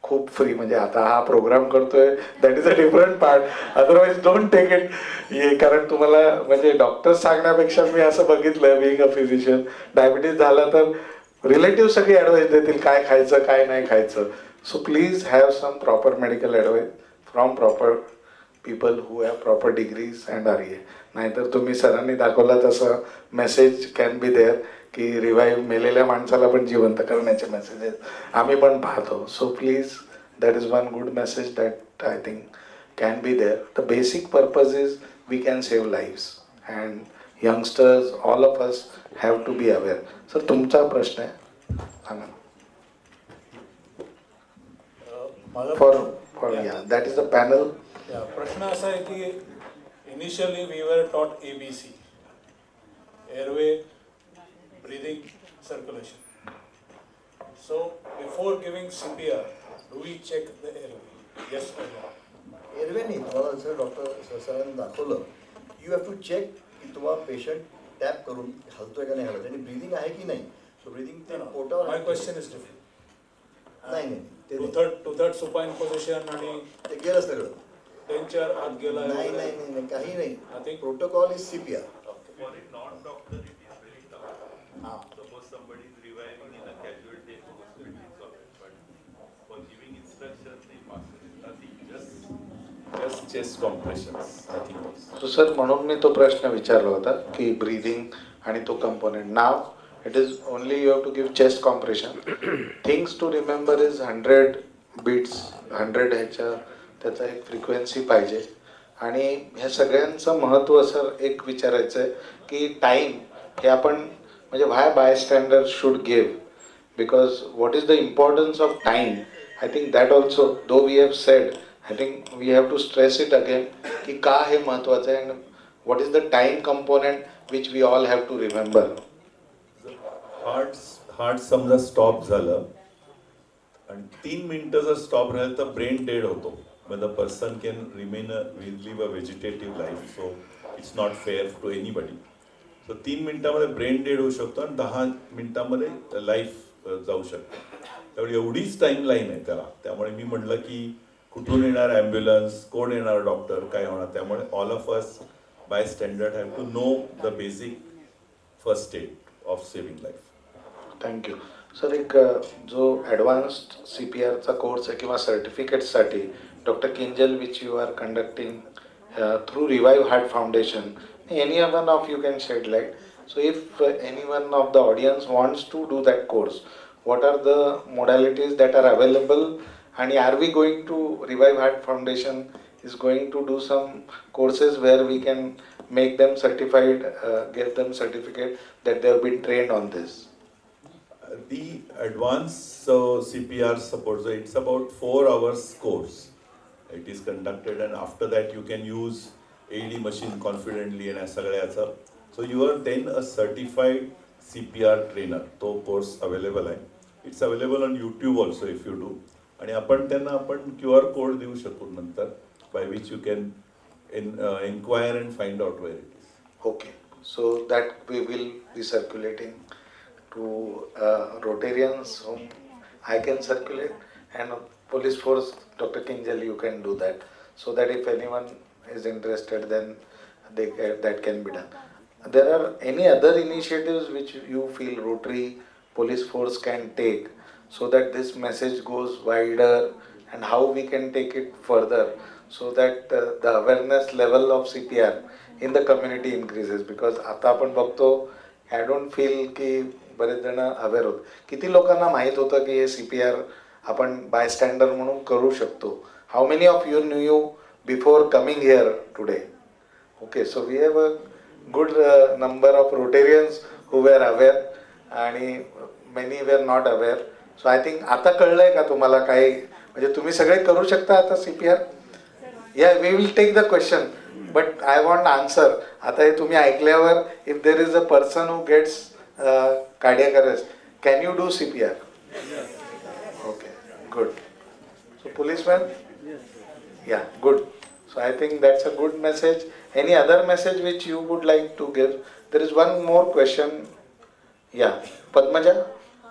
खूप फ्री, म्हणजे आता हा प्रोग्राम करतोय that is a different part. Otherwise don't take it हे. कारण तुम्हाला म्हणजे डॉक्टर्स सांगण्यापेक्षा मी असं बघितलं बिईंग अ फिजिशियन, डायबिटीज झाला तर रिलेटिव्ह सगळी ॲडवाइस देतील काय खायचं काय नाही खायचं. So please have some proper medical advice from proper people who have proper degrees and are here. नाहीतर तुम्ही सरांनी दाखवला तसं मेसेज कॅन बी देअर की रिवाईव्ह मेलेल्या माणसाला पण जिवंत करण्याचे मेसेजेस आम्ही पण पाहतो. So please that is one good message that I think can be there. The basic purpose is we can save lives and youngsters all of us have to be aware. Sir तुमचा प्रश्न आहे सांगा. For या that is the panel. प्रश्न असा आहे की initially we were taught ABC, airway, breathing, circulation. So before giving CPR, do we check the airway? Yes और नो? एअरवे नाही, तुम्हाला जर डॉक्टर सरांनी दाखवलं यू हॅव टू चेक की तुम्हाला पेशंट टॅप करून हलतोय का नाही हलत आणि ब्रीदिंग आहे की नाही. सो ब्रीदिंग ते पोटावर. माय क्वेश्चन इज डिफरंट. नाही टू थर्ड सुपाइन पोझिशन आणि ते गेलं सगळं. टेंचर आत गेला. नाही काही नाही. I think protocol is CPR. Chest compressions. So sir म्हणून मी तो प्रश्न विचारला होता की ब्रीदिंग आणि तो component. Now it is only you have to give chest compression. Things to remember is 100 beats 100 ह्याच्या त्याचा एक फ्रिक्वेन्सी पाहिजे. आणि ह्या सगळ्यांचं महत्त्व सर एक विचारायचं आहे की टाईम हे आपण म्हणजे why by standard should give because what is the importance of time. I think that also though we have said I think we have to stress it again की का हे महत्त्वाचं आहे and what is the time component which we all have to remember. Heart समजा stop झालं आणि 3 मिनिटं जर स्टॉप राहिलं तर ब्रेन डेड होतो. But the person can live a vegetative life, so it's not fair to anybody. So 3 मिनिटामध्ये brain dead होऊ शकतो आणि 10 मिनिटामध्ये लाईफ जाऊ शकते. त्यामुळे एवढीच टाइम लाईन आहे त्याला. त्यामुळे मी म्हटलं की कुठून येणार ॲम्ब्युलन्स, कोण येणार डॉक्टर, काय होणार. त्यामुळे all of us by standard have to know the basic first aid of saving life. Thank you sir. एक जो ॲडव्हान्स्ड CPRचा कोर्स आहे किंवा सर्टिफिकेटसाठी doctor Kinjal which you are conducting through Revive Heart Foundation, any one of you can shed light. So if any one of the audience wants to do that course, what are the modalities that are available, and are we going to Revive Heart Foundation is going to do some courses where we can make them certified, give them certificate that they have been trained on this? The advanced CPR support, so it's about 4 hours course. It is conducted and after that you can use AED machine confidently and सगळ्याचा. So you are then a certified CPR trainer. तो course available आहे. It's available on YouTube also if you do. आणि आपण त्यांना QR code देऊ शकू नंतर by which you can inquire and find out where it is. Okay, so that we will be circulating to Rotarians whom I can circulate, and police force, Dr. Kinjal, you can do that, so that if anyone is interested then that can be done. There are any other initiatives which you feel Rotary police force can take so that this message goes wider, and how we can take it further so that the awareness level of CPR in the community increases? Because आता आपण बघतो, I don't feel की बरेच जण aware होत. किती लोकांना माहीत होतं की हे CPR आपण बायस्टँडर म्हणून करू शकतो? How many of you knew before coming here today? Okay, so we have a good number of Rotarians who were aware and many were not aware. So I think आता कळलंय का तुम्हाला काही, म्हणजे तुम्ही सगळे करू शकता आता CPR? Yeah, we will take the question, but I want answer. आता हे तुम्ही ऐकल्यावर, if there is a person who gets cardiac arrest, can you do CPR? Okay, good. So policeman? Yeah, good. So I think that's a good message. Any other message which you would like to give? There is one more question. Yeah, Padmaja?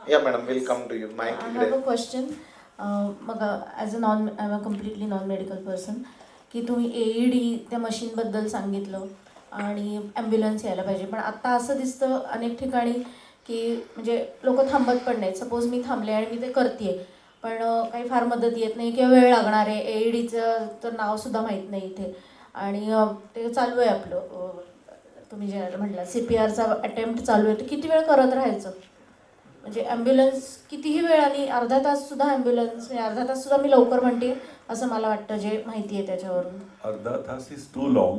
Yeah, madam, we'll come to you. I have a question. I'm a completely non-medical person. की तुम्ही AED त्या मशीनबद्दल सांगितलं आणि ambulance यायला पाहिजे, पण आता असं दिसतं अनेक ठिकाणी की म्हणजे लोक थांबत पण नाहीत. सपोज मी थांबले आणि मी ते करते, पण काही फार मदत येत नाही किंवा वेळ लागणार आहे. AEDचं तर नावसुद्धा माहीत नाही इथे, आणि ते चालू आहे आपलं, तुम्ही जे म्हटलं CPRचा अटेम्प्ट चालू आहे, तर किती वेळ करत राहायचं? म्हणजे ॲम्ब्युलन्स कितीही वेळ, आणि अर्धा ताससुद्धा ॲम्ब्युलन्स, म्हणजे अर्धा ताससुद्धा मी लवकर म्हणते असं मला वाटतं जे माहिती आहे त्याच्यावरून. अर्धा तास इज टू लॉंग.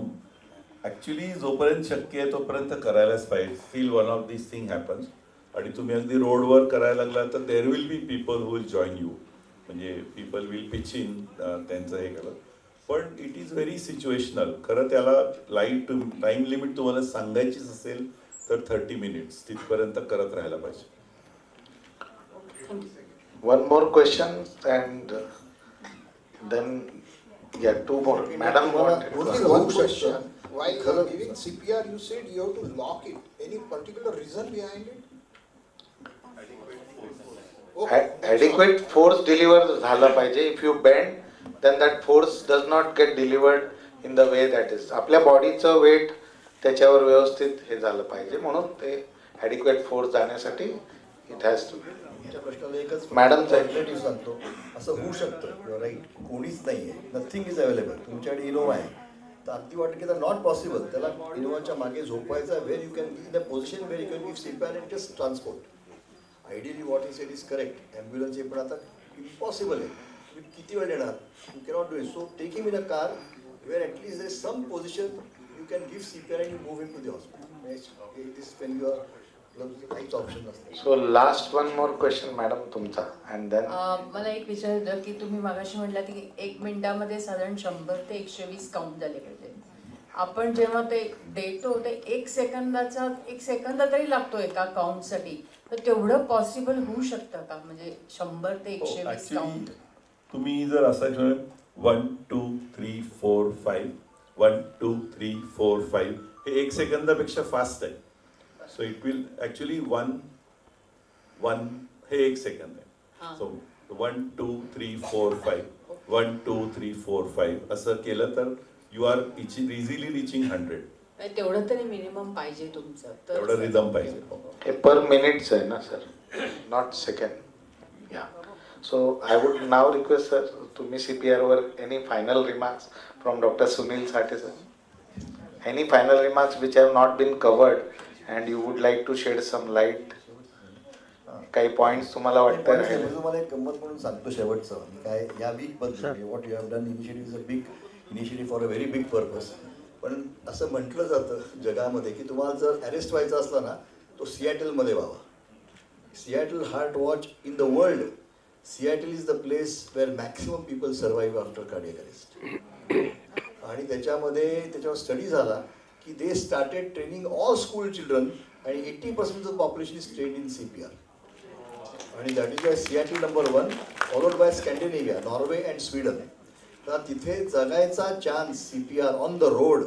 ॲक्च्युली जोपर्यंत शक्य आहे तोपर्यंत करायलाच पाहिजे. Steel one of this thing happens. आणि तुम्ही अगदी रोडवर करायला लागला तर there will be people who will join you, म्हणजे पीपल विल पिच इन त्यांचं हे करत. पण इट इज व्हेरी सिच्युएशनल. खरं त्याला टाईम लिमिट तुम्हाला सांगायचीच असेल तर 30 मिनिट्स तिथपर्यंत करत राहायला पाहिजे. One more question and then yeah, 2 more. Madam wanted Only to one question. While giving CPR, you said you have to lock it. Any particular reason behind it? adequate force deliver झाला पाहिजे. If you bend, then that force does not get delivered in the way that is. आपल्या बॉडीचं weight त्याच्यावर व्यवस्थित हे झालं पाहिजे, म्हणून ते adequate force जाण्यासाठी it has to be. प्रश्नाला एकच मॅडम ऑल्टरनेटिव्ह सांगतो. असं होऊ शकतं, राईट, कोणीच नाही आहे, नथिंग इज अवेलेबल. तुमच्याकडे इनोवा आहे तर अगदी वाटतं की नॉट पॉसिबल. त्याला इनोवाच्या मागे झोपायचा, where you can in a position where you can give CPR and just transport. Ideally what is said is correct. Ambulance हे पण आता इम्पॉसिबल आहे. तुम्ही किती वेळ येणार? You cannot do it. So take him in a car where at least there is some position you can give CPR and you move him to the hospital. This can you काहीच option नसते. So last one more question madam तुमचा, and then मला एक विचारलं की तुम्ही मागाशी म्हटलं की 1 मिनिटामध्ये साधारण 100 ते 120 काउंट झाले पाहिजे. आपण जेव्हा ते देतो ते 1 सेकंद तरी लागतो एका काउंटसाठी, तर तेवढं पॉसिबल होऊ शकतं का? म्हणजे 100 ते 120 काउंट तुम्ही जर असं 1 2 3 4 5 1 2 3 4 5 हे 1 सेकंदापेक्षा फास्ट आहे. So it will actually one हे 1 सेकंद आहे. So 1 2 3 4 5 1 2 3 4 5 असं केलं तर you are easily reaching 100. तेवढं तरी मिनिमम पाहिजे तुमचं. तेवढं रिदम पाहिजे. हे पर मिनिट्स आहे ना sir, not second. Yeah so I would now request sir, तुम्ही CPR वर any final remarks from doctor Sunil Sathe sir. Any final remarks which have not been covered and you would like to shed some light. काही points तुम्हाला वाटतं? तुम्हाला एक गंमत म्हणून सांगतो शेवटचं, काय या वीक बद्दल what you have done initiative is a big initiative for a very big purpose. पण असं म्हटलं जातं जगामध्ये की तुम्हाला जर अरेस्ट व्हायचा असला ना तो सिॲटलमध्ये व्हावा. Seattle heart watch in the world, Seattle is the place where maximum people survive after cardiac arrest. आणि त्याच्यावर स्टडी झाला की they started training all school children आणि 80% of population is trained in CPR. आणि that is why Seattle number 1 followed by Scandinavia, Norway and Sweden. तर तिथे जगायचा chance CPR on the road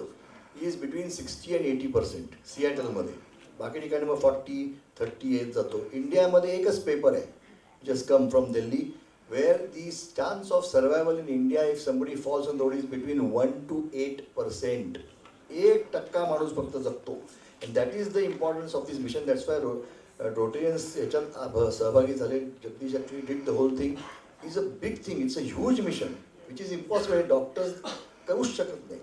is between 60 and 80% सिॲटलमध्ये. बाकी ठिकाणी मग 40-30 येत जातो. इंडियामध्ये एकच पेपर आहे just come from Delhi where the chance of survival in India if somebody falls on the road is between 1 to 8%. 1% माणूस फक्त जगतो. And that is the importance of this mission. That's why Rotarians याच्यात सहभागी झाले. Jagdish actually did the whole thing. Is a big thing, it's a huge mission which is impossible. Doctors करूच शकत नाही.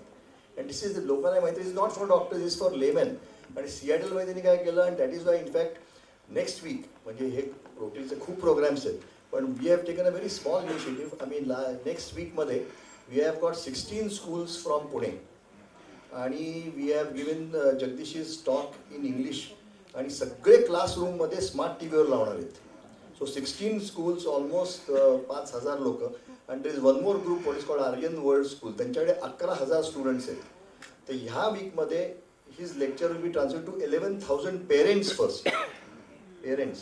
And this is लोकांना माहिती is not for doctors, is for layman. आणि सिॲटलमध्ये त्यांनी काय केलं and that is why in fact next week म्हणजे हे रोटरीचे खूप प्रोग्राम्स आहेत पण we have taken a very small initiative. I mean next वीकमध्ये we have got 16 schools from Pune आणि we have given Jagdish talk in English आणि सगळे क्लासरूममध्ये स्मार्ट टीव्हीवर लावणार आहेत. सो 16 schools, ऑलमोस्ट 5,000 लोक. And there is one more group what is called Aryan world school, त्यांच्याकडे 11,000 students आहेत. तर ह्या वीकमध्ये his lecture will be transfer to 11,000 parents first. Parents.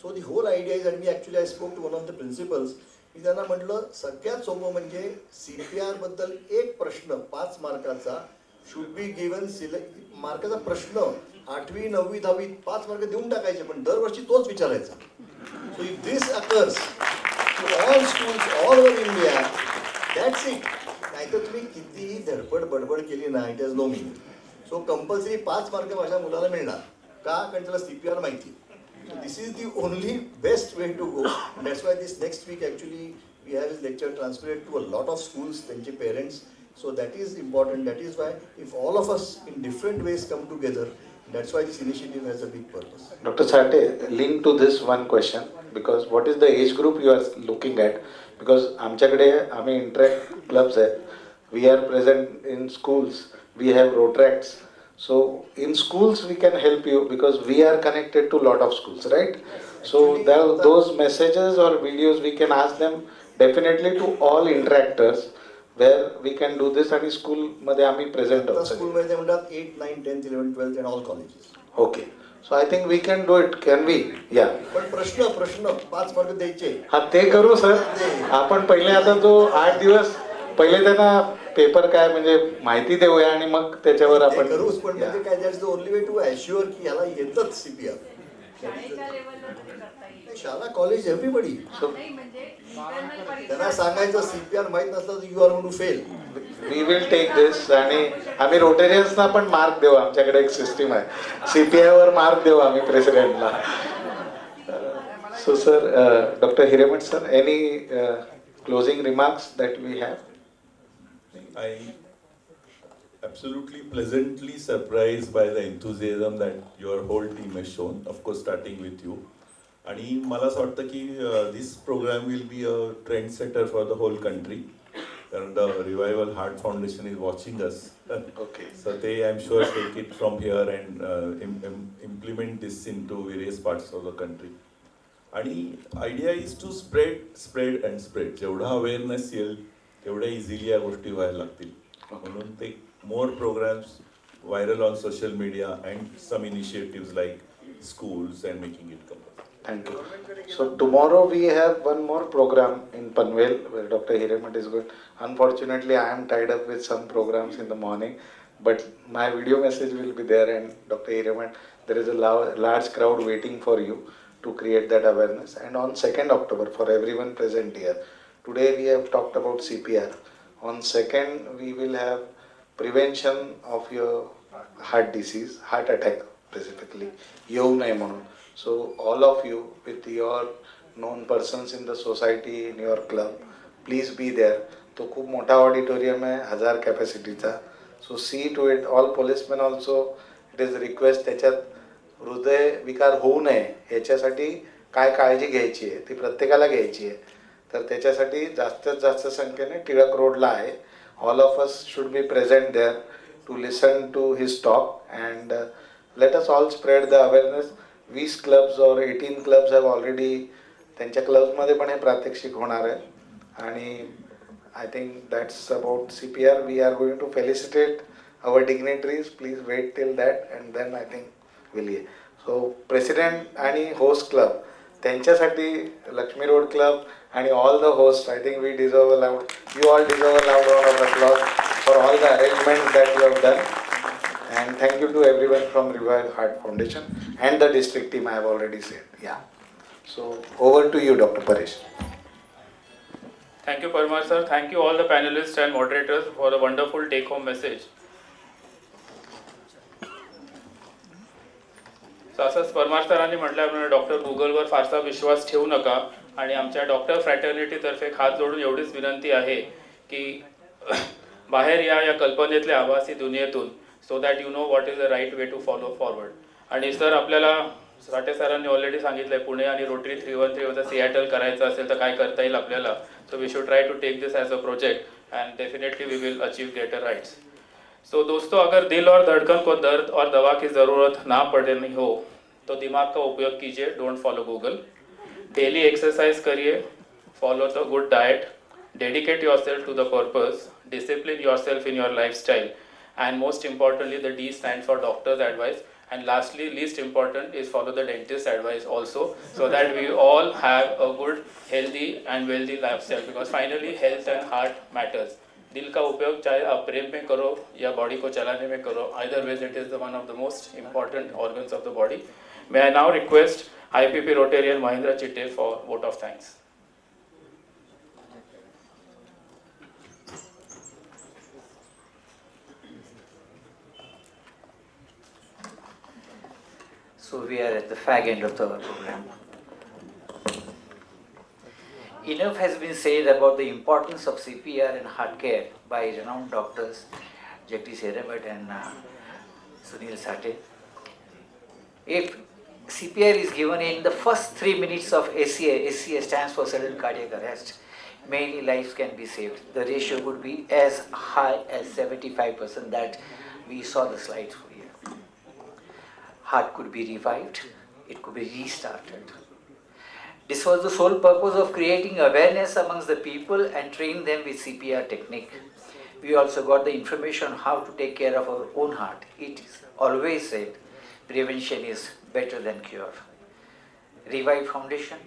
So the whole idea is, and मी actually I spoke to one of the principals. मी त्यांना म्हटलं सगळ्यात सोपं म्हणजे CPR बद्दल एक प्रश्न 5 मार्काचा शुड बी गिवन. मार्काचा प्रश्न 8वी 9वी 10वी 5 मार्क देऊन टाकायचे पण दरवर्षी तोच विचारायचा. So if this occurs to all schools all over India that's it. नाहीतर तुम्ही कितीही धडपड बडबड केली ना it has no meaning. So compulsory 5 mark माझ्या मुलाला मिळणार का, कारण त्याला CPR माहिती. So this is the only best way to go. And that's why this next week actually we have his lecture transferred to a lot of schools, त्यांचे parents. So that is important. That is why if all of us in different ways come together, that's why this initiative has a big purpose. Dr. Sathe, link to this one question because what is the age group you are looking at? Because आमच्याकडे आम्ही interact clubs आहेत. We are present in schools. We have Rotaracts. So in schools we can help you because we are connected to lot of schools, right? So there those messages or videos we can ask them definitely to all interactors where we can do this. आणि school मध्ये आम्ही present आहोत. School मध्ये म्हणतात 8, 9, 10th, 11th, 12th and all colleges. Okay. So I think we can do it. Can we? Yeah. पण प्रश्न 5 mark द्यायचे. हा ते करू सर. आपण पहिले आता जो 8 दिवस पहिले त्यांना पेपर काय म्हणजे माहिती देऊया आणि मग त्याच्यावर आपण करूच. पण म्हणजे काय that's the only way to assure की ह्याला येतच CPR. शाळा कॉलेज एव्हरीबडी. त्यांना सांगायचं CPR माहित नसलं तर you are going to fail. We will take this आणि आम्ही रोटेरियन्सना पण मार्क देऊ. आमच्याकडे एक सिस्टीम आहे CPR वर मार्क देऊ आम्ही प्रेसिडेंटला. So sir doctor Hiremath sir any closing remarks that we have? I absolutely pleasantly surprised by the enthusiasm that your whole team has shown, of course starting with you. आणि मला असं वाटतं की this program will be a trendsetter for the whole country. कारण the Revival Heart Foundation is watching us. Okay. So they, I'm sure, take it from here and implement this into various parts of the country. आणि idea is to spread. जेवढा awareness येईल तेवढ्या easily या गोष्टी व्हायला लागतील. म्हणून ते more programmes viral on social media and some initiatives like schools and making it come. Thank you. So tomorrow we have one more program in Panvel where Dr. Hiremath is going. Unfortunately, I am tied up with some programs in the morning. but my video message will be there, and Dr. Hiremath, there is a large crowd waiting for you to create that awareness. And on 2nd October, for everyone present here, today we have talked about CPR. On 2nd, we will have prevention of your heart disease, heart attack specifically, येऊ नये म्हणून. So all of you with your known persons in the society, in your club, please be there. तो खूप मोठा auditorium आहे, 1000 कॅपॅसिटीचा. So see to it, all policeman also, it is request. त्याच्यात हृदय विकार होऊ नये याच्यासाठी काय काळजी घ्यायची आहे ती प्रत्येकाला घ्यायची आहे. तर त्याच्यासाठी जास्तीत जास्त संख्येने टिळक रोडला आहे. All of us should be present there to listen to his talk and let us all spread the awareness. 20 clubs और 18 क्लब्स हॅव ऑलरेडी, त्यांच्या क्लब्समध्ये पण हे प्रात्यक्षिक होणार आहे. आणि I think that's about CPR. We are going to felicitate our dignitaries. Please wait till that, and then I think we'll hear. So president आणि host club, त्यांच्यासाठी Lakshmi Road Club and all the hosts, I think we deserve a loud, you all deserve a loud round of applause for all the arrangements that you have done. And thank you to everyone from Revive Heart Foundation and the district team, I have already said. Yeah. So over to you, Dr. Paresh. Thank you, Parmar sir. Thank you all the panelists and moderators for the wonderful take-home message. So असंच परमार सरांनी म्हटल्याप्रमाणे doctor गुगलवर फारसा विश्वास ठेवू नका. आणि आमच्या doctor फ्रॅटर्निटीतर्फे हात जोडून एवढीच विनंती आहे की बाहेर या कल्पनेतल्या आभासी दुनियेतून, so that you know what is the right way to follow forward. आणि सर आपल्याला साठे सरांनी ऑलरेडी सांगितलं आहे, पुणे आणि रोटरी 313 सिॲटल करायचं असेल तर काय करता येईल आपल्याला. So we should try to take this as a project and definitely we will achieve greater rights. So दोस्तों, अगर दिल और धड़कन को दर्द और दवा की ज़रूरत ना पड़नी हो तो दिमाग का उपयोग कीजिए. Don't follow Google. Daily exercise करिए, follow the good diet, dedicate yourself to the purpose, discipline yourself in your lifestyle, and most importantly the D stands for doctor's advice. And lastly, least important, is follow the dentist's advice also, so that we all have a good, healthy and wealthy lifestyle, because finally health and heart matters. दिल का उपयोग चाहे आप प्रेम में करो या body को चलाने में करो, either ways it is the one of the most important organs of the body. May I now request IPP Rotarian Mahindra Chitte for vote of thanks. So we are at the fag end of the program. Enough has been said about the importance of CPR and heart care by renowned doctors Jagdish Hiremath and Sunil Sathe. If CPR is given in the first 3 minutes of ACA stands for sudden cardiac arrest, many lives can be saved. The ratio would be as high as 75% that we saw the slides for you. Heart could be revived, it could be restarted. This was the sole purpose of creating awareness amongst the people and train them with CPR technique. We also got the information on how to take care of our own heart. It is always said, prevention is better than cure. Revive Foundation,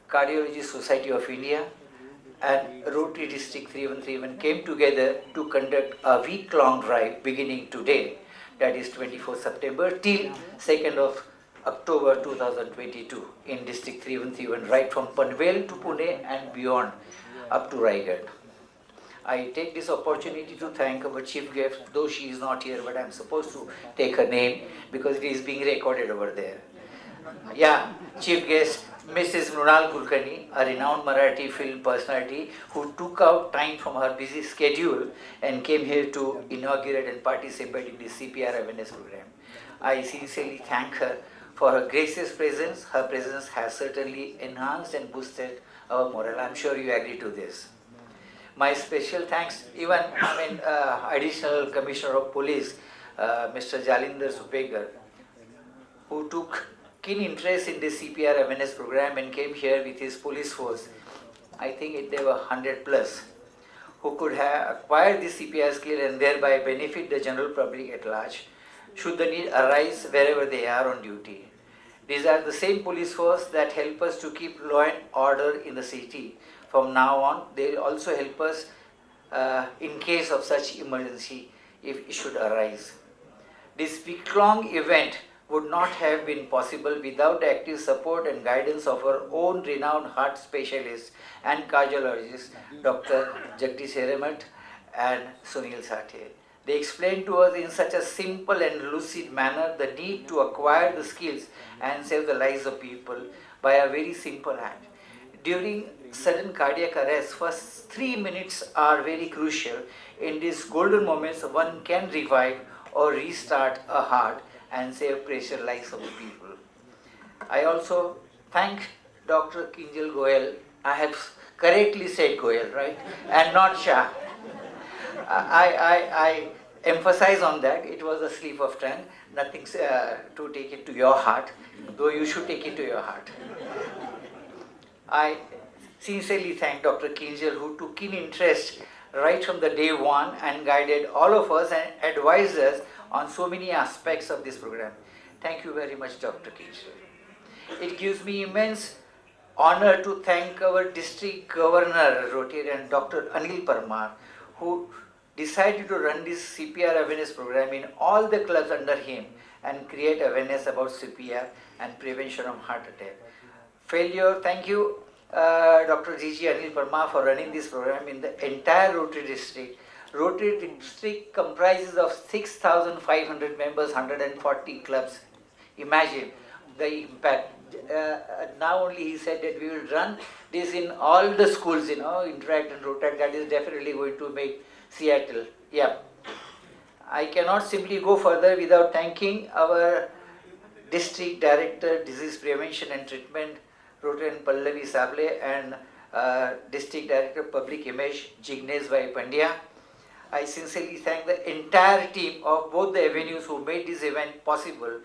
Cardiologists Society of India and Rotary District 3131 came together to conduct a week-long drive beginning today, that is 24th September till 2nd of October 2022 in District 3131, right from Panvel to Pune and beyond up to Raigad. I take this opportunity to thank our chief guest, though she is not here, but I am supposed to take her name because it is being recorded over there. Yeah, chief guest, Mrs. Mrunal Kulkarni, a renowned Marathi film personality who took out time from her busy schedule and came here to inaugurate and participate in the CPR awareness program. I sincerely thank her for her gracious presence. Her presence has certainly enhanced and boosted our morale. I'm sure you agree to this. My special thanks, even Additional Commissioner of Police, Mr. Jalindar Supekar, who took keen interest in the CPR awareness program and came here with his police force. I think there were 100 plus who could have acquired the CPR skill and thereby benefit the general public at large, should the need arise wherever they are on duty. These are the same police force that help us to keep law and order in the city. From now on, they will also help us in case of such emergency if it should arise. This week-long event would not have been possible without the active support and guidance of our own renowned heart specialist and cardiologist, Dr. Jagdish Hiremath and Sunil Sathe. They explained to us in such a simple and lucid manner the need to acquire the skills and save the lives of people by a very simple act. During sudden cardiac arrest, first 3 minutes are very crucial. In these golden moments, one can revive or restart a heart and save precious lives of the people. I also thank Dr. Kinjal Goyal. I have correctly said Goyal, right? And not Shah. I emphasize on that. It was a slip of tongue. Nothing to take it to your heart, though you should take it to your heart. I sincerely thank Dr. Kinjal, who took keen interest right from the day one and guided all of us and advised us on so many aspects of this program. Thank you very much, Dr. Kinjal. It gives me immense honor to thank our district governor, Rotary, Dr. Anil Parmar, who decided to run this CPR awareness program in all the clubs under him and create awareness about CPR and prevention of heart attack. Thank you, Dr. G.G. Anil Parmar, for running this program in the entire Rotary district. Rotary district comprises of 6,500 members, 140 clubs. Imagine the impact. Now only he said that we will run this in all the schools, Interact and Rotary. That is definitely going to make Seattle. Yeah. I cannot simply go further without thanking our District Director, Disease Prevention and Treatment, Rotary Pallavi Sable, and District Director, Public Image, Jignesh Bhai Pandya. I sincerely thank the entire team of both the avenues who made this event possible,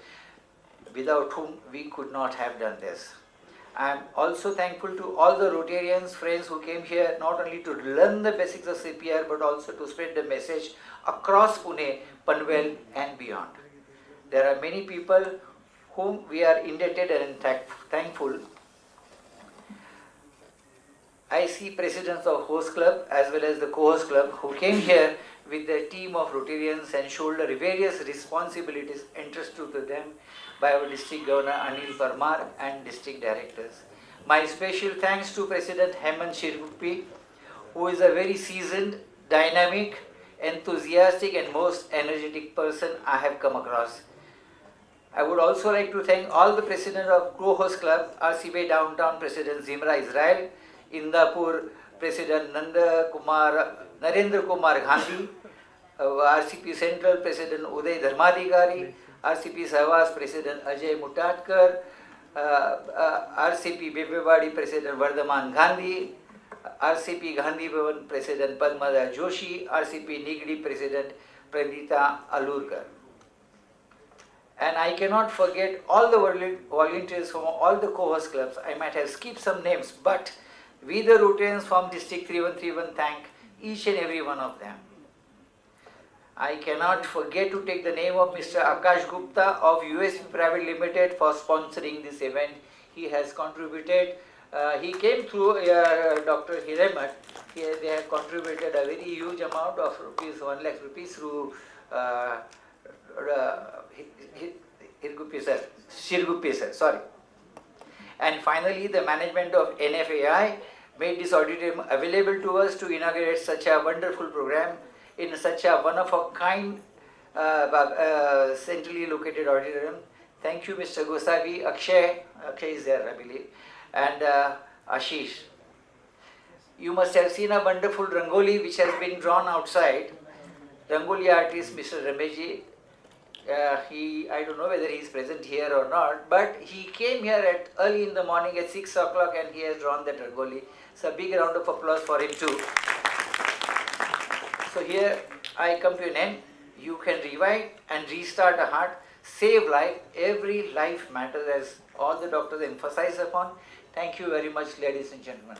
without whom we could not have done this. I am also thankful to all the Rotarians, friends who came here not only to learn the basics of CPR but also to spread the message across Pune, Panvel and beyond. There are many people whom we are indebted and thankful. I see presidents of host club as well as the co-host club who came here with their team of Rotarians and shoulder various responsibilities entrusted to them by our district governor Anil Parmar and district directors. My special thanks to President Hemant Shirgupi, who is a very seasoned, dynamic, enthusiastic and most energetic person I have come across. I would also like to thank all the presidents of co-host club, RCPLR Downtown President Zimra Israel, Indapur President Narendra Kumar Gandhi, RCP Central President Uday Dharmadhikari, RCP Savas President Ajay Mutatkar, RCP Bebewadi President Vardhaman Gandhi, RCP Gandhi Bhavan President Padmada Joshi, RCP Nigdi President Pranita Alurkar. And I cannot forget all the volunteers from all the co-host clubs. I might have skipped some names, but we the Rotarians from District 3131 thank each and every one of them. I cannot forget to take the name of Mr. Akash Gupta of USP Private Limited for sponsoring this event. He has contributed, he came through Dr. Hiremath. They have contributed a very huge amount of rupees, 1 lakh rupees through Shirgupi sir, sorry. And finally, the management of NFAI made this auditorium available to us to inaugurate such a wonderful program in such a one-of-a-kind centrally located auditorium. Thank you, Mr. Gosavi, Akshay is there, I believe, and Ashish. You must have seen a wonderful Rangoli which has been drawn outside. Rangoli artist, Mr. Rameji, I don't know whether he is present here or not, but he came here early in the morning at 6 o'clock and he has drawn that Rangoli. So a big round of applause for him too. So here I come to an end. You can revive and restart a heart, save life. Every life matters, as all the doctors emphasize upon. Thank you very much, ladies and gentlemen.